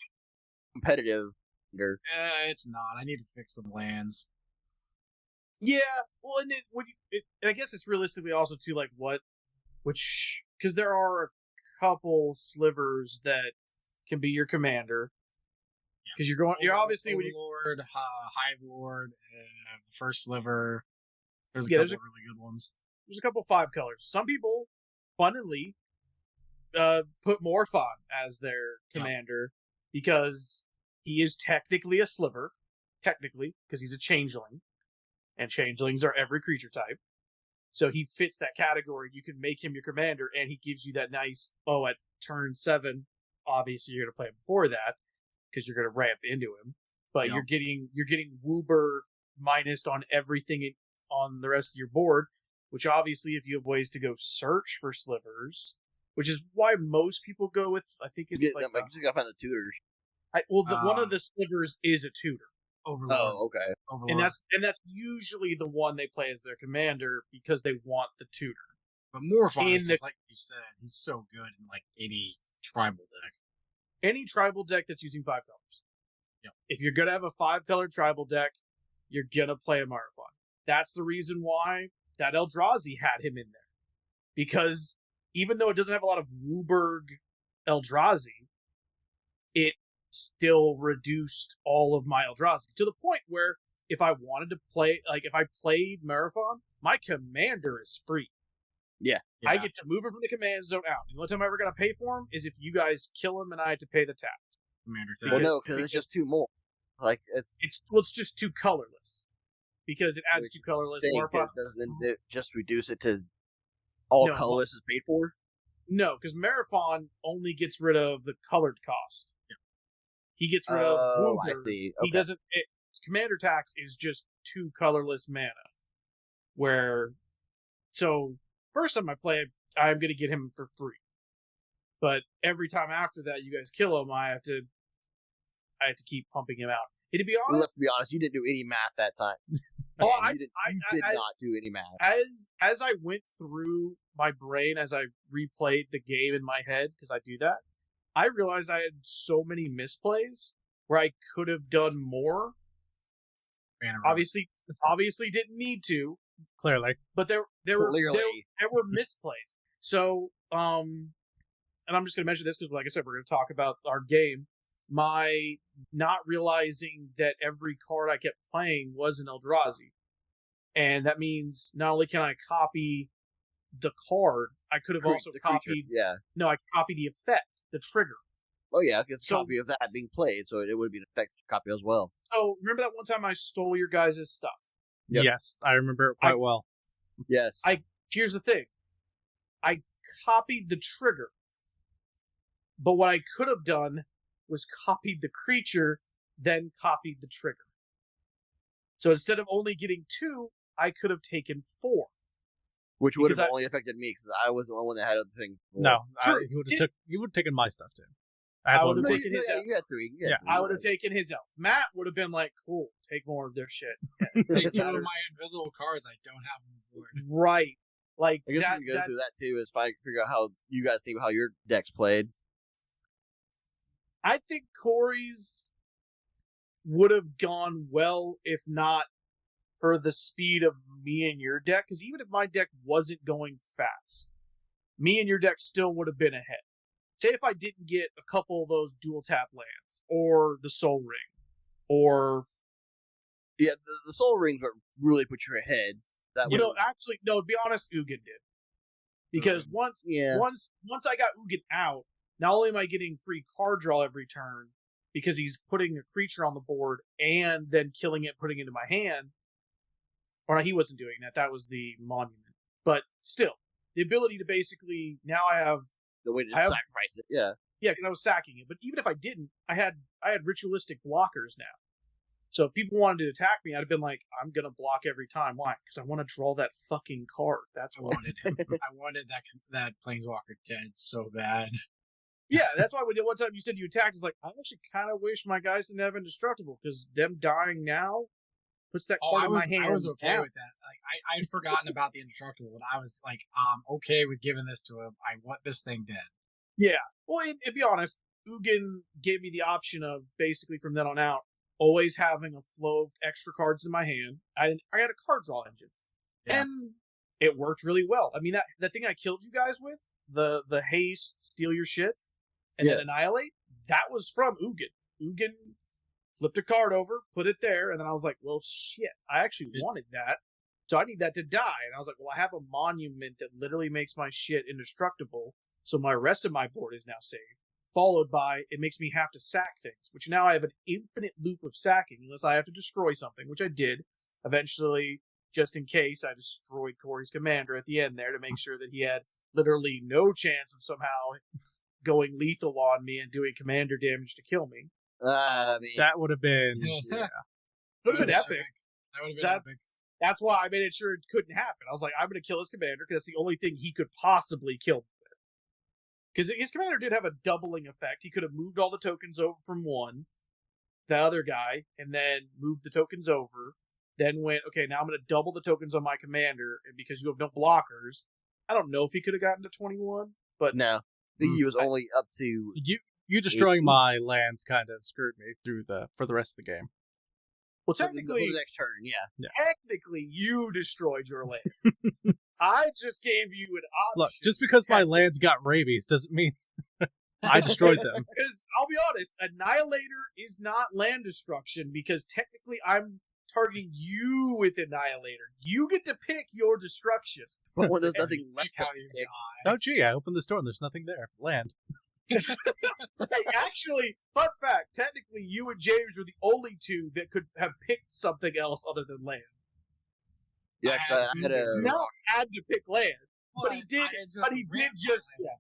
competitive. It's not. I need to fix some lands. Yeah, well, and and I guess it's realistically also too like because there are a couple slivers that can be your commander. Because you're obviously when you Overlord, Hive Lord, the first sliver. There's a Yeah, couple there's a- really good ones. there's a couple 5 colors. Some people, funnily, put Morphon as their commander because he is technically a sliver, because he's a changeling, and changelings are every creature type. So he fits that category. You can make him your commander, and he gives you that nice. At turn 7, obviously you're going to play him before that because you're going to ramp into him. But Yeah. you're getting Woober minus on everything on the rest of your board, which obviously if you have ways to go search for slivers, which is why most people go with, I think it's You like gotta find the tutors. one of the slivers is a tutor, Overlord. Oh, okay. Overlord. and that's usually the one they play as their commander because they want the tutor. But Morphon in is the- just like you said, he's so good in like any tribal deck. Any tribal deck that's using 5 colors. Yeah. If you're gonna have a 5-color tribal deck, you're gonna play a Marathon. That's the reason why that Eldrazi had him in there, because even though it doesn't have a lot of Wooburg Eldrazi, it still reduced all of my Eldrazi to the point where if I wanted to play, like if I played Marathon, my commander is free. Yeah. I get to move him from the command zone out. The only time I'm ever gonna pay for him is if you guys kill him and I have to pay the tax. Commander Well, tag. no, because it's just 2 more. Like it's It's just 2 colorless because it adds Which 2 colorless. thing, Morphon. because doesn't it just reduce it to all No, colorless is paid for? No, because Marathon only gets rid of the colored cost. He gets rid of Oh, I Wooburg. see. He Okay. doesn't. Commander tax is just 2 colorless mana. So first time I play him, I'm going to get him for free. But every time after that, you guys kill him, I have to keep pumping him out. And to be Well, let's honest, be honest. You didn't do any math that time. Oh, Man, you did not do any math. as I went through my brain, as I replayed the game in my head, because I do that, I realized I had so many misplays where I could have done more. Banner Obviously didn't need to, Clearly. but there Clearly. were misplays. So, and I'm just going to mention this because, like I said, we're going to talk about our game. My not realizing that every card I kept playing was an Eldrazi. And that means not only can I copy the card, I could have also The creature, copied... yeah. No, I could copy the effect, the trigger. Oh, yeah, it's a So- copy of that being played, so it would be an effective copy as well. So, remember that one time I stole your guys' stuff? Yep. Yes, I remember it quite well. Yes. Here's the thing. I copied the trigger. But what I could have done was copied the creature, then copied the trigger. So instead of only getting 2, I could have taken 4. Which would because have I- only affected me, because I was the only one that had other things. No, True. you would have taken my stuff too. I had I one would've No, more. taken you, his yeah, out. you had 3. You had Yeah, 3. I would have taken his elf. Matt would have been like, cool, take more of their shit. Take 2 of my invisible cards I don't have on the board. Right. Like, I guess that, we can go through that too, is figure out how you guys think about how your deck's played. I think Corey's would have gone well if not for the speed of me and your deck, because even if my deck wasn't going fast, me and your deck still would have been ahead. Say if I didn't get a couple of those dual tap lands, or the Soul Ring, or... Yeah, the Soul Rings would really put you ahead. That You was, know, actually, no, to be honest, Ugin did. Because once yeah. once I got Ugin out, not only am I getting free card draw every turn, because he's putting a creature on the board and then killing it, putting it into my hand. Or no, he wasn't doing that. That was the monument. But still, the ability to basically, now I have, the way to I have- sacrifice it. Yeah. yeah, because I was sacking it. But even if I didn't, I had ritualistic blockers now. So if people wanted to attack me, I'd have been like, I'm gonna block every time. Why? Because I want to draw that fucking card. That's I why. wanted him. I wanted that Planeswalker dead so bad. Yeah, that's why when the one time you said you attacked, it's like, I actually kind of wish my guys didn't have indestructible, because them dying now, puts that Oh, card I in was my hand. I was okay down. with that. Like I'd forgotten about the indestructible, but I was like, I'm okay with giving this to him. I want this thing dead. Yeah. Well, and to be honest, Ugin gave me the option of basically from then on out always having a flow of extra cards in my hand. I got a card draw engine, and it worked really well. I mean that thing I killed you guys with, the haste, steal your shit, and then annihilate. That was from Ugin. Ugin flipped a card over, put it there, and then I was like, well, shit, I actually wanted that, so I need that to die. And I was like, well, I have a monument that literally makes my shit indestructible, so my rest of my board is now safe. Followed by, it makes me have to sack things, which now I have an infinite loop of sacking, unless I have to destroy something, which I did. Eventually, just in case, I destroyed Corey's commander at the end there to make sure that he had literally no chance of somehow going lethal on me and doing commander damage to kill me. I mean, That would have been Would have been epic. That would have been epic. That's why I made it sure it couldn't happen. I was like, I'm going to kill his commander because that's the only thing he could possibly kill me with. Because his commander did have a doubling effect. He could have moved all the tokens over from one, the other guy, and then moved the tokens over. Then went, okay, now I'm going to double the tokens on my commander, and because you have no blockers, I don't know if he could have gotten to 21, but no. I think he was only up to. you destroying my lands kind of screwed me for the rest of the game. well, For technically, the next turn, yeah. technically, you destroyed your lands. I just gave you an option. Look, just because my lands got rabies doesn't mean I destroyed them. Because I'll be honest, Annihilator is not land destruction because technically I'm targeting you with Annihilator. You get to pick your destruction. But when there's nothing left, How to you pick, die. Oh, gee, I opened the store and there's nothing there. Land. Hey, actually, fun fact, technically you and James were the only two that could have picked something else other than land. yeah, because I had a. Now had to pick land. But he Well, did. I had But he ran did my just. land. Yeah,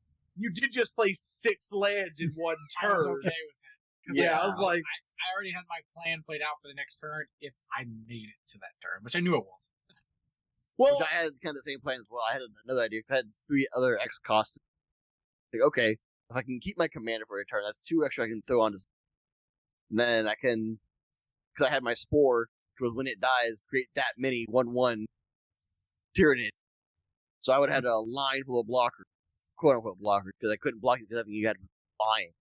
you did just play 6 lands in one I was turn. okay with it. 'Cause, Yeah, I was like, I already had my plan played out for the next turn if I made it to that turn, which I knew it was. well, Which I had kind of the same plan as well. I had another idea. I had 3 other X costs. Like, okay, if I can keep my commander for a turn, that's 2 extra I can throw onto. And then I can, because I had my spore, which was when it dies, create that many 1/1 Tyrannid. So I would have had a line full of blockers, quote unquote blockers, because I couldn't block it because I think you had flying.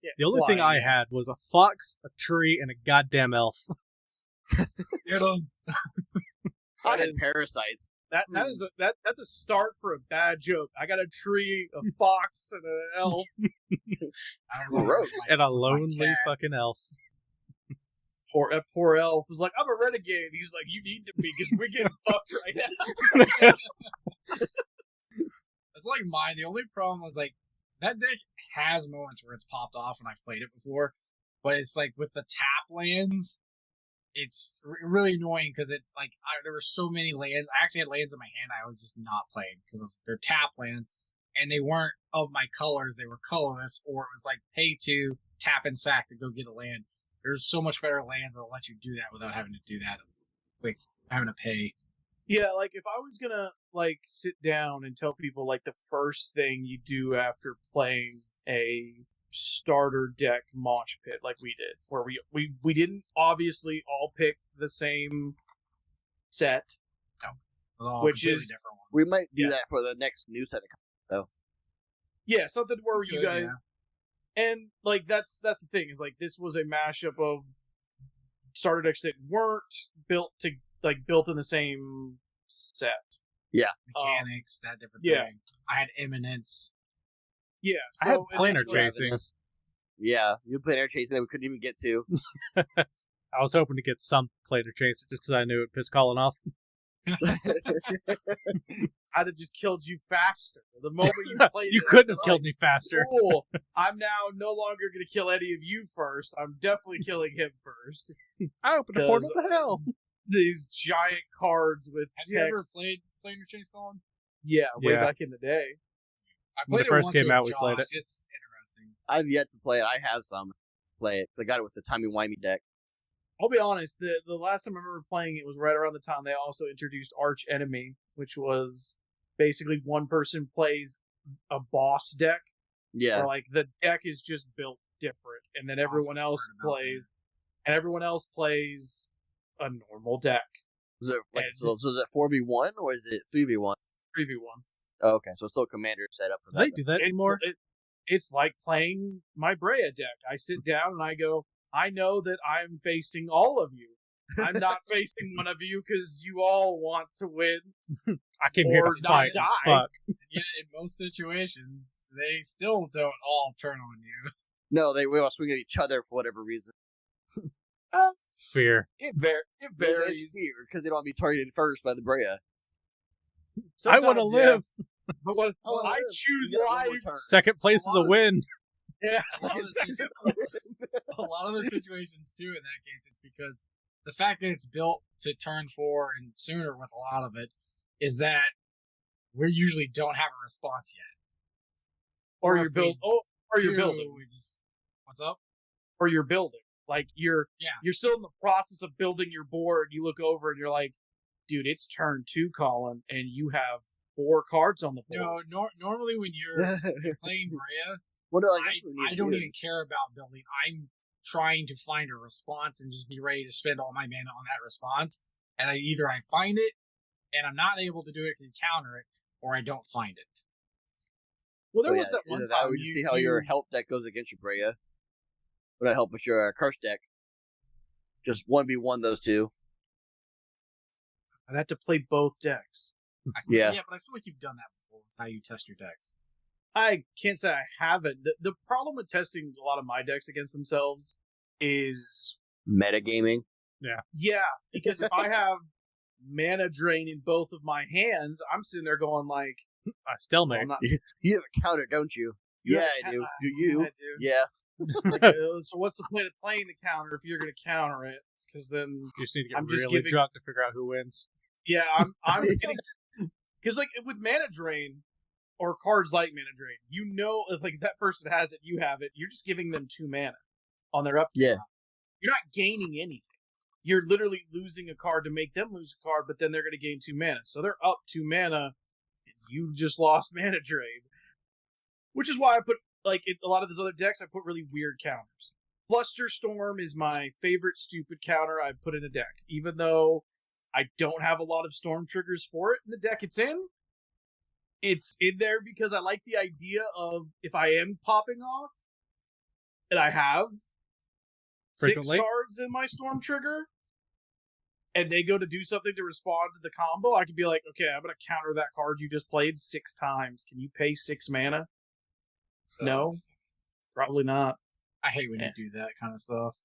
yeah, The only thing flying. I had was a fox, a tree, and a goddamn elf. Get him. I That had is- parasites. That's a start for a bad joke. I got a tree, a fox, and an elf. I was Gross. And a my lonely cats. fucking elf. That poor elf was like, I'm a renegade. He's like, you need to be because we're getting fucked right now. It's like mine. The only problem was like that deck has moments where it's popped off, and I've played it before. But it's like with the tap lands, it's really annoying because there were so many lands. I actually had lands in my hand I was just not playing because they're tap lands, and they weren't of my colors. They were colorless, or it was like pay to tap and sack to go get a land. There's so much better lands that'll let you do that without having to do that. Like having to pay. Yeah, like if I was gonna like sit down and tell people like the first thing you do after playing a starter deck mosh pit like we did, where we didn't obviously all pick the same set, which is different one. We might do Yeah. that for the next new set of yeah, something where you Good, guys and like that's the thing is like this was a mashup of starter decks that weren't built in the same set. Mechanics, that different yeah. thing. I had Eminence. Yeah, I had so- and planar then- chasing. Yeah, you played air chasing that we couldn't even get to. I was hoping to get some planar chaser just because I knew it pissed Colin off. I'd have just killed you faster. The moment you played You it, couldn't I'd have be killed like, me faster. cool. I'm now no longer going to kill any of you first. I'm definitely killing him first. I opened a portal to hell. These giant cards with Have you ever text. played Planar Chase, Colin? Yeah, way Yeah. back in the day. I When played it first once came with out, we played Josh. it. It's interesting. I've yet to play it. I have some play it. I got it with the timey-wimey deck. I'll be honest, the last time I remember playing it was right around the time they also introduced Arch Enemy, which was basically one person plays a boss deck, Yeah. or like the deck is just built different, and then everyone else heard about plays, and everyone else plays a normal deck. Is it like And- so is it 4v1 or is it 3v1? 3v1. Oh, okay, so it's still commander set up for Do that. they do that anymore? It's like playing my Brea deck. I sit down and I go, I know that I'm facing all of you. I'm not facing one of you because you all want to win. I came here or to not fight. die. Fuck. Yet in most situations, they still don't all turn on you. No, they will swing at each other for whatever reason. Fear. It It's varies. weird because they don't want to be targeted first by the Brea. I Sometimes, want to yeah. live. But when I wanna I live. choose You got one more life, turn. Second place is a win. yeah, A lot of the situations too. In that case, it's because the fact that it's built to turn 4 and sooner with a lot of it is that we usually don't have a response yet. or if you're build, we or you're do, building, we just, what's up? or you're building. Like you're Yeah. still in the process of building your board. You look over and you're like, dude, it's turn 2, Colin, and you have 4 cards on the board. No, normally when you're playing Brea, What do I don't even care about building. I'm trying to find a response and just be ready to spend all my mana on that response. And I find it, and I'm not able to do it because you counter it, or I don't find it. Well, there was that one time we just see how your help deck goes against your Brea. Would that help with your curse deck? Just 1v1 those two. I'd have to play both decks. Yeah. Yeah, but I feel like you've done that before with how you test your decks. I can't say I haven't. The problem with testing a lot of my decks against themselves is, Metagaming. yeah, because if I have mana drain in both of my hands, I'm sitting there going like, Stalemate. I'm not, You have a counter, don't you? You Yeah, have I do. a Do you? I do. Yeah. Like, so what's the point of playing the counter if you're going to counter it? Because then, You just need to get I'm just really giving- drunk to figure out who wins. yeah, I'm getting, because like with mana drain or cards like mana drain, you know, if like that person has it, you have it. You're just giving them 2 mana on their upkeep. Yeah. You're not gaining anything. You're literally losing a card to make them lose a card, but then they're going to gain 2 mana. So they're up 2 mana, and you just lost mana drain. Which is why I put, like, in a lot of those other decks, I put really weird counters. Flusterstorm is my favorite stupid counter I put in a deck. Even though I don't have a lot of storm triggers for it in the deck it's in there because I like the idea of if I am popping off, and I have Frequently. 6 cards in my storm trigger, and they go to do something to respond to the combo, I could be like, okay, I'm going to counter that card you just played 6 times. Can you pay 6 mana? No, probably not. I hate when you do that kind of stuff.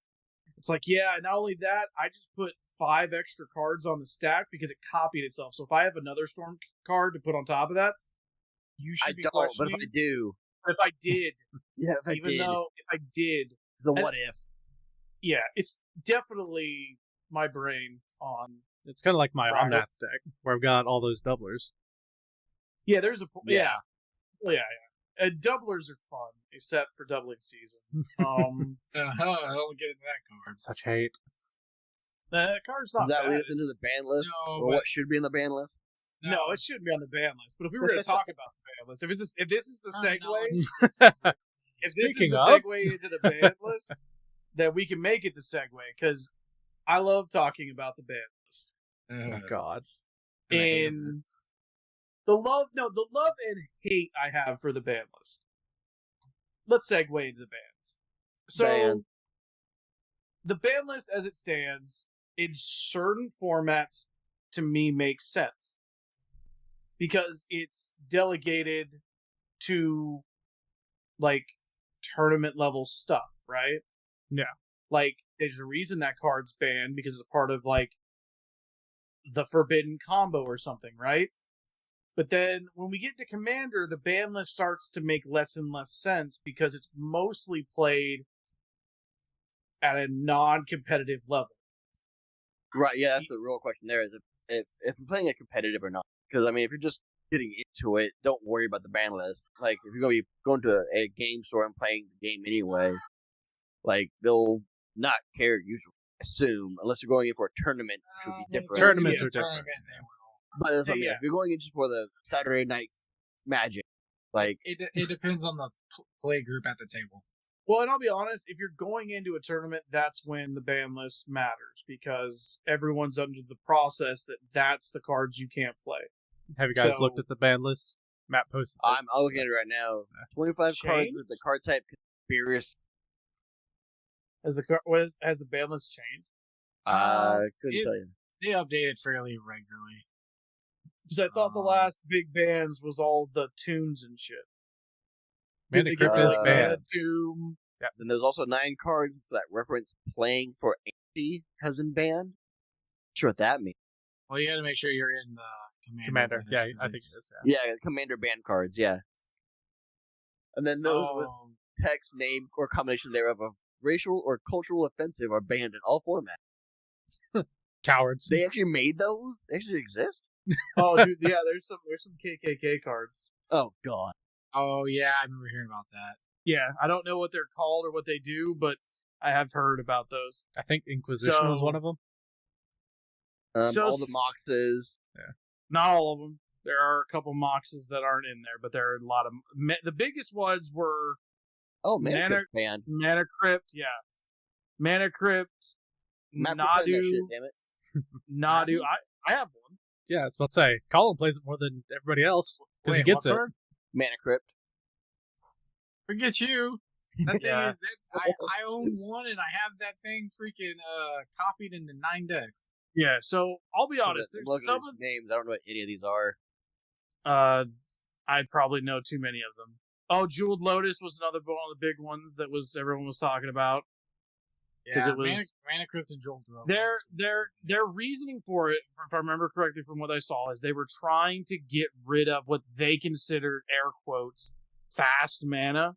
It's like, yeah, not only that, I just put 5 extra cards on the stack because it copied itself. So if I have another storm card to put on top of that, you should I be don't, but questioning. if I do. If I did, Yeah, if I even did. though if I did, It's a and- what if. yeah, it's definitely my brain on. It's kind of like my Right. Omnath deck, where I've got all those doublers. Yeah, there's a Yeah. yeah. Well, yeah. And doublers are fun, except for doubling season. I don't get into that card. Such hate. That card's Does not that bad. lead us into the ban list? No, or but- what should be in the ban list? No, it shouldn't be on the ban list. But if we were going to talk about the ban list, if this is the segue, Terminology. if this Speaking is of- the segue into the ban list, then we can make it the segue because I love talking about the ban list Oh, God. and the love and hate I have for the ban list. Let's segue into the bans. So Ban. the ban list as it stands in certain formats to me makes sense because it's delegated to like tournament level stuff, right? Yeah. Like there's a reason that card's banned because it's a part of like the forbidden combo or something, right? But then when we get to Commander, the ban list starts to make less and less sense because it's mostly played at a non-competitive level. Right, yeah, that's the real question there, is if we're playing it competitive or not. Because, I mean, if you're just getting into it, don't worry about the ban list. Like, if you're going to be going to a game store and playing the game anyway, like, they'll not care usually, I assume, unless you're going in for a tournament, which would be different. Tournaments Yeah, are different. tournament, they will. But that's what I mean. Yeah. If you're going in just for the Saturday night magic, like, It depends on the play group at the table. Well, and I'll be honest, if you're going into a tournament, that's when the ban list matters, because everyone's under the process that that's the cards you can't play. Have you guys So- looked at the ban list? Matt posted it. I'm looking at it right now. 25 cards with the card type conspiracy. Has the ban list changed? I couldn't it- tell you. They update it fairly regularly. Because I thought the last big bans was all the tunes and shit. Mana Did they Crypt get, is like, banned. Mana Tomb? Then there's also 9 cards that reference playing for anti has been banned. Not sure what that means. Well, you got to make sure you're in the Commander. list, Yeah, 'cause I think it it's- is. Yeah. Yeah, commander ban cards, yeah. And then those with Oh, text, name, or combination thereof of racial or cultural offensive are banned in all formats. Cowards. They actually made those? They actually exist? Oh, dude, yeah, there's some KKK cards. Oh, God. oh yeah, I remember hearing about that. Yeah, I don't know what they're called or what they do, but I have heard about those. I think Inquisition was So- one of them. So All the Moxes. Not all of them. There are a couple Moxes that aren't in there, but there are a lot of the biggest ones were Oh, Mana Mana- Crypt's banned. Mana Crypt, yeah, Mana Crypt, Matt quit playing that shit, Nadu, damn it. Nadu. I have one. Yeah, I was about to say, Colin plays it more than everybody else because he Wait, gets what it. card? Mana Crypt. Forget you. That thing Yeah. is that I own one and I have that thing freaking copied into 9 decks. Yeah, so I'll be honest. I'm There's looking some at these names. I don't know what any of these are. I probably know too many of them. Oh, Jeweled Lotus was another one of the big ones that everyone was talking about. Yeah, it was- Mana Crypt and Jolt Throw. Their reasoning for it, if I remember correctly from what I saw, is they were trying to get rid of what they considered, air quotes, fast mana.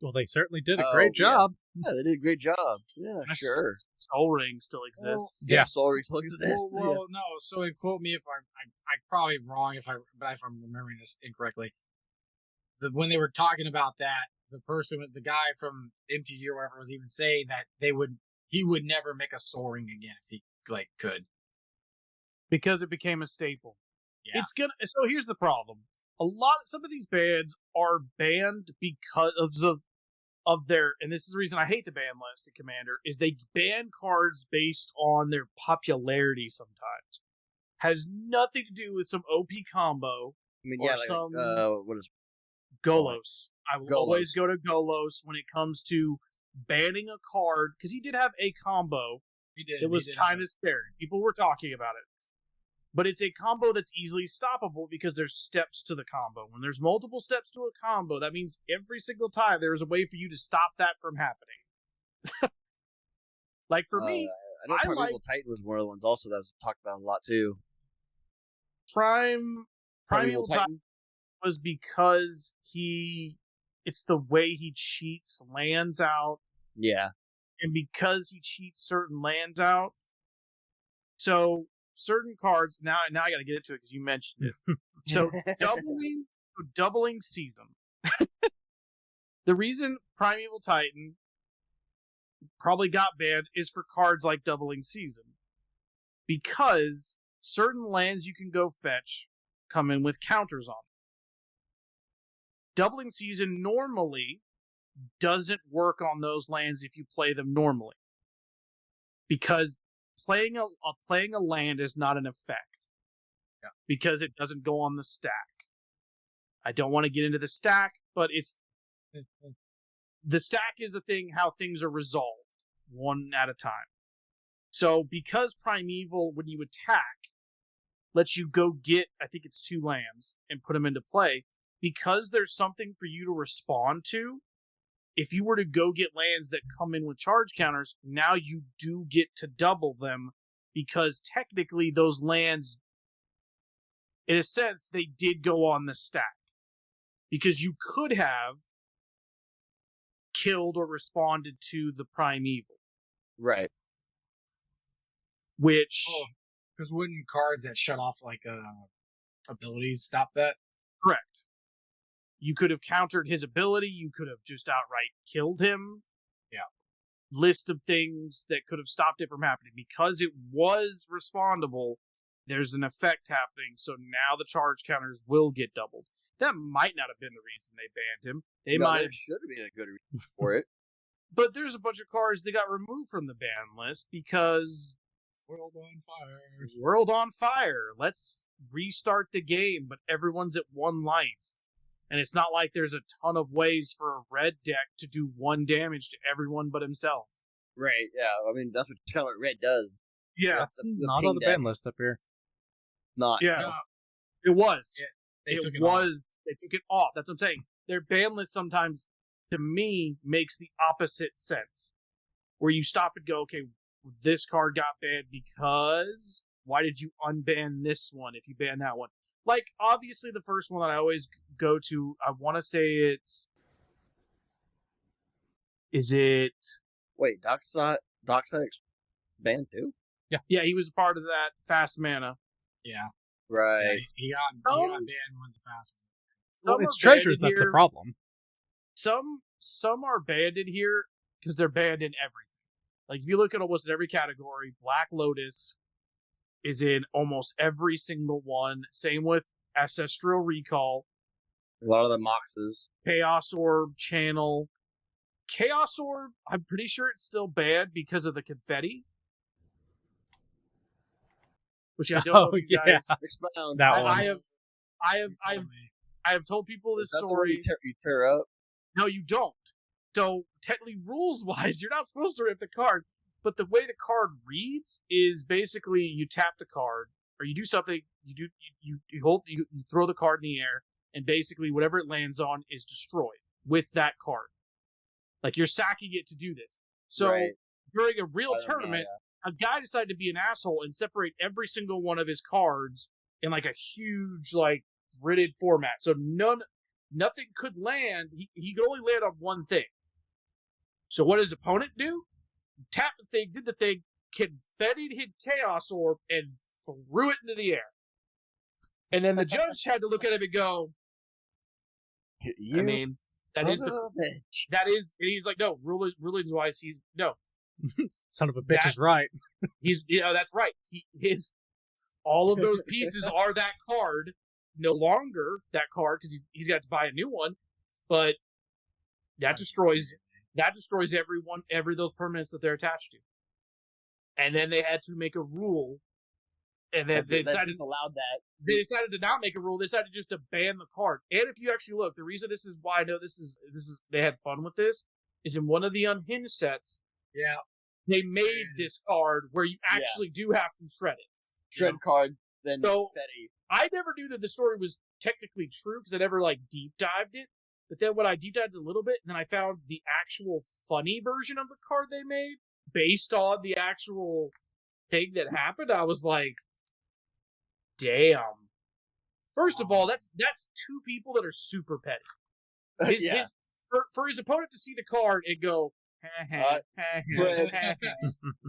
Well, they certainly did a Oh, great yeah. job. Yeah, they did a great job. Yeah, sure. Soul Ring still exists. Yeah. Soul Ring still exists. Well, no. So, and quote me if I'm probably wrong if I'm remembering this incorrectly. When they were talking about that, the guy from MTG or whatever was even saying that he would never make a Soul Ring again if he could. Because it became a staple. Yeah. It's gonna. So here's the problem: some of these bans are banned because of their, and this is the reason I hate the ban list at Commander, is they ban cards based on their popularity sometimes. Has nothing to do with some OP combo. I mean, or yeah, like, some- what is Golos. I will Golos. always go to Golos when it comes to banning a card, because he did have a combo. He did. It was he did kind of scary. People were talking about it. But it's a combo that's easily stoppable because there's steps to the combo. When there's multiple steps to a combo, that means every single time there is a way for you to stop that from happening. Like for me, I know I Primeval Titan was one of the ones also that was talked about a lot too. Primeval Titan was because it's the way he cheats lands out, Yeah. and because he cheats certain lands out, so certain cards. Now I got to get into it because you mentioned it. So doubling season. The reason Primeval Titan probably got banned is for cards like Doubling Season, because certain lands you can go fetch come in with counters on them. Doubling Season normally doesn't work on those lands if you play them normally, because playing a land is not an effect. Yeah. Because it doesn't go on the stack. I don't want to get into the stack, but it's the stack is the thing, how things are resolved one at a time. So because Primeval, when you attack, lets you go get, I think it's 2 lands and put them into play, because there's something for you to respond to. If you were to go get lands that come in with charge counters, now you do get to double them, because technically those lands, in a sense, they did go on the stack. Because you could have killed or responded to the Primeval, Right. which... Because wouldn't cards that shut off abilities stop that? Correct. You could have countered his ability. You could have just outright killed him. Yeah. List of things that could have stopped it from happening. Because it was respondable, there's an effect happening, so now the charge counters will get doubled. That might not have been the reason they banned him. They might have, should have been a good reason for it. but there's a bunch of cards that got removed from the ban list because World on fire. World on fire. Let's restart the game, but everyone's at 1 life. And it's not like there's a ton of ways for a red deck to do 1 damage to everyone but himself. Right, yeah. I mean, that's kind of what red does. Yeah. That's the not ping on the deck. ban list up here. Not. Yeah. No, It was. they It took it was. They took it off. That's what I'm saying. Their ban list sometimes, to me, makes the opposite sense. Where you stop and go, okay, this card got banned because why did you unban this one if you ban that one? Like, obviously, the first one that I always go to, I want to say it's... Is it... Wait, Dockside banned too? Yeah, he was a part of that fast mana. Yeah. Right. Yeah, he got banned when the fast Well, Some it's are treasures banned that's the here. problem. Some are banned in here because they're banned in everything. Like, if you look at almost every category, Black Lotus is in almost every single one. Same with Ancestral Recall, A lot of the Moxes. Chaos Orb, Channel. Chaos Orb, I'm pretty sure it's still banned because of the confetti. Which I don't know if you guys... Expound. That I one. I have told people this Is that the one story. you tear up? No, you don't. So, technically, rules-wise, you're not supposed to rip the card. But the way the card reads is basically you tap the card, or you do something. You throw the card in the air, and basically whatever it lands on is destroyed with that card. Like, you're sacking it to do this. So Right. during a real I don't know, tournament, a guy decided to be an asshole and separate every single one of his cards in like a huge, like, gridded format. So nothing could land. He could only land on one thing. So what does his opponent do? Tapped the thing, did the thing, confettied his Chaos Orb, and threw it into the air. And then the judge had to look at him and go, You I mean, that is son of a bitch. and he's like, no, rulings-wise, Son of a bitch That- is right. that's right. All of those pieces are that card, no longer that card, because he's got to buy a new one, but that destroys every those permanents that they're attached to. And then they had to make a rule, and then they decided allowed that. they decided to not make a rule. They decided just to ban the card. And if you actually look, the reason this is why I know this is they had fun with this is in one of the unhinged sets. Yeah. They made this card where you actually do have to shred it. Shred card, then So- confetti. I never knew that the story was technically true because I never like deep dived it. But then when I deep dived it a little bit, and then I found the actual funny version of the card they made based on the actual thing that happened, I was like, damn. First of all, that's 2 people that are super petty. For his opponent to see the card and go, I'm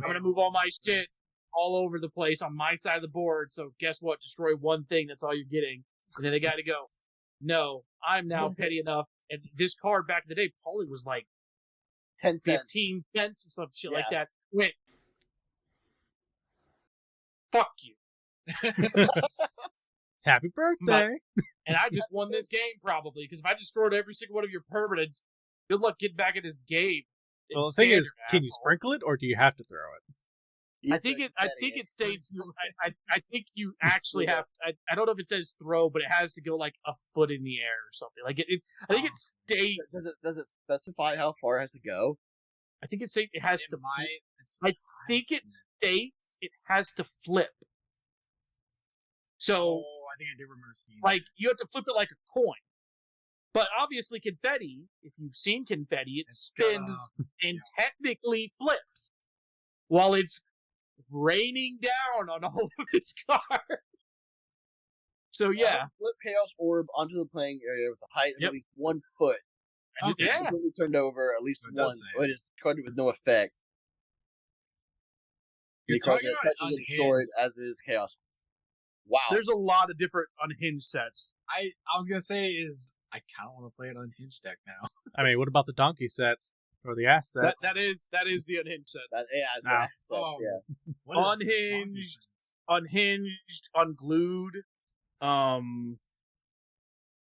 gonna move all my shit all over the place on my side of the board, so guess what? Destroy one thing, that's all you're getting. And then they gotta go, no, I'm now petty enough. And this card back in the day probably was like 10 cents. 15 cents or some shit like Yeah. that. Went, fuck you. Happy birthday. And I just won this game probably, because if I destroyed every single one of your permanents, good luck getting back in this game. Well, the It's thing is, standard, can you asshole. sprinkle it or do you have to throw it? I think it states. I think you actually have. I don't know if it says throw, but it has to go like a foot in the air or something. Like it I think it states. Does it specify how far it has to go? I think it has It to. might. I think it states it has to flip. So Oh, I think I did remember seeing like you have to flip it like a coin. But obviously, confetti. If you've seen confetti, it spins and technically flips while it's raining down on all of his cards. So yeah, Flip Chaos Orb onto the playing area with a height of Yep. at least 1 foot. Okay. yeah. Completely turned over at least It one. does say. But it's carded with no effect. You're Because talking it about touches and destroyed unhinged. as is Chaos. Wow. There's a lot of different unhinged sets. I was gonna say is I kind of want to play an unhinged deck now. I mean, what about the donkey sets? Or the assets. That is the unhinged sets. The Ah. assets, Oh, yeah. what is Unhinged. the Unhinged, unglued.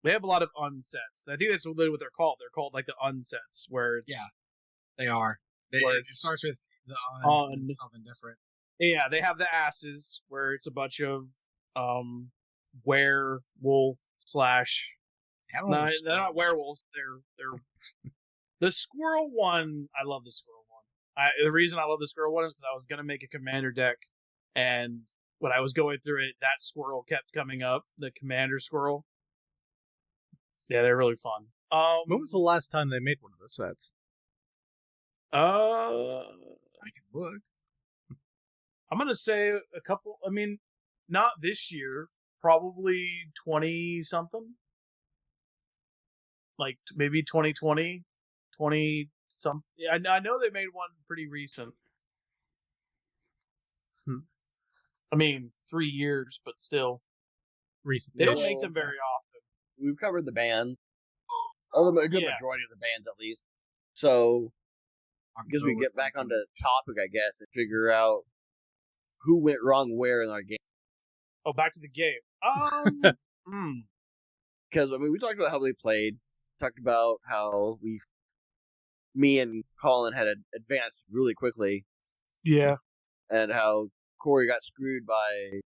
We have a lot of unsets. I think that's literally what they're called. They're called like the unsets, where it's Yeah. They are. It Words. starts with the On. and something different. Yeah, they have the asses, where it's a bunch of werewolf slash. I don't No, know they're not werewolves. They're the squirrel one. I love the squirrel one. The reason I love the squirrel one is because I was gonna make a commander deck, and when I was going through it, that squirrel kept coming up. The commander squirrel. Yeah, they're really fun. When was the last time they made one of those sets? I can look. I'm gonna say a couple. I mean, not this year. Probably 20 something. Like maybe 2020, 20 something. Yeah, I know they made one pretty recent. I mean, 3 years, but still, Recent. they don't make them very often. We've covered the bands. A good Yeah. majority of the bands, at least. So, I guess we October. get back onto topic, I guess, and figure out who went wrong where in our game. Oh, back to the game. Because, I mean, we talked about how they played. Talked about how me and Colin had advanced really quickly. Yeah. And how Corey got screwed by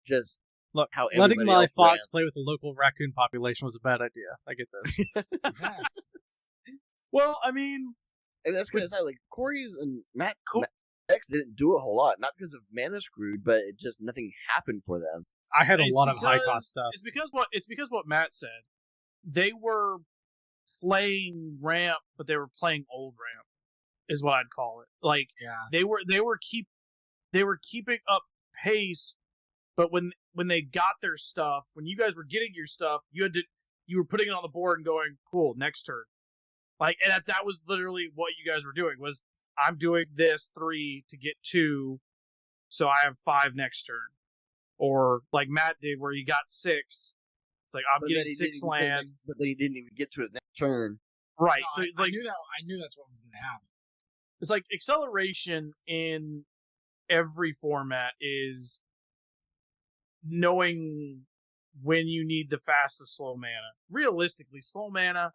just Look, how letting everybody my else fox ran. play with the local raccoon population was a bad idea. I get this. Yeah. Well, I mean, And that's going to say, like, Corey's and Matt's Cool. decks didn't do a whole lot. Not because of mana screwed, but it just nothing happened for them. I had a it's lot of high because- cost stuff. It's because what Matt said. They were playing ramp, but they were playing old ramp, is what I'd call it. Like Yeah. they were keeping up pace, but when they got their stuff, when you guys were getting your stuff, you were putting it on the board and going, cool, next turn. Like, and that was literally what you guys were doing, was I'm doing this 3 to get 2, so I have 5 next turn. Or like Matt did, where he got 6. It's like, I'm But getting then he 6 didn't even land. but then he didn't even get to his next turn. Right. No, So I, it's like, I knew that's what was going to happen. it's like acceleration in every format is knowing when you need the fast to slow mana. Realistically, slow mana,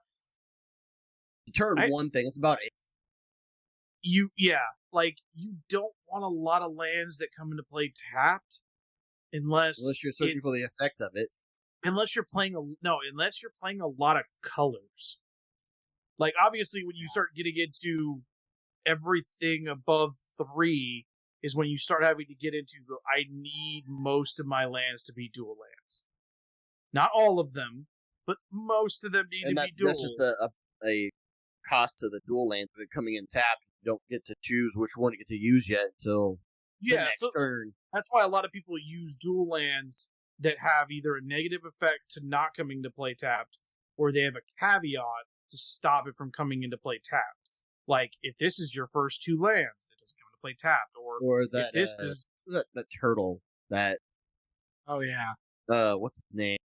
Turn one thing. It's about it. you don't want a lot of lands that come into play tapped unless Unless you're searching for the effect of it. unless you're playing a lot of colors. Like, obviously, when you start getting into everything above 3 is when you start having to get into I need most of my lands to be dual lands. Not all of them, but most of them need And to be dual. that's just a cost to the dual lands of it coming in tapped. You don't get to choose which one you get to use yet until the yeah, next so turn. that's why a lot of people use dual lands that have either a negative effect to not coming into play tapped, or they have a caveat to stop it from coming into play tapped. Like, if this is your first 2 lands, it doesn't come into play tapped. Or that if this is that turtle that Oh, yeah. what's his name?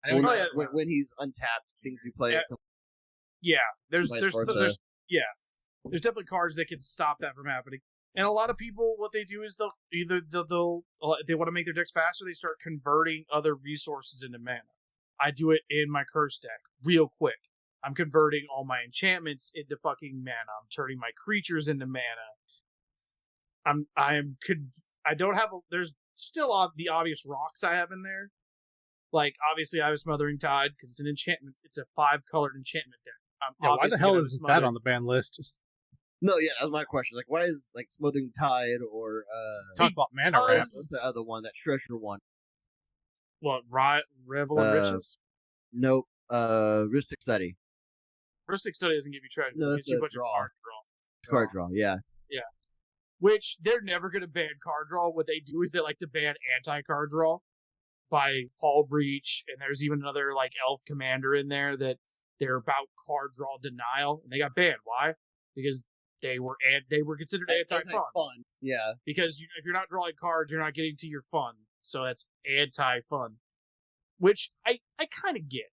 I know When, yeah. when he's untapped, things we play. Yeah, there's Vice there's versa. there's there's definitely cards that can stop that from happening. And a lot of people, what they do is they want to make their decks faster. They start converting other resources into mana. I do it in my curse deck real quick. I'm converting all my enchantments into fucking mana. I'm turning my creatures into mana. I don't have there's still the obvious rocks I have in there. Like, obviously, I have a Smothering Tide because it's an enchantment. It's a 5-colored enchantment deck. Yeah, why the Obviously hell gonna have isn't Smothering- that on the ban list? No, yeah, that was my question. Like, why is like Smothering Tide or Talk about mana Because- ramp. what's the other one? That treasure one? What, Revel and Riches? Nope. Ristic Study. Rustic Study doesn't give you treasure. No, It that's gives you a a bunch draw. of card draw. Card draw. Yeah. Which, they're never going to ban card draw. What they do is they like to ban anti-card draw by Hall Breach, and there's even another, like, elf commander in there that they're about card draw denial, and they got banned. Why? Because they were considered anti-fun. Fun. Yeah. Because if you're not drawing cards, you're not getting to your fun. So that's anti-fun. Which I kind of get.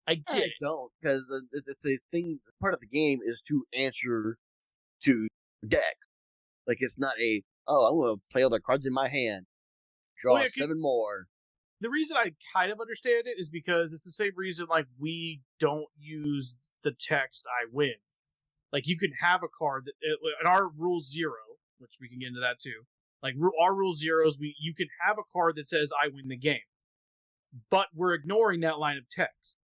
I get I it. don't, because it's a thing. Part of the game is to answer to deck. Like, it's not a, oh, I'm going to play all the cards in my hand, draw Well, yeah, 7 more. The reason I kind of understand it is because it's the same reason, like, we don't use the text "I win." Like, you can have a card that in our rule 0, which we can get into that too. Like, our rule 0 is you can have a card that says "I win the game," but we're ignoring that line of text.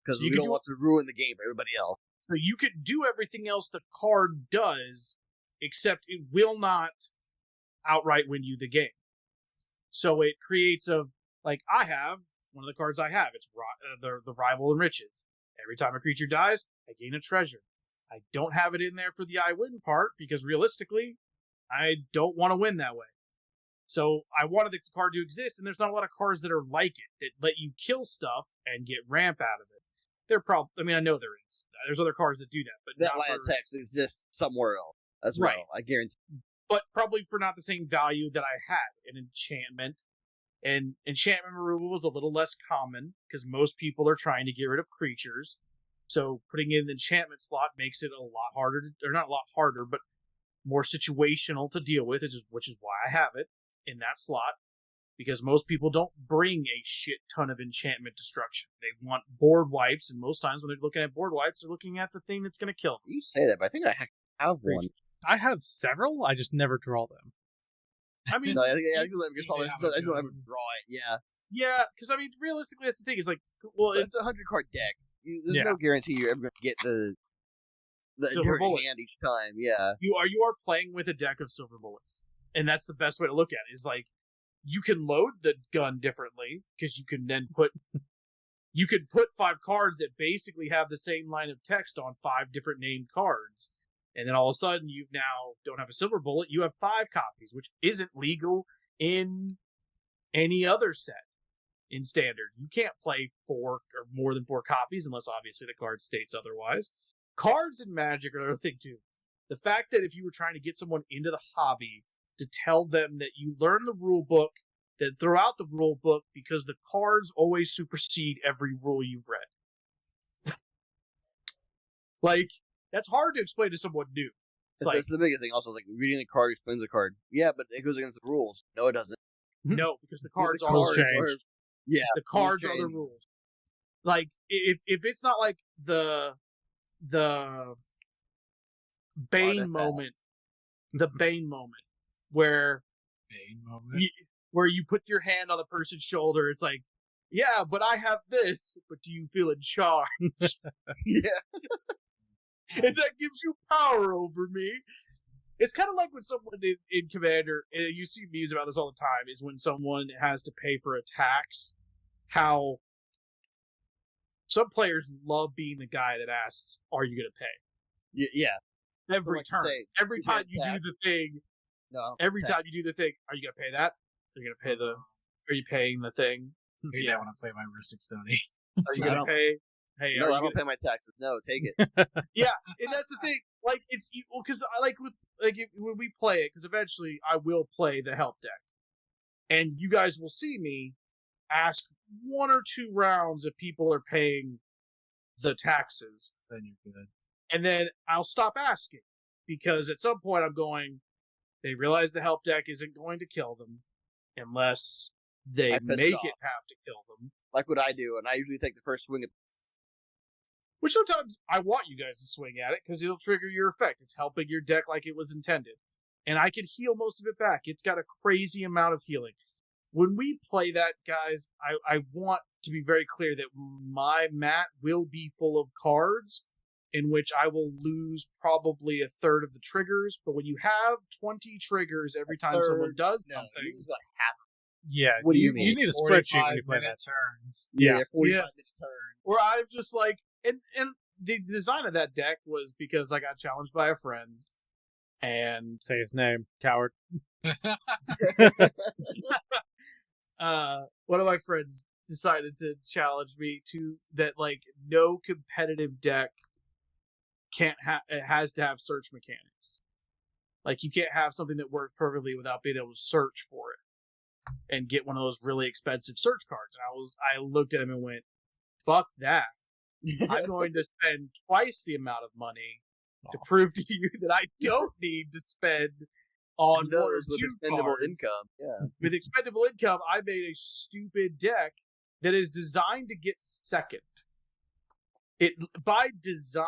Because So we don't want to ruin the game for everybody else. So you can do everything else the card does, except it will not outright win you the game. So it creates like, I have one of the cards I have. It's the Rival and Riches. Every time a creature dies, I gain a treasure. I don't have it in there for the I win part because realistically, I don't want to win that way. So I wanted the card to exist, and there's not a lot of cards that are like it that let you kill stuff and get ramp out of it. I mean, I know there is. There's other cards that do that, but that line of text exists somewhere else as well. Right. I guarantee. But probably for not the same value that I had in enchantment. And enchantment removal is a little less common because most people are trying to get rid of creatures. So putting in the enchantment slot makes it a lot harder, or not a lot harder, but more situational to deal with, which is why I have it in that slot. Because most people don't bring a shit ton of enchantment destruction. They want board wipes, and most times when they're looking at board wipes, they're looking at the thing that's going to kill them. You say that, but I think I have one. I have several. I just never draw them. I mean, No, I think I don't ever draw it. Yeah, because I mean, realistically, that's the thing. Is like, well, So it's a 100-card deck. There's no guarantee you're ever going to get the Silver dirty bullet. hand each time. Yeah, you are playing with a deck of silver bullets, and that's the best way to look at it. Is like, you can load the gun differently because you can then put 5 cards that basically have the same line of text on 5 different named cards. And then all of a sudden, you now don't have a silver bullet. You have 5 copies, which isn't legal in any other set in Standard. You can't play 4 or more than 4 copies unless, obviously, the card states otherwise. Cards in Magic are another thing, too. The fact that if you were trying to get someone into the hobby to tell them that you learn the rule book, then throw out the rule book because the cards always supersede every rule you've read. Like, that's hard to explain to someone new. that's the biggest thing. Also, like reading the card explains the card. Yeah, but it goes against the rules. No, it doesn't. No, because the cards the are cards changed. the cards are the changed. rules. Like, if it's not like the Bane Artifact. moment, where Bane moment. where you put your hand on the person's shoulder, it's like, yeah, but I have this. But do you feel in charge? Yeah. And that gives you power over me. It's kind of like when someone in Commander, and you see memes about this all the time, is when someone has to pay for attacks, how some players love being the guy that asks, are you going to pay? Yeah. Every Someone turn. say, Every "Would you time you attack?" do the thing, No. every time you do the thing, are you going to pay that? Are you going to pay are you paying the thing? I hate that when I play my Rustic Stony. Are you going to pay? Hey, No, are I you don't pay my taxes. No, take it. Yeah, and that's the thing. Like, it's equal because I like when we play it, because eventually I will play the help deck, and you guys will see me ask 1 or 2 rounds if people are paying the taxes, Then you're good. and then I'll stop asking because at some point I'm going. They realize the help deck isn't going to kill them unless they I pissed make off. it have to kill them. Like what I do, and I usually take the first swing at Which sometimes I want you guys to swing at it because it'll trigger your effect. It's helping your deck like it was intended. And I can heal most of it back. It's got a crazy amount of healing. When we play that, guys, I want to be very clear that my mat will be full of cards in which I will lose probably a third of the triggers. But when you have 20 triggers every time someone does something, you lose about half. Yeah. What do you mean? You need a spreadsheet when you play 45-minute that. turns. Yeah. 45-minute turn. or I'm just like, and the design of that deck was because I got challenged by a friend, and Say his name, coward. one of my friends decided to challenge me to that, like, no competitive deck it has to have search mechanics. Like, you can't have something that works perfectly without being able to search for it and get one of those really expensive search cards. And I looked at him and went, fuck that. I'm going to spend twice the amount of money to prove to you that I don't need to spend on one or those with two expendable cards. income. Yeah. With expendable income, I made a stupid deck that is designed to get second. It by design,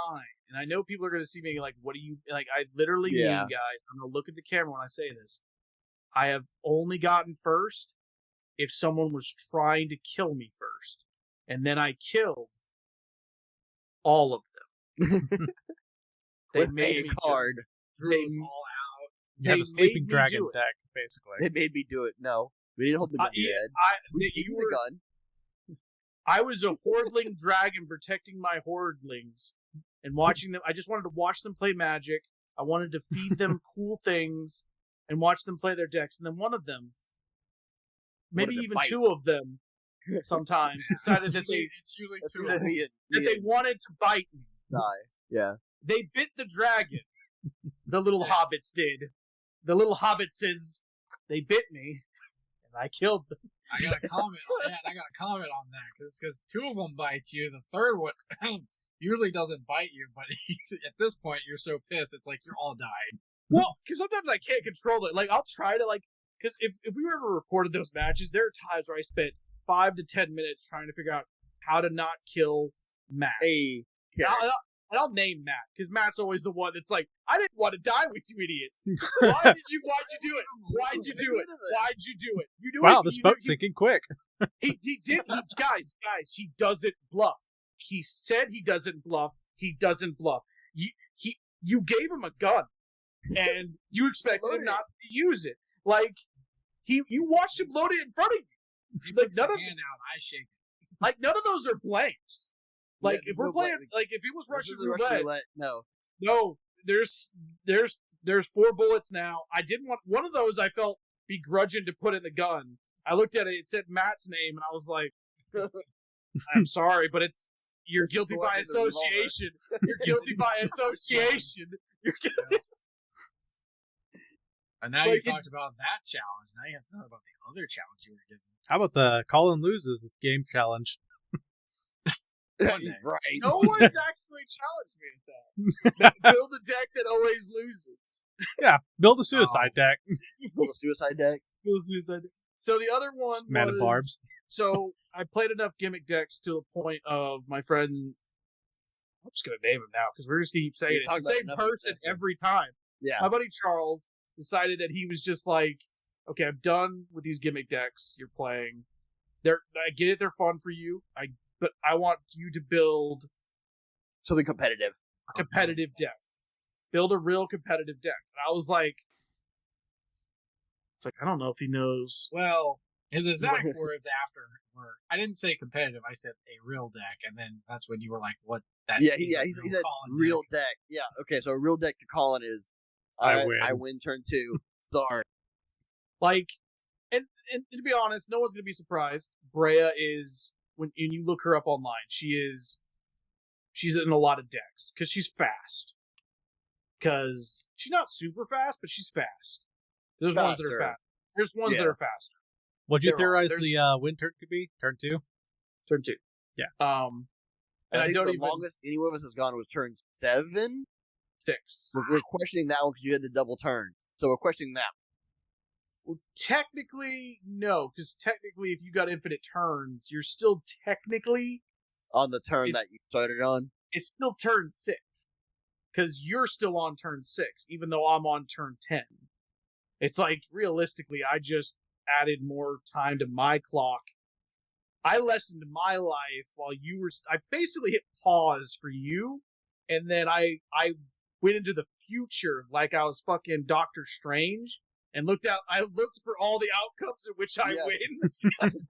and I know people are going to see me like, "What do you like?" I literally mean, guys. I'm going to look at the camera when I say this. I have only gotten first if someone was trying to kill me first, and then I killed all of them. They With made a me card. Threw us all out. You have They a sleeping made me dragon do it. deck, basically. They made me do it. No. We didn't hold the gun to your head. We gave you the gun. I was a hordling dragon protecting my hordlings and watching them. I just wanted to watch them play Magic. I wanted to feed them cool things and watch them play their decks. And then one of them, maybe Wanted to even bite. two of them, sometimes decided that they It's usually That's two. what me and- that me they and wanted to bite me. die. Yeah. They bit the dragon. The little hobbits did. The little hobbitses, they bit me, and I killed them. I got a comment on that. I got a comment on that because two of them bite you. The third one usually doesn't bite you, but at this point you're so pissed. It's like you're all dying. Well, because sometimes I can't control it. Like, I'll try to, like, because if we ever recorded those matches, there are times where I spent 5 to 10 minutes trying to figure out how to not kill Matt. Hey. And I'll name Matt, because Matt's always the one that's like, I didn't want to die with you idiots. Why'd you do it? Why'd you do it? Why'd you do it? You do Wow, it. this you boat's do- sinking quick. He did. Guys, he doesn't bluff. He said he doesn't bluff. He doesn't bluff. You gave him a gun, and you expected him not to use it. Like, you watched him load it in front of you. He Like, puts the none of hand out, I shake it. like none of those are blanks. Like, Yeah, if we're no playing, blank. like if it was This Russian is a Russian roulette, roulette. No. no, there's 4 bullets now. I didn't want one of those. I felt begrudging to put in the gun. I looked at it. It said Matt's name, and I was like, "I'm sorry, but you're It's guilty the by one in the revolver. association. You're guilty by association. You're guilty." And now Like, you talked about that challenge. Now you have to talk about the other challenge you were given. How about the Colin loses game challenge? One day. Right. No one's actually challenged me at that. Build a deck that always loses. Yeah, build a suicide deck. Build a suicide deck. Build a suicide deck. So the other one Man was, of barbs. So I played enough gimmick decks to the point of my friend. I'm just gonna name him now because we're just gonna keep saying We it. talked It's the same about enough person examples. every time. Yeah. My buddy Charles decided that he was just like, okay, I'm done with these gimmick decks you're playing. I get it, they're fun for you. But I want you to build Something competitive. a competitive deck. Build a real competitive deck. And I was like, I don't know if he knows. Well, his exact words after were, I didn't say competitive, I said a real deck, and then that's when you were like, what? That Yeah, is a he real said Colin real deck. deck. Yeah. Okay, so a real deck to Colin is I win. I win turn 2. Sorry. Like, and to be honest, no one's gonna be surprised. Brea is when you look her up online, she's in a lot of decks because she's fast. Because she's not super fast, but she's fast. There's ones that are Faster. fast. There's ones that Yeah. are faster. What'd you There are. theorize There's- the win turn could be? Turn 2? Turn 2. Yeah. And I think don't the even longest any one of us has gone was turn 7. sticks. We're questioning that one because you had the double turn. So we're questioning that. Well, technically, no, because technically, if you got infinite turns, you're still technically On the turn It's- that you started on. it's still turn 6 because you're still on turn 6, even though I'm on turn 10. It's like realistically, I just added more time to my clock. I lessened my life while you were. I basically hit pause for you, and then I went into the future like I was fucking Doctor Strange and looked out. I looked for all the outcomes in which I Yeah. win.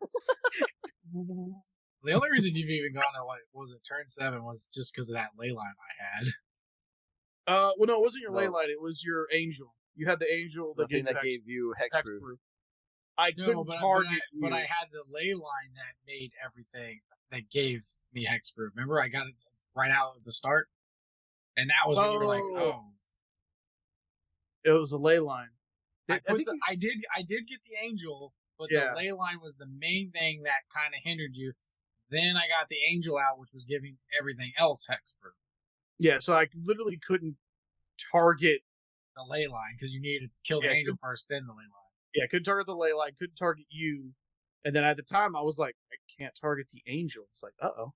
The only reason you've even gone to, what was it, turn 7 was just because of that ley line I had. Well, no, it wasn't your No. ley line. It was your angel. You had the angel The that thing gave that gave you hexproof. hexproof. I No, couldn't target but you. I had the ley line that made everything, that gave me hexproof. Remember, I got it right out at the start? And that was when you were like, Oh. oh. It was a ley line. I think you- did get the angel, but Yeah. the ley line was the main thing that kind of hindered you. Then I got the Angel out, which was giving everything else hexproof. Yeah, so I literally couldn't target. The ley line, because you needed to kill the Angel first, then the ley line. Yeah, couldn't target the ley line, couldn't target you. And then at the time, I was like, I can't target the Angel. It's like, uh-oh.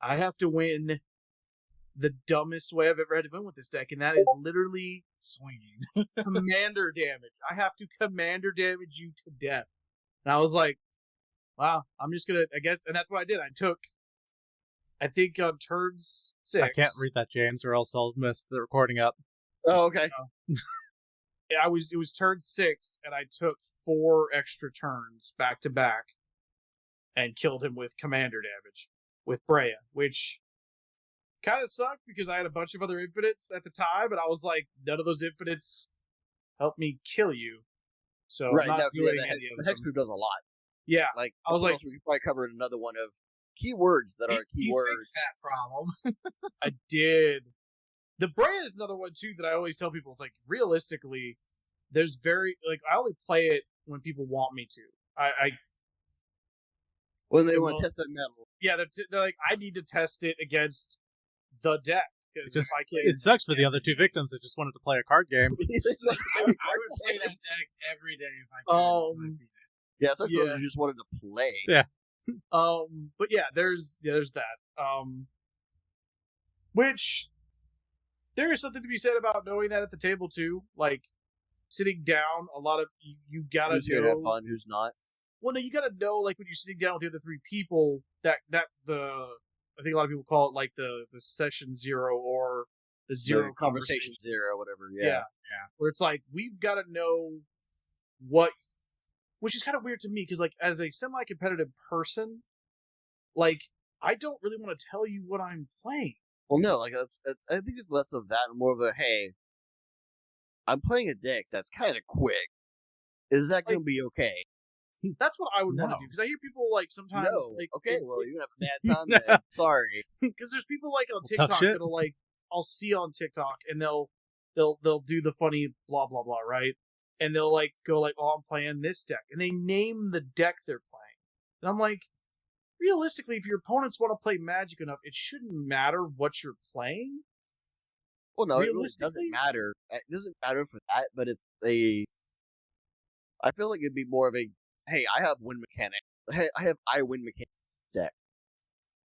I have to win the dumbest way I've ever had to win with this deck, and that is literally swinging. commander damage. I have to commander damage you to death. And I was like, wow, I'm just going to, I guess, and that's what I did. I took, I think on turn 6. I can't read that, James, or else I'll mess the recording up. Oh, okay. Yeah, it was turn 6, and I took 4 extra turns back to back and killed him with commander damage with Brea, which kind of sucked because I had a bunch of other infinites at the time, and I was like, none of those infinites help me kill you. So Right, I'm not doing the any of them. hexproof does a lot. Yeah, Like, I was like, we could probably cover another one of keywords that are You keywords. fixed that problem. I did. The Brea is another one too that I always tell people. It's like realistically, there's very I only play it when people want me to. I When they want to test that metal. yeah, they're like, I need to test it against the deck because It sucks for the other 2 victims that just wanted to play a card game. I would play that deck every day if I could. Yeah, especially those who just wanted to play. Yeah. But yeah, there's that. Which there is something to be said about knowing that at the table too. Like sitting down, a lot of you gotta Who's here to have fun, who's not. Well, no, you gotta know like when you're sitting down with the other 3 people that I think a lot of people call it like the session 0 or the 0 conversation 0, whatever. Yeah. Where it's like we've got to know what, which is kind of weird to me because like as a semi-competitive person, like I don't really want to tell you what I'm playing. Well, no, like I think it's less of that and more of a hey, I'm playing a deck that's kind of quick. Is that going to be okay? That's what I would want to do because I hear people like sometimes. No. Like, okay, well you're gonna have a bad time then. Sorry. Because there's people like on TikTok that'll like I'll see on TikTok and they'll do the funny blah blah blah, right? And they'll like go like, oh, I'm playing this deck, and they name the deck they're playing, and I'm like, realistically, if your opponents want to play Magic enough, it shouldn't matter what you're playing. Well, no, it really doesn't matter. It doesn't matter for that, but it's I feel like it'd be more of a, hey, I have win mechanic. Hey, I win mechanic deck.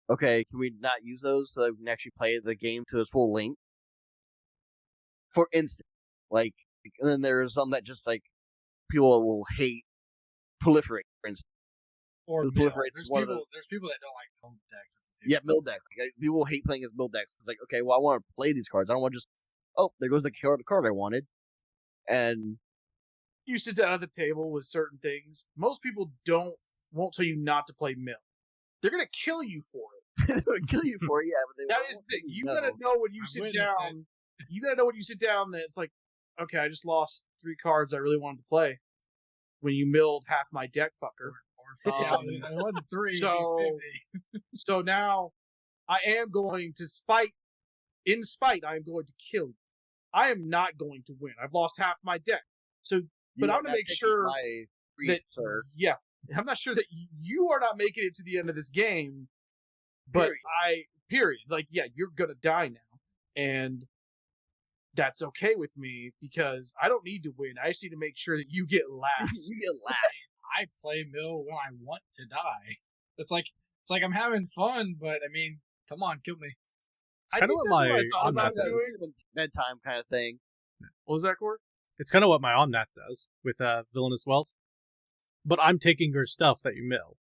Okay, can we not use those so that we can actually play the game to its full length? For instance, like, and then there's some that just like people will hate proliferate, for instance. Or proliferate's one of those. There's people that don't like mill decks. Yeah, mill decks. Like, people hate playing as mill decks. It's like, okay, well, I want to play these cards. I don't want to just, oh, there goes the card I wanted, and you sit down at the table with certain things. Most people won't tell you not to play mill. They're gonna kill you for it. They're gonna kill you for it. Yeah, but that is the thing. You gotta know when you sit down. You gotta know when you sit down that it's like, okay, I just lost 3 cards I really wanted to play. When you milled half my deck, fucker. It wasn't 3. So now I am going to in spite, I am going to kill you. I am not going to win. I've lost half my deck. So, but I'm going to make sure that, yeah, I'm not sure that you are not making it to the end of this game, but period. Like, yeah, you're going to die now. And that's okay with me because I don't need to win. I just need to make sure that you get last. You get last. I play mill when I want to die. It's like I'm having fun, but I mean, come on, kill me. It's kind of what my on-net does. Bedtime kind of thing. What was that, Court? It's kind of what my on-net does with Villainous Wealth. But I'm taking your stuff that you mill.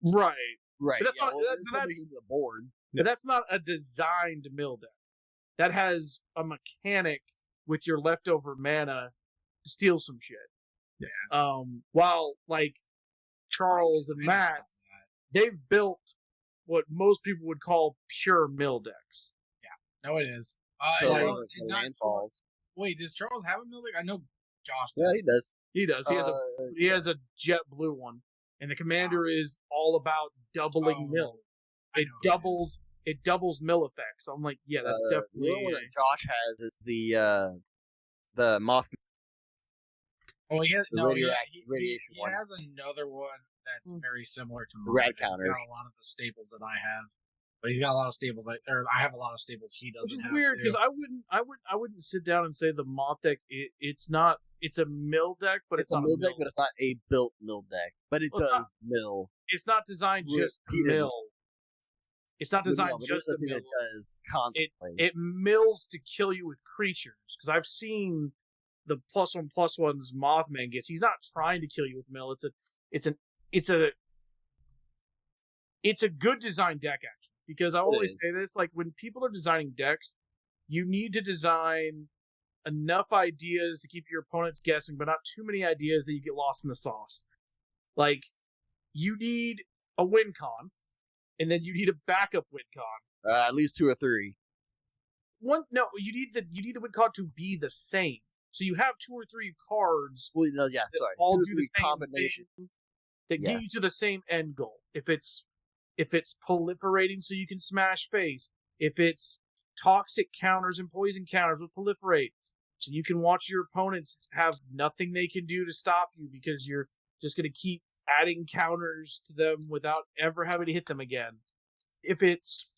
Right. Right. But that's yeah, not, that's the board. But that's not a designed mill deck. That has a mechanic with your leftover mana to steal some shit. Yeah. While like Charles and Matt, they've built what most people would call pure mill decks. Yeah. No, it is. Wait, does Charles have a mill deck? I know Josh does. Yeah, he does. He does. He has a jet blue one, and the commander is all about doubling mill. It doubles mill effects. I'm like, yeah, that's definitely. The one that Josh has is the moth. Oh, he has radiation he has another one that's very similar to The mine. rad He's got counters. a lot of the staples that I have, but he's got a lot of staples. I have a lot of staples he Which is doesn't have. weird too. because I wouldn't sit down and say the moth deck. It's not. It's a mill deck, but it's a not mill a deck, mill. but it's not a built mill deck. But it Well, it's does mill. It's not designed just to Repeatedly. mill. It's not designed But just it's to something mill. that does constantly. It mills to kill you with creatures because I've seen the +1/+1s Mothman gets. He's not trying to kill you with mill. It's a good design deck actually because I always is. say this, like when people are designing decks, you need to design enough ideas to keep your opponents guessing, but not too many ideas that you get lost in the sauce. Like you need a win con, and then you need a backup win con. At least 2 or 3. You need the win con to be the same. So you have 2 or 3 cards Well, no, yeah, that sorry. all 2 or do the 3 same combination. thing that Yes. get you to the same end goal. If it's proliferating so you can smash face, if it's toxic counters and poison counters will proliferate, so you can watch your opponents have nothing they can do to stop you because you're just going to keep adding counters to them without ever having to hit them again. If it's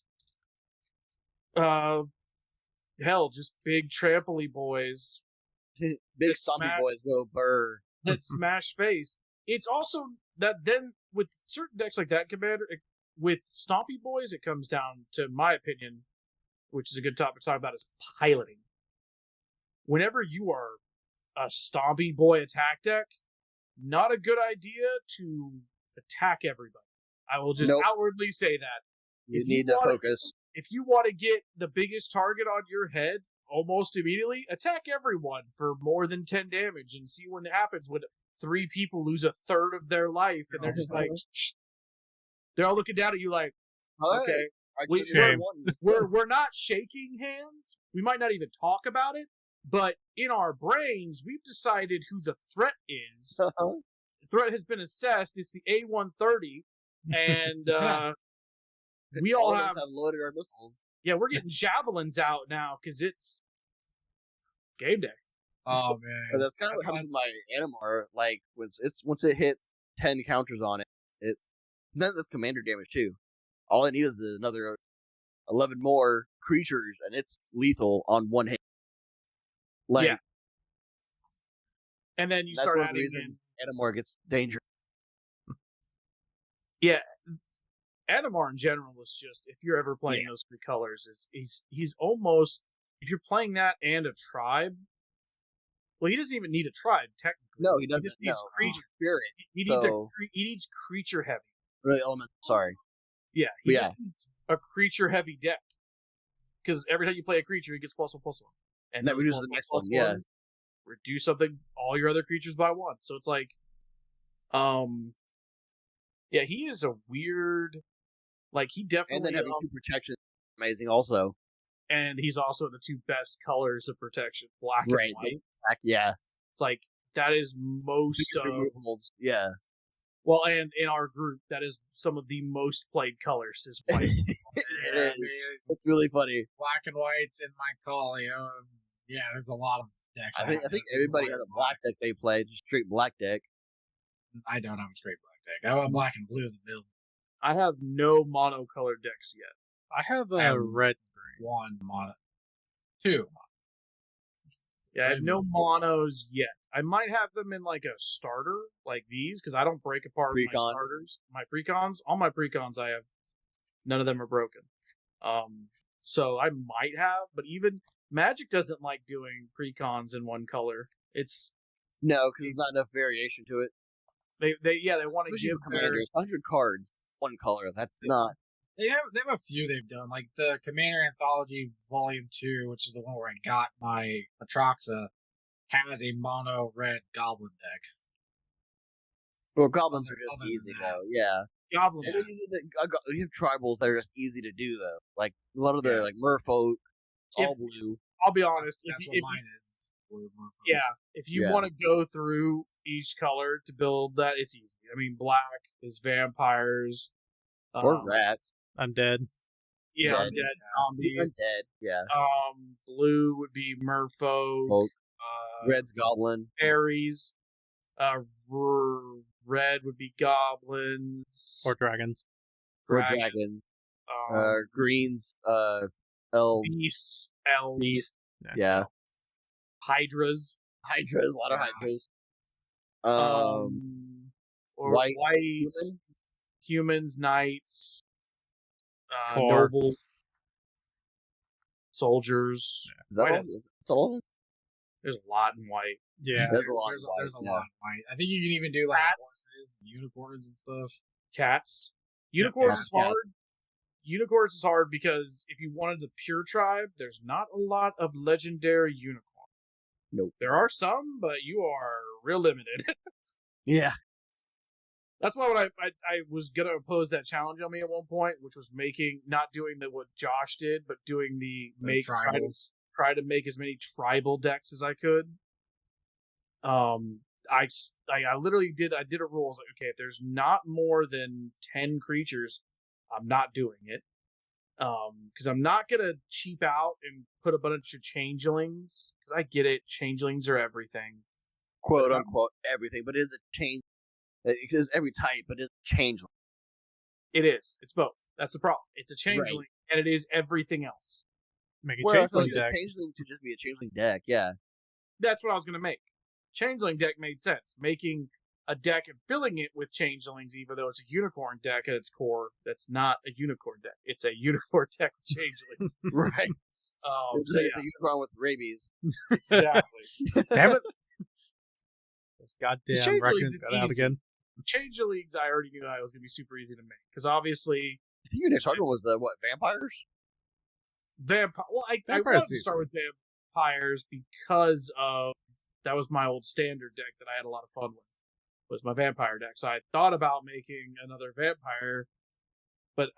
hell, just big trampoline boys Big that zombie smash- boys go burr. that smash face. It's also that then with certain decks like that, Commander, with Stompy Boys, it comes down to my opinion, which is a good topic to talk about, is piloting. Whenever you are a Stompy Boy attack deck, not a good idea to attack everybody. I will just Nope. outwardly say that. You If need to wanna- focus. If you want to get the biggest target on your head almost immediately, attack everyone for more than 10 damage and see what happens when 3 people lose a third of their life and they're just like, shh. They're all looking down at you like, okay, we- Shame. we're not shaking hands. We might not even talk about it, but in our brains, we've decided who the threat is. The threat has been assessed. It's the A-130, and we all of us have loaded our missiles. yeah, we're getting javelins out now because it's game day. Oh man, But that's kind of what happens with my Animar. Like once it hits 10 counters on it, then that's commander damage too. All I need is another 11 more creatures, and it's lethal on one hit. Like Yeah. And then you that's start one of the adding in. reasons Animar gets dangerous. Yeah, Animar in general is just, if you're ever playing those 3 colors, he's almost, if you're playing that and a tribe, well, he doesn't even need a tribe technically. No, he doesn't. just needs No, creature. spirit. He needs So- he needs creature heavy. Really elemental. Sorry. Yeah, he Yeah. just needs a creature heavy deck. Because every time you play a creature, he gets +1/+1. And that those reduces the +1/+1s next one, yeah. reduce something all your other creatures by 1. So it's like, yeah, he is a weird, like he definitely, And then having 2 protections, amazing also. and he's also the 2 best colors of protection, black Right, and white. Yeah. It's like that is most Biggest removals. Yeah. well, and in our group, that is some of the most played colors is white. It yeah, is. man, It's really funny. black and white's in my call. Yeah, there's a lot of decks. I think everybody has a black deck they play, just straight black deck. I don't have a straight black deck. I have black and blue in the middle. I have no monocolored decks yet. I have I have a red and green. 1 mono, 2. Yeah, I have no monos yet. I might have them in like a starter, like these, because I don't break apart my Precon. starters. My precons, all my precons, I have. None of them are broken. So I might have, but even Magic doesn't like doing precons in 1 color. It's No, because there's not enough variation to it. they want to Especially give for their, commanders. 100 cards, 1 color. That's not. They have a few they've done, like the Commander Anthology Volume 2, which is the one where I got my Atraxa, has a mono red goblin deck. Well, goblins are Other just than easy, that. though. Yeah. goblins. And you have tribals that are just easy to do, though. Like, a lot of the, like, merfolk, it's all blue. I'll be honest. That's If what you, mine is. Blue Merfolk. yeah, if you Yeah. want to go through each color to build that, it's easy. I mean, black is vampires. Or rats. Undead. Yeah, Yeah, undead just- zombies. Undead. Yeah. Blue would be merfolk. Folk. Uh, Red's goblin. fairies. red would be goblins Or dragons. For dragons. um, Greens, elves, beasts, elves, beasts. Yeah. hydras, Hydras, a lot of Yeah. hydras. or white whites, human? humans, knights, Core. nobles, soldiers. Is that White- all? That's all of them? There's a lot in white. Yeah. There's a lot There's, of white, there's a yeah. lot of white. I think you can even do like Cat. horses and unicorns and stuff. Cats. Unicorns cats, is yeah. hard. Unicorns is hard because if you wanted the pure tribe, there's not a lot of legendary unicorn. Nope. There are some, but you are real limited. Yeah. That's why when I was gonna impose that challenge on me at one point, which was not doing what Josh did, but doing the Tribals. try to make as many tribal decks as I could. I literally did a rule. I was like, okay, if there's not more than 10 creatures, I'm not doing it. Because I'm not gonna cheap out and put a bunch of changelings. Because I get it, changelings are everything. Quote unquote everything, but it is a change. It is every type, but it's a change. It is. It's both. That's the problem. It's a changeling, and it is everything else. Make a Well, I feel changeling like a deck. changeling should just be a changeling deck. Yeah. That's what I was gonna make. Changeling deck made sense. Making a deck and filling it with changelings, even though it's a unicorn deck at its core, that's not a unicorn deck. It's a unicorn deck with changelings. Right. So It's a unicorn with rabies. exactly. Damn it. Those goddamn Changelings raccoons is got out easy. again. Changelings, I already knew I was gonna be super easy to make because obviously I think your next hard one was the vampires? vampire. Well, I Vampires wanted to season. start with vampires because of that was my old standard deck that I had a lot of fun with. Was my vampire deck. So I thought about making another vampire, but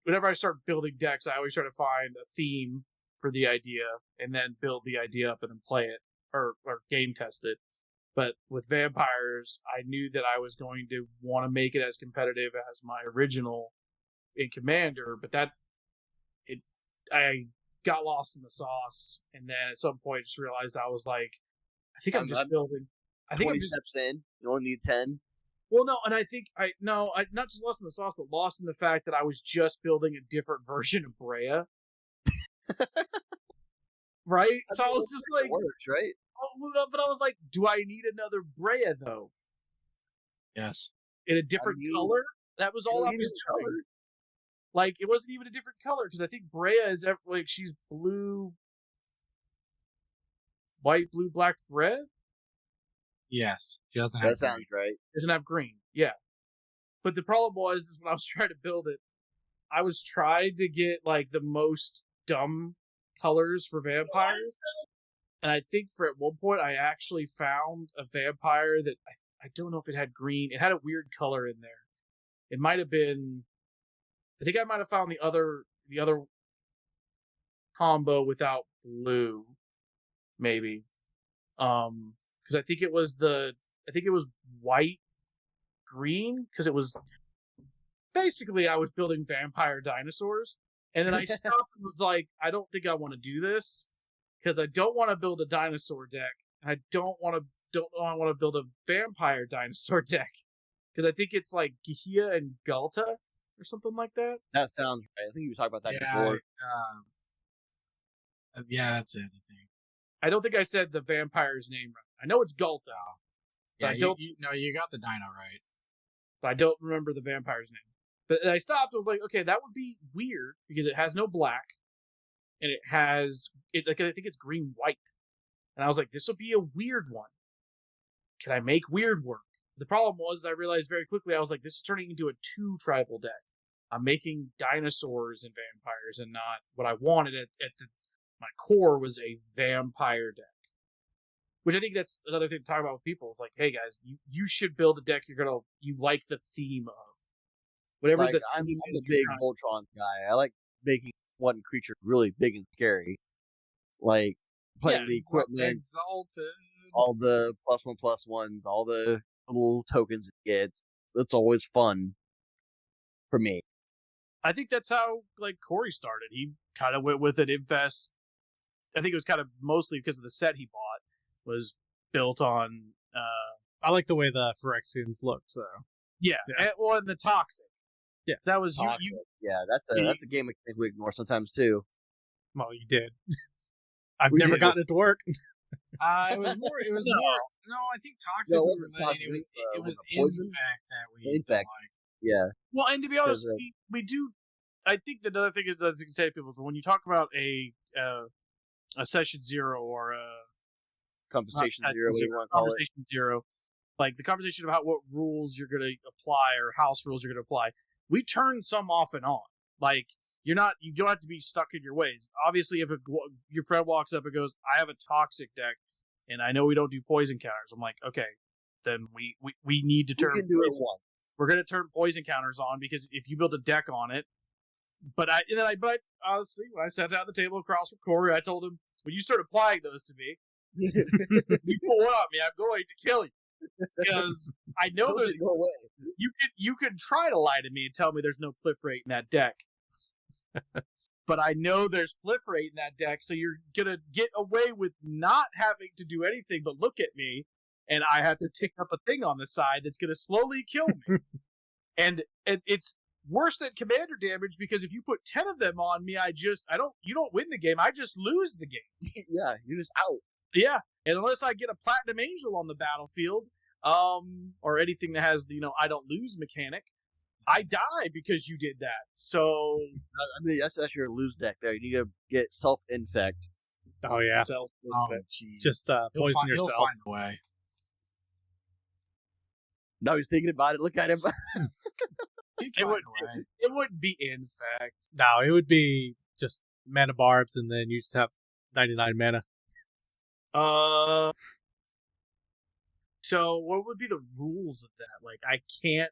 whenever I start building decks, I always try to find a theme for the idea and then build the idea up and then play it or game test it. But with vampires, I knew that I was going to want to make it as competitive as my original in Commander, but I got lost in the sauce, and then at some point just realized I was like, I think I'm just building. I think 20 I'm just steps in. You only need 10. well, no, and I think I not just lost in the sauce, but lost in the fact that I was just building a different version of Brea. Right? So I was just like, It works, right? but I was like, do I need another Brea though? Yes. In a different color? That was all I You was need doing. color. Like, it wasn't even a different color because I think Brea is like she's blue, white, blue, black, red. Yes. She doesn't That have sounds right. Doesn't have green. Yeah. But the problem is when I was trying to build it, I was trying to get like the most dumb colors for vampires. And I think for at one point I actually found a vampire that I don't know if it had green. It had a weird color in there. It might have been I think I might have found the other combo without blue, maybe. Because I think it was white green because it was basically I was building vampire dinosaurs, and then I stopped and was like, I don't think I want to do this because I don't want to build a dinosaur deck, and I don't want to build a vampire dinosaur deck because I think it's like Gihia and Galta or something like that. That sounds right. I think you talked about that Yeah. before. Yeah, that's it. I think. I don't think I said the vampire's name right. I know it's Galta, but Yeah, I don't. you got the dino right. But I don't remember the vampire's name. But I stopped. I was like, okay, that would be weird because it has no black, and it has it. Like I think it's green white, and I was like, this will be a weird one. Can I make weird work? The problem was I realized very quickly I was like, this is turning into a 2 tribal deck. I'm making dinosaurs and vampires, and not what I wanted my core was a vampire deck. Which I think that's another thing to talk about with people. It's like, hey guys, you should build a deck you like the theme of. Whatever Like, the I'm theme a is big you're trying- Voltron guy. I like making one creature really big and scary. Like playing the equipment, Exalted. all the +1/+1s, all the little tokens it gets. It's always fun for me. I think that's how like Corey started. He kind of went with an Infest. I think it was kind of mostly because of the set he bought was built on I like the way the Phyrexians looked. So Yeah, Yeah. And the toxic. Yeah. That was Toxic. you. Yeah, that's a game mechanic we ignore sometimes too. well, you did. I've We never did. gotten it to work. It was more. It was No. more. No, I think toxic. No, it we wasn't were letting. toxic, It was. it It was was a poison. infect that we. Infect. Like. Yeah, Well, and to be honest, Because, we do. I think the other thing is that I can say to people is when you talk about a session 0 or a conversation not zero, what do you want to call it? conversation 0, like the conversation about what rules you're going to apply or house rules you're going to apply, we turn some off and on. Like you don't have to be stuck in your ways. Obviously, if your friend walks up and goes, "I have a toxic deck, and I know we don't do poison counters," I'm like, okay, then we need to You turn. can do it poison. once. We're going to turn poison counters on because if you build a deck on it, but honestly, when I sat down at the table across from Corey, I told him, when you start applying those to me, you pull one on me, I'm going to kill you because I know Those there's didn't go away. you can try to lie to me and tell me there's no flip rate in that deck, but I know there's flip rate in that deck, so you're gonna get away with not having to do anything but look at me. And I have to tick up a thing on the side that's going to slowly kill me. and it's worse than commander damage because if you put 10 of them on me, you don't win the game. I just lose the game. Yeah, you're just out. Yeah. And unless I get a platinum angel on the battlefield, or anything that has the, I don't lose mechanic, I die because you did that. So I mean, that's your lose deck there. You need to get self-infect. Oh yeah, self Oh, jeez. just He'll poison find, yourself. He'll find a way. Now he's thinking about it. Look at him. He'd It find would, a way. it wouldn't be infect. No, it would be just mana barbs, and then you just have 99 mana. So what would be the rules of that? Like, I can't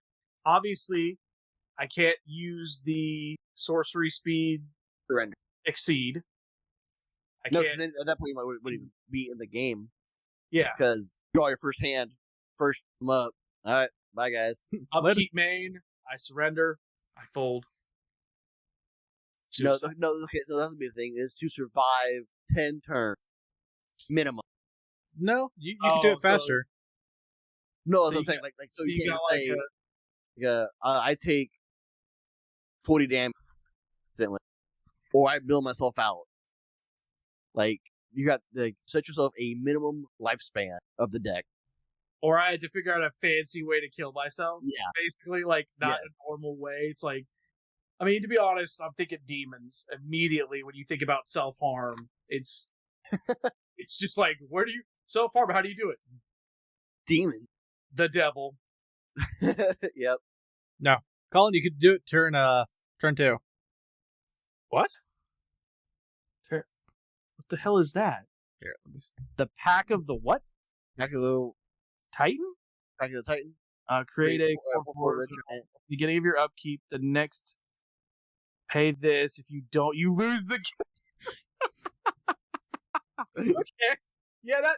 use the sorcery speed Surrender. exceed. I No, can't. because then at that point you wouldn't even be in the game Yeah, because draw your first hand, first them up. All right, bye guys. upkeep main. I surrender. I fold. No, Suicide. okay, so that would be the thing is to survive 10 turns minimum. No, you can do Oh, it faster. No, So that's what I'm you saying. got- Like, so you you can't got just like say, I take 40 damage instantly, or I build myself out. Like, you got like set yourself a minimum lifespan of the deck. Or I had to figure out a fancy way to kill myself. Yeah, Basically, like not Yes. a normal way. It's like, I mean, to be honest, I'm thinking demons immediately when you think about self harm. It's it's just like, where do you self harm? How do you do it? demon. The devil. Yep. Colin, you could do it turn 2. What? What the hell is that? Here, let me see. The pack of the what? Back of the Titan? Titan. Create a four 4/4 red giant. beginning of your upkeep. The next, pay this. If you don't, you lose the. Okay. Yeah, that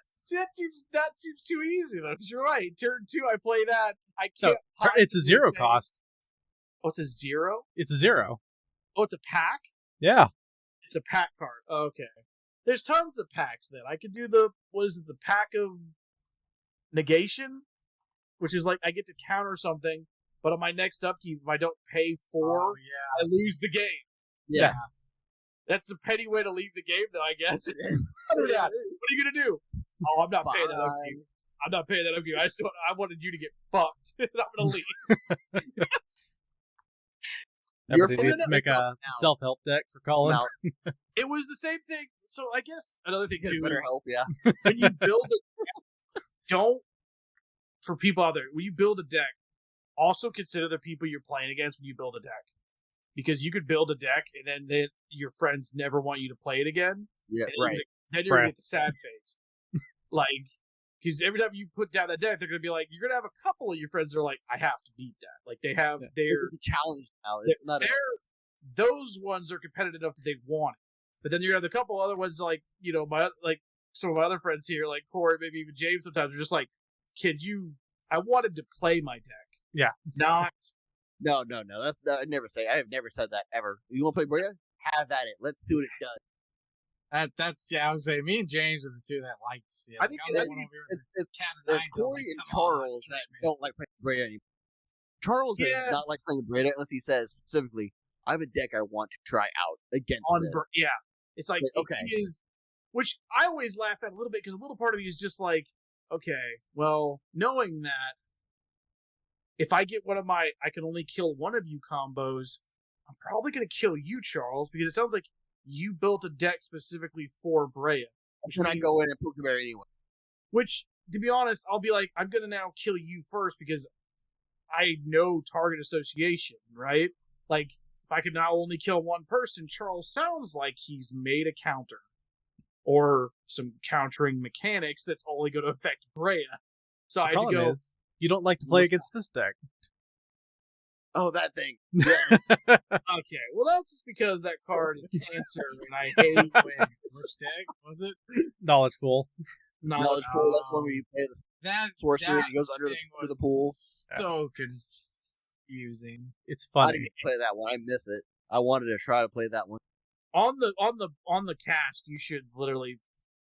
seems too easy though. 'Cause you're right. Turn 2, I play that. I No, can't. it's a 0 possibly- cost. Oh, it's a 0. It's a 0. Oh, it's a pack. Yeah. It's a pack card. Okay. There's tons of packs then. I could do the the pack of negation, which is like I get to counter something, but on my next upkeep, if I don't pay 4, Oh, yeah. I lose the game. Yeah. That's a petty way to leave the game, then I guess. Yeah. What are you gonna do? Oh, I'm not paying that upkeep. I'm not paying that upkeep. I wanted you to get fucked. I'm gonna leave. You're Everybody needs to fucking make a yourself now. self-help deck for Colin. Now, It was the same thing. So I guess another thing get too better is help. Yeah. when you build a don't for people out there, when you build a deck, also consider the people you're playing against when you build a deck. Because you could build a deck and then your friends never want you to play it again. Yeah. And Right. Then you're gonna Right. get the sad face. Like, because every time you put down that deck, they're gonna be like, you're gonna have a couple of your friends that are like, I have to beat that. Like they have their It's a challenge now. It's not a. those ones are competitive enough that they want it. But then you're gonna have a couple other ones like, some of my other friends here, like Corey, maybe even James sometimes are just like, I wanted to play my deck. Yeah. No. Not I have never said that ever. You want to play Brea? Have at it. Let's see what it does. That's I was saying, me and James are the two that like to see it. I think I'm the one over here with the cat and It's nine tails, Corey like, and come on, Charles that push me. don't like playing Breda anymore. Charles Yeah. does not like playing Breda unless he says specifically, I have a deck I want to try out against this. Yeah, it's like Like, okay. he is, which I always laugh at a little bit because a little part of me is just like, okay, well, knowing that if I get one of my I can only kill one of you combos, I'm probably going to kill you, Charles, because it sounds like you built a deck specifically for Brea. Then I go in and poke the bear anyway. Which, to be honest, I'll be like, I'm going to now kill you first because I know target association, right? Like, if I could now only kill one person, Charles sounds like he's made a counter. Or some countering mechanics that's only going to affect Brea. So I had to Problem go. is, you don't like to play against this deck. Oh, that thing. Yes. Okay, well that's just because that card is cancer, and I hate when Which deck was it? Knowledge pool. Knowledge pool, that's one where you play the That sorcery and that it goes under thing the pool. was so confusing. It's I funny. didn't play that one. I miss it. I wanted to try to play that one. on the cast. You should literally,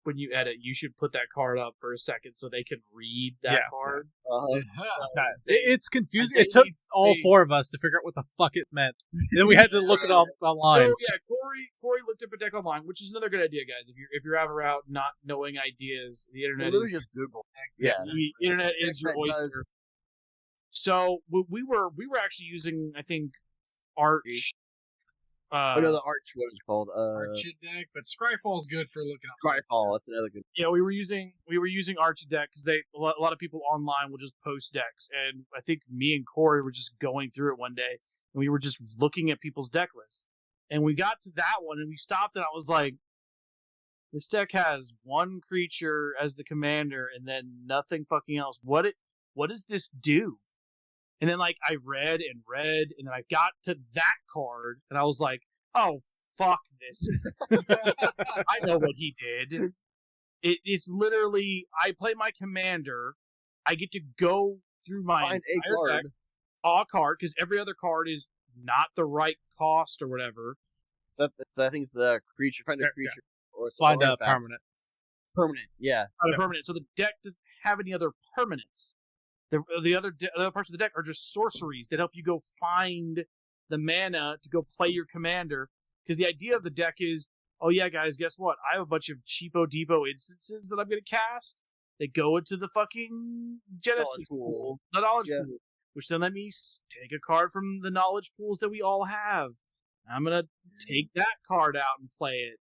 when you edit, you should put that card up for a second so they can read that Yeah. card. It's confusing. they It took need- all they- four of us to figure out what the fuck it meant. Then we had to look it up online. So yeah, Corey looked up a deck online, which is another good idea, guys. If you're ever out not knowing ideas, the internet Literally is just Google. Yeah. the internet is your That oyster. does- So we were actually using, I think, Arch. Oh no, the Arch, what is it called? Archid deck, but Scryfall's good for looking up. Scryfall, that's another good. Yeah, we were using Arch deck because a lot of people online will just post decks, and I think me and Corey were just going through it one day, and we were just looking at people's deck lists, and we got to that one, and we stopped, and I was like, this deck has one creature as the commander, and then nothing fucking else. What does this do? And then like I read, and then I got to that card, and I was like, oh fuck this! I know what he did. It's literally, I play my commander, I get to go through my Find a entire card. deck, a card, because every other card is not the right cost or whatever. I think it's a creature. Find a Yeah, creature. Or it's Find an a artifact. permanent. Permanent, yeah. Not a permanent. So the deck doesn't have any other permanents. The other parts of the deck are just sorceries that help you go find the mana to go play your commander. Because the idea of the deck is, oh yeah, guys, guess what? I have a bunch of cheapo depot instances that I'm going to cast that go into the fucking Genesis Knowledge pool. the knowledge Yeah. pool, which then let me take a card from the knowledge pools that we all have. I'm going to take that card out and play it.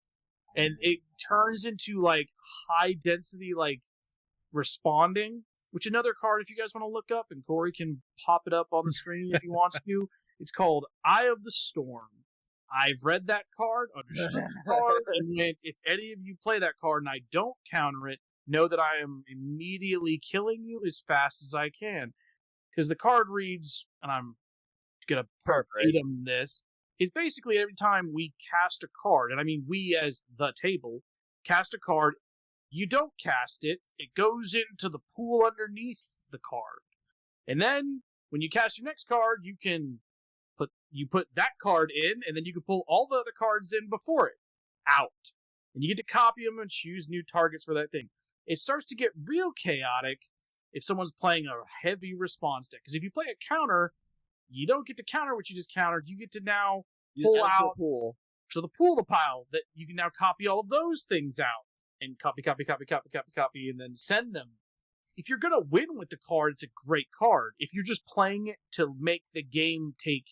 And it turns into like high density, like responding, which another card, if you guys want to look up, and Corey can pop it up on the screen if he wants to. It's called Eye of the Storm. I've read that card, understood the card, and went, if any of you play that card and I don't counter it, know that I am immediately killing you as fast as I can. Because the card reads, and I'm going to Paraphrase. verbatim this, is basically every time we cast a card, and I mean we as the table, cast a card, you don't cast it, it goes into the pool underneath the card. And then, when you cast your next card, you put that card in, and then you can pull all the other cards in before it out. And you get to copy them and choose new targets for that thing. It starts to get real chaotic if someone's playing a heavy response deck. Because if you play a counter, you don't get to counter what you just countered. You get to now pull Add it to the out pool. to the pool the pile that you can now copy all of those things out and copy, and then send them. If you're going to win with the card, it's a great card. If you're just playing it to make the game take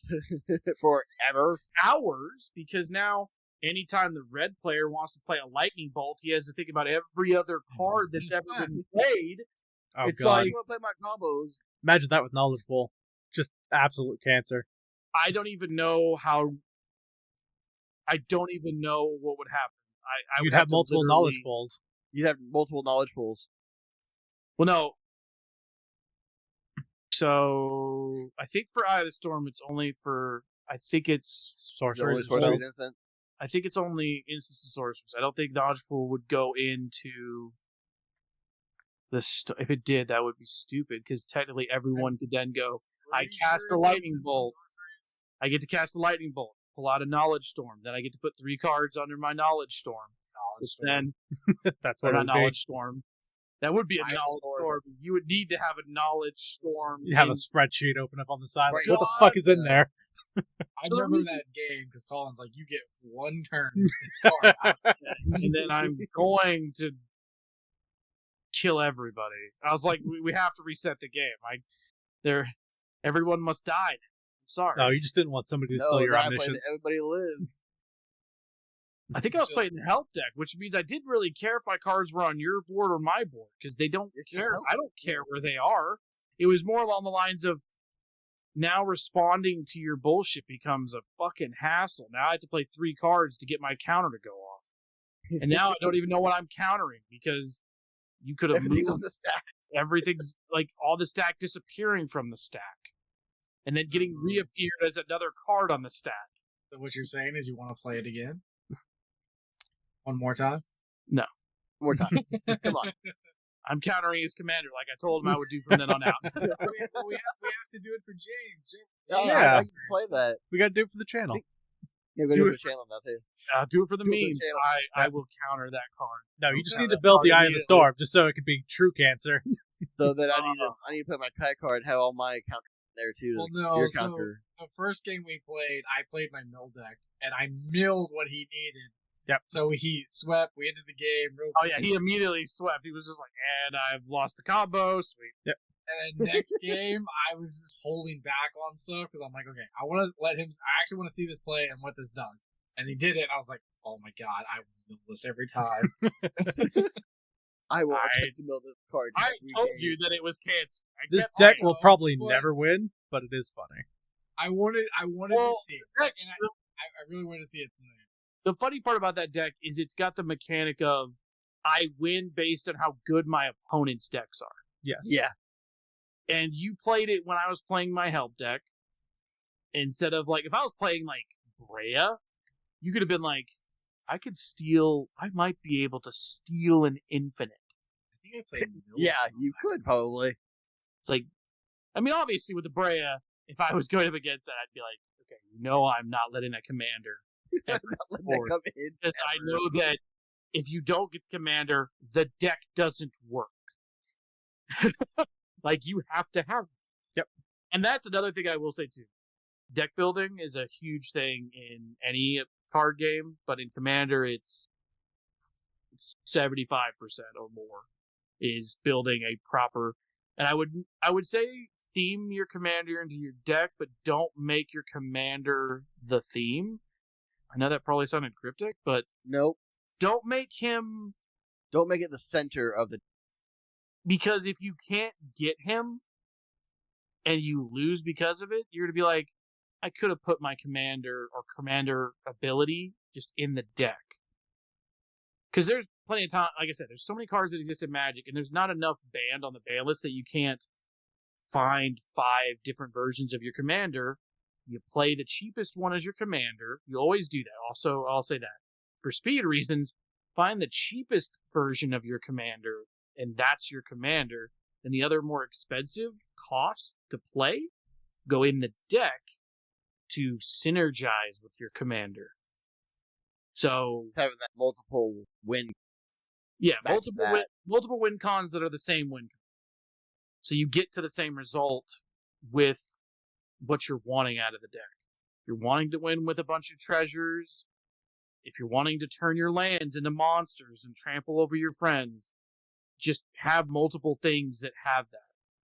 Forever. hours, because now anytime the red player wants to play a lightning bolt, he has to think about every other card that's ever been played. Oh It's god. like- I want to play my combos. Imagine that with knowledge pool. Just absolute cancer. I don't even know what would happen. I You'd would have to multiple literally- knowledge pools. You'd have multiple knowledge pools. Well, no. So I think for Eye of the Storm, it's only for. I think it's. Is it Sorcery. only sorcery spells. instant? I think it's only instances of sorcerers. I don't think Dodge Pool would go into if it did, that would be stupid because technically everyone could then go. I Are you cast sure a it's lightning instant bolt. sorceries? I get to cast a lightning bolt, pull out a knowledge storm, then I get to put 3 cards under my knowledge storm. knowledge storm. Then That's or what it not would be. knowledge storm. That would be a Knowledge knowledge storm. storm. You would need to have a knowledge storm. You have a in- spreadsheet open up on the side. Like, Right. what the fuck is in God. there? I So the remember reason- that game because Colin's like, you get one turn. It's card out. and then I'm going to kill everybody. I was like, we have to reset the game. Everyone must die. I'm sorry. No, you just didn't want somebody to No, steal your then I played omniscience. the Everybody Live. I think I was Still- playing help deck, which means I didn't really care if my cards were on your board or my board because they don't It's just care. help. I don't care where they are. It was more along the lines of now responding to your bullshit becomes a fucking hassle. Now I have to play 3 cards to get my counter to go off, and now I don't even know what I'm countering because you could have Everything's moved on the stack. everything's like all the stack disappearing from the stack, and then getting reappeared as another card on the stack. So what you're saying is you want to play it again? One more time? One more time. Come on. I'm countering his commander like I told him I would do from then on out. we have to do it for James. Oh, Yeah. I can play that. We got to do it for the channel. Yeah, we're Do going to it. do a channel now, too. Do it for the Do it for the meme. channel. I will counter that card. No, you just Okay. need to build the Eye of the Immediately. Storm just so it can be true cancer. So then I need to put my Kai card, have all my counters there, too. Well, no, your so counter. the first game we played, I played my mill deck, and I milled what he needed. Yep. So he swept. We ended the game real Oh yeah, quick. he immediately swept. He was just like, and I've lost the combo. Sweet. And then next game, I was just holding back on stuff because I'm like, okay, I want to let him. I actually want to see this play and what this does. And he did it. And I was like, oh my god, I will mill this every time. I will I- attempt to mill this card. I every told game. you that it was cancer. I This kept deck saying, will know, probably but- never win, but it is funny. I wanted Well, to see it, heck, and I really wanted to see it tonight. the funny part about that deck is it's got the mechanic of I win based on how good my opponent's decks are. Yes. Yeah. And you played it when I was playing my help deck. Instead of like if I was playing like Brea, you could have been like, I might be able to steal an infinite. I think I played. mill Yeah, deck on you that. could probably. It's like, I mean, obviously with the Brea, if I was going up against that, I'd be like, okay, I'm not letting that commander. Not letting that Forward. come in. Because I ever. know that if you don't get the commander, the deck doesn't work. Like, you have to have it. Yep. And that's another thing I will say, too. Deck building is a huge thing in any card game, but in Commander, it's 75% or more is building a proper... And I would say theme your commander into your deck, but don't make your commander the theme. I know that probably sounded cryptic, but Nope. don't make him... Don't make it the center of the. Because if you can't get him and you lose because of it, you're going to be like, I could have put my commander or commander ability just in the deck. Because there's plenty of time, like I said, there's so many cards that exist in Magic, and there's not enough banned on the ban list that you can't find 5 different versions of your commander. You play the cheapest one as your commander. You always do that. Also, I'll say that. For speed reasons, find the cheapest version of your commander, and that's your commander. And the other more expensive cost to play go in the deck to synergize with your commander. So It's having that multiple win. yeah, Back to that. multiple win cons that are the same win. So you get to the same result with what you're wanting out of the deck. You're wanting to win with a bunch of treasures. If you're wanting to turn your lands into monsters and trample over your friends, just have multiple things that have that.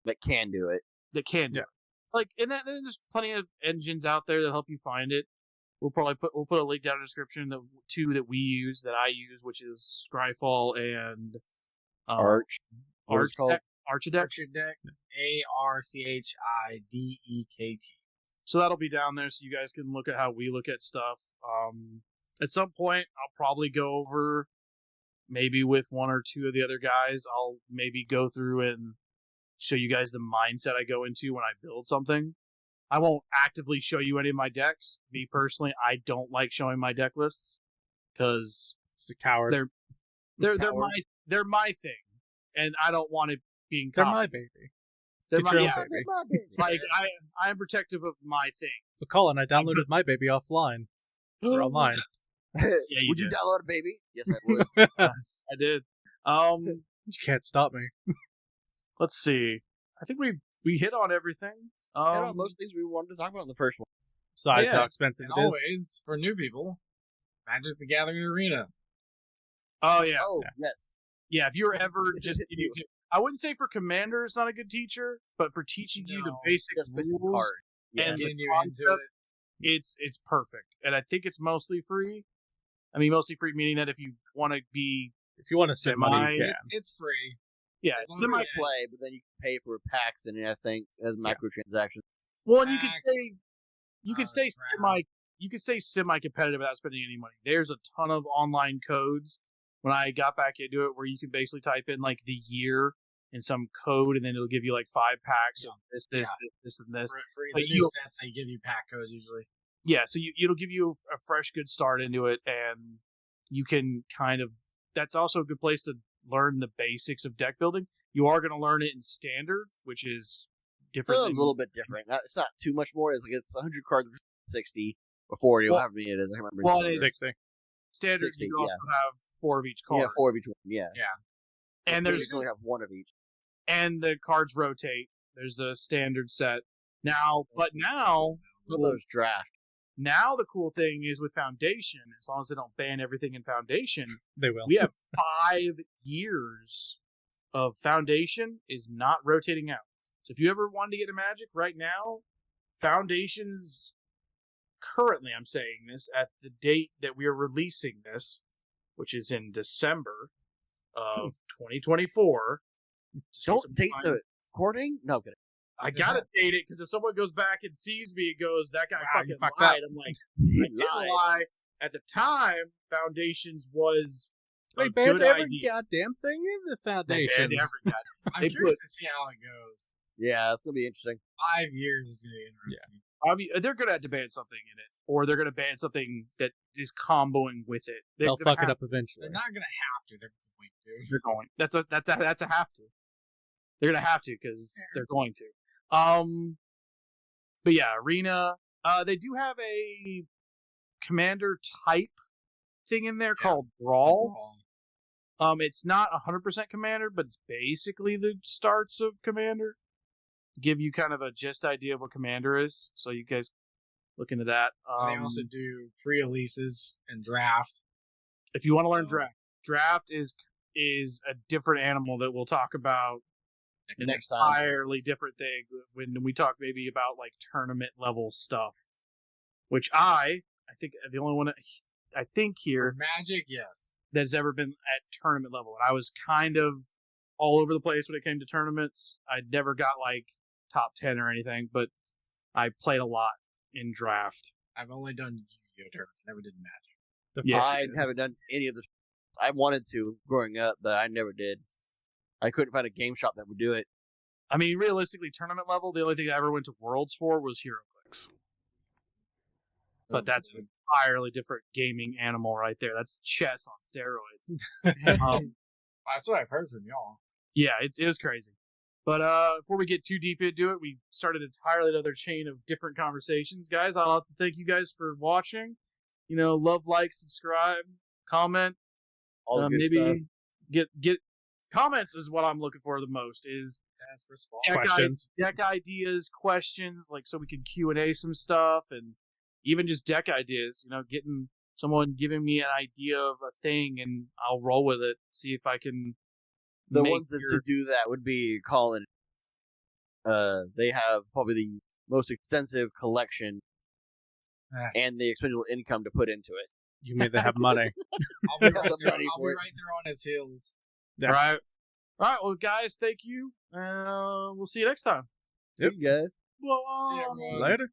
That can do it. That can do Yeah. it. Like, and there's plenty of engines out there that help you find it. We'll put a link down in the description. The 2 that we use, that I use, which is Scryfall and Arch. What is it called? Archidect. Archer deck. ARCHIDEKT. So that'll be down there, so you guys can look at how we look at stuff. At some point, I'll probably go over, maybe with 1 or 2 of the other guys, I'll maybe go through and show you guys the mindset I go into when I build something. I won't actively show you any of my decks. Me personally, I don't like showing my deck lists because It's a coward. they're Coward. my thing, and I don't want it being They're copied. my baby. They're Get my, your own yeah, baby. it's like I am protective of my thing. So Colin, I downloaded my baby offline. They're all mine. you Would you did. download it, baby? Yes, I would. I did. You can't stop me. Let's see. I think we hit on everything. Most things we wanted to talk about in the first one. Besides Yeah. how expensive And it is. always, for new people, Magic the Gathering Arena. Oh yeah. Oh, yes. Yeah, if you're ever just, I wouldn't say for Commander it's not a good teacher, but for teaching you the No, basic Just basic rules, card. Yeah. and the Getting you into concept, it. it's perfect. And I think it's mostly free. I mean, mostly free meaning that if you want to be, If you want to save money, you Semi- can. It's free. yeah, As long semi. as Play, but then you can pay for packs and I think as microtransactions. Well, and you can Max, stay, you can stay draft. you can stay semi competitive without spending any money. There's a ton of online codes when I got back into it where you can basically type in like the year and some code, and then it'll give you like 5 packs of this, and this. For But the new you- sets, they give you pack codes usually. Yeah, so it'll give you a fresh, good start into it, and you can kind of. That's also a good place to learn the basics of deck building. You are going to learn it in standard, which is different. A than- little bit different. It's not too much more. It's like it's 100 cards versus 60 or 40 or Well- however many it is. I can't remember. well, it It's is. 60. standard. 60, You also have 4 of each card, Yeah, 4 of each one. Yeah. and You there's can only have 1 of each. and the cards rotate. There's a standard set now, but now. What those draft? Now the cool thing is with Foundation, as long as they don't ban everything in Foundation, They will. we have 5 years of Foundation is not rotating out. So if you ever wanted to get a Magic right now, Foundation's currently, I'm saying this, at the date that we are releasing this, which is in December of 2024. Just in case Don't date I'm the recording? No, I'm kidding. I gotta date it because if someone goes back and sees me and goes, "That guy Wow, you fucking fucked lied," I'm like, I He didn't lied. lie. At the time, Foundations was a They banned good every idea. goddamn thing in the They foundations. banned every guy. I'm They curious to see how it goes. Yeah, it's going to be interesting. 5 years is going to be interesting. I mean, they're gonna have to ban something in it, or they're gonna ban something that is comboing with it. They'll gonna fuck it have- up eventually. They're not going to have to. They're going to. They're going. That's a have to. They're gonna have to because they're going to. But yeah, Arena. They do have a commander type thing in there called Brawl. It's not 100% Commander, but it's basically the starts of Commander. To give you kind of a just idea of what Commander is, so you guys look into that. They also do pre-releases and draft. If you want to learn draft is a different animal that we'll talk about Next time. entirely different thing when we talk maybe about like tournament level stuff, which I think the only one I think For here Magic, yes. that's ever been at tournament level, and I was kind of all over the place when it came to tournaments. I never got like top 10 or anything, but I played a lot in draft. I've only done Yu-Gi-Oh tournaments. I never did Magic. Yeah, I haven't done any of the. I wanted to growing up, but I never did. I couldn't find a game shop that would do it. I mean, realistically, tournament level, the only thing I ever went to Worlds for was HeroClix. But that's an entirely different gaming animal right there. That's chess on steroids. That's what I've heard from y'all. Yeah, it is crazy. But before we get too deep into it, we started entirely another chain of different conversations. Guys, I'd like to thank you guys for watching. You know, love, like, subscribe, comment. All the good maybe stuff. get comments is what I'm looking for the most. Is Ask for small. Questions. deck ideas, questions, like so we can Q&A some stuff, and even just deck ideas. You know, getting someone giving me an idea of a thing, and I'll roll with it. See if I can. The make ones that your- to do that would be Colin. They have probably the most extensive collection and the expendable income to put into it. You made them have money. I'll be Have right the there. money I'll be for it. right there on his heels. Yeah. All right. All right. Well, guys, thank you. We'll see you next time. See you guys. Bye. Yeah, everyone. Later.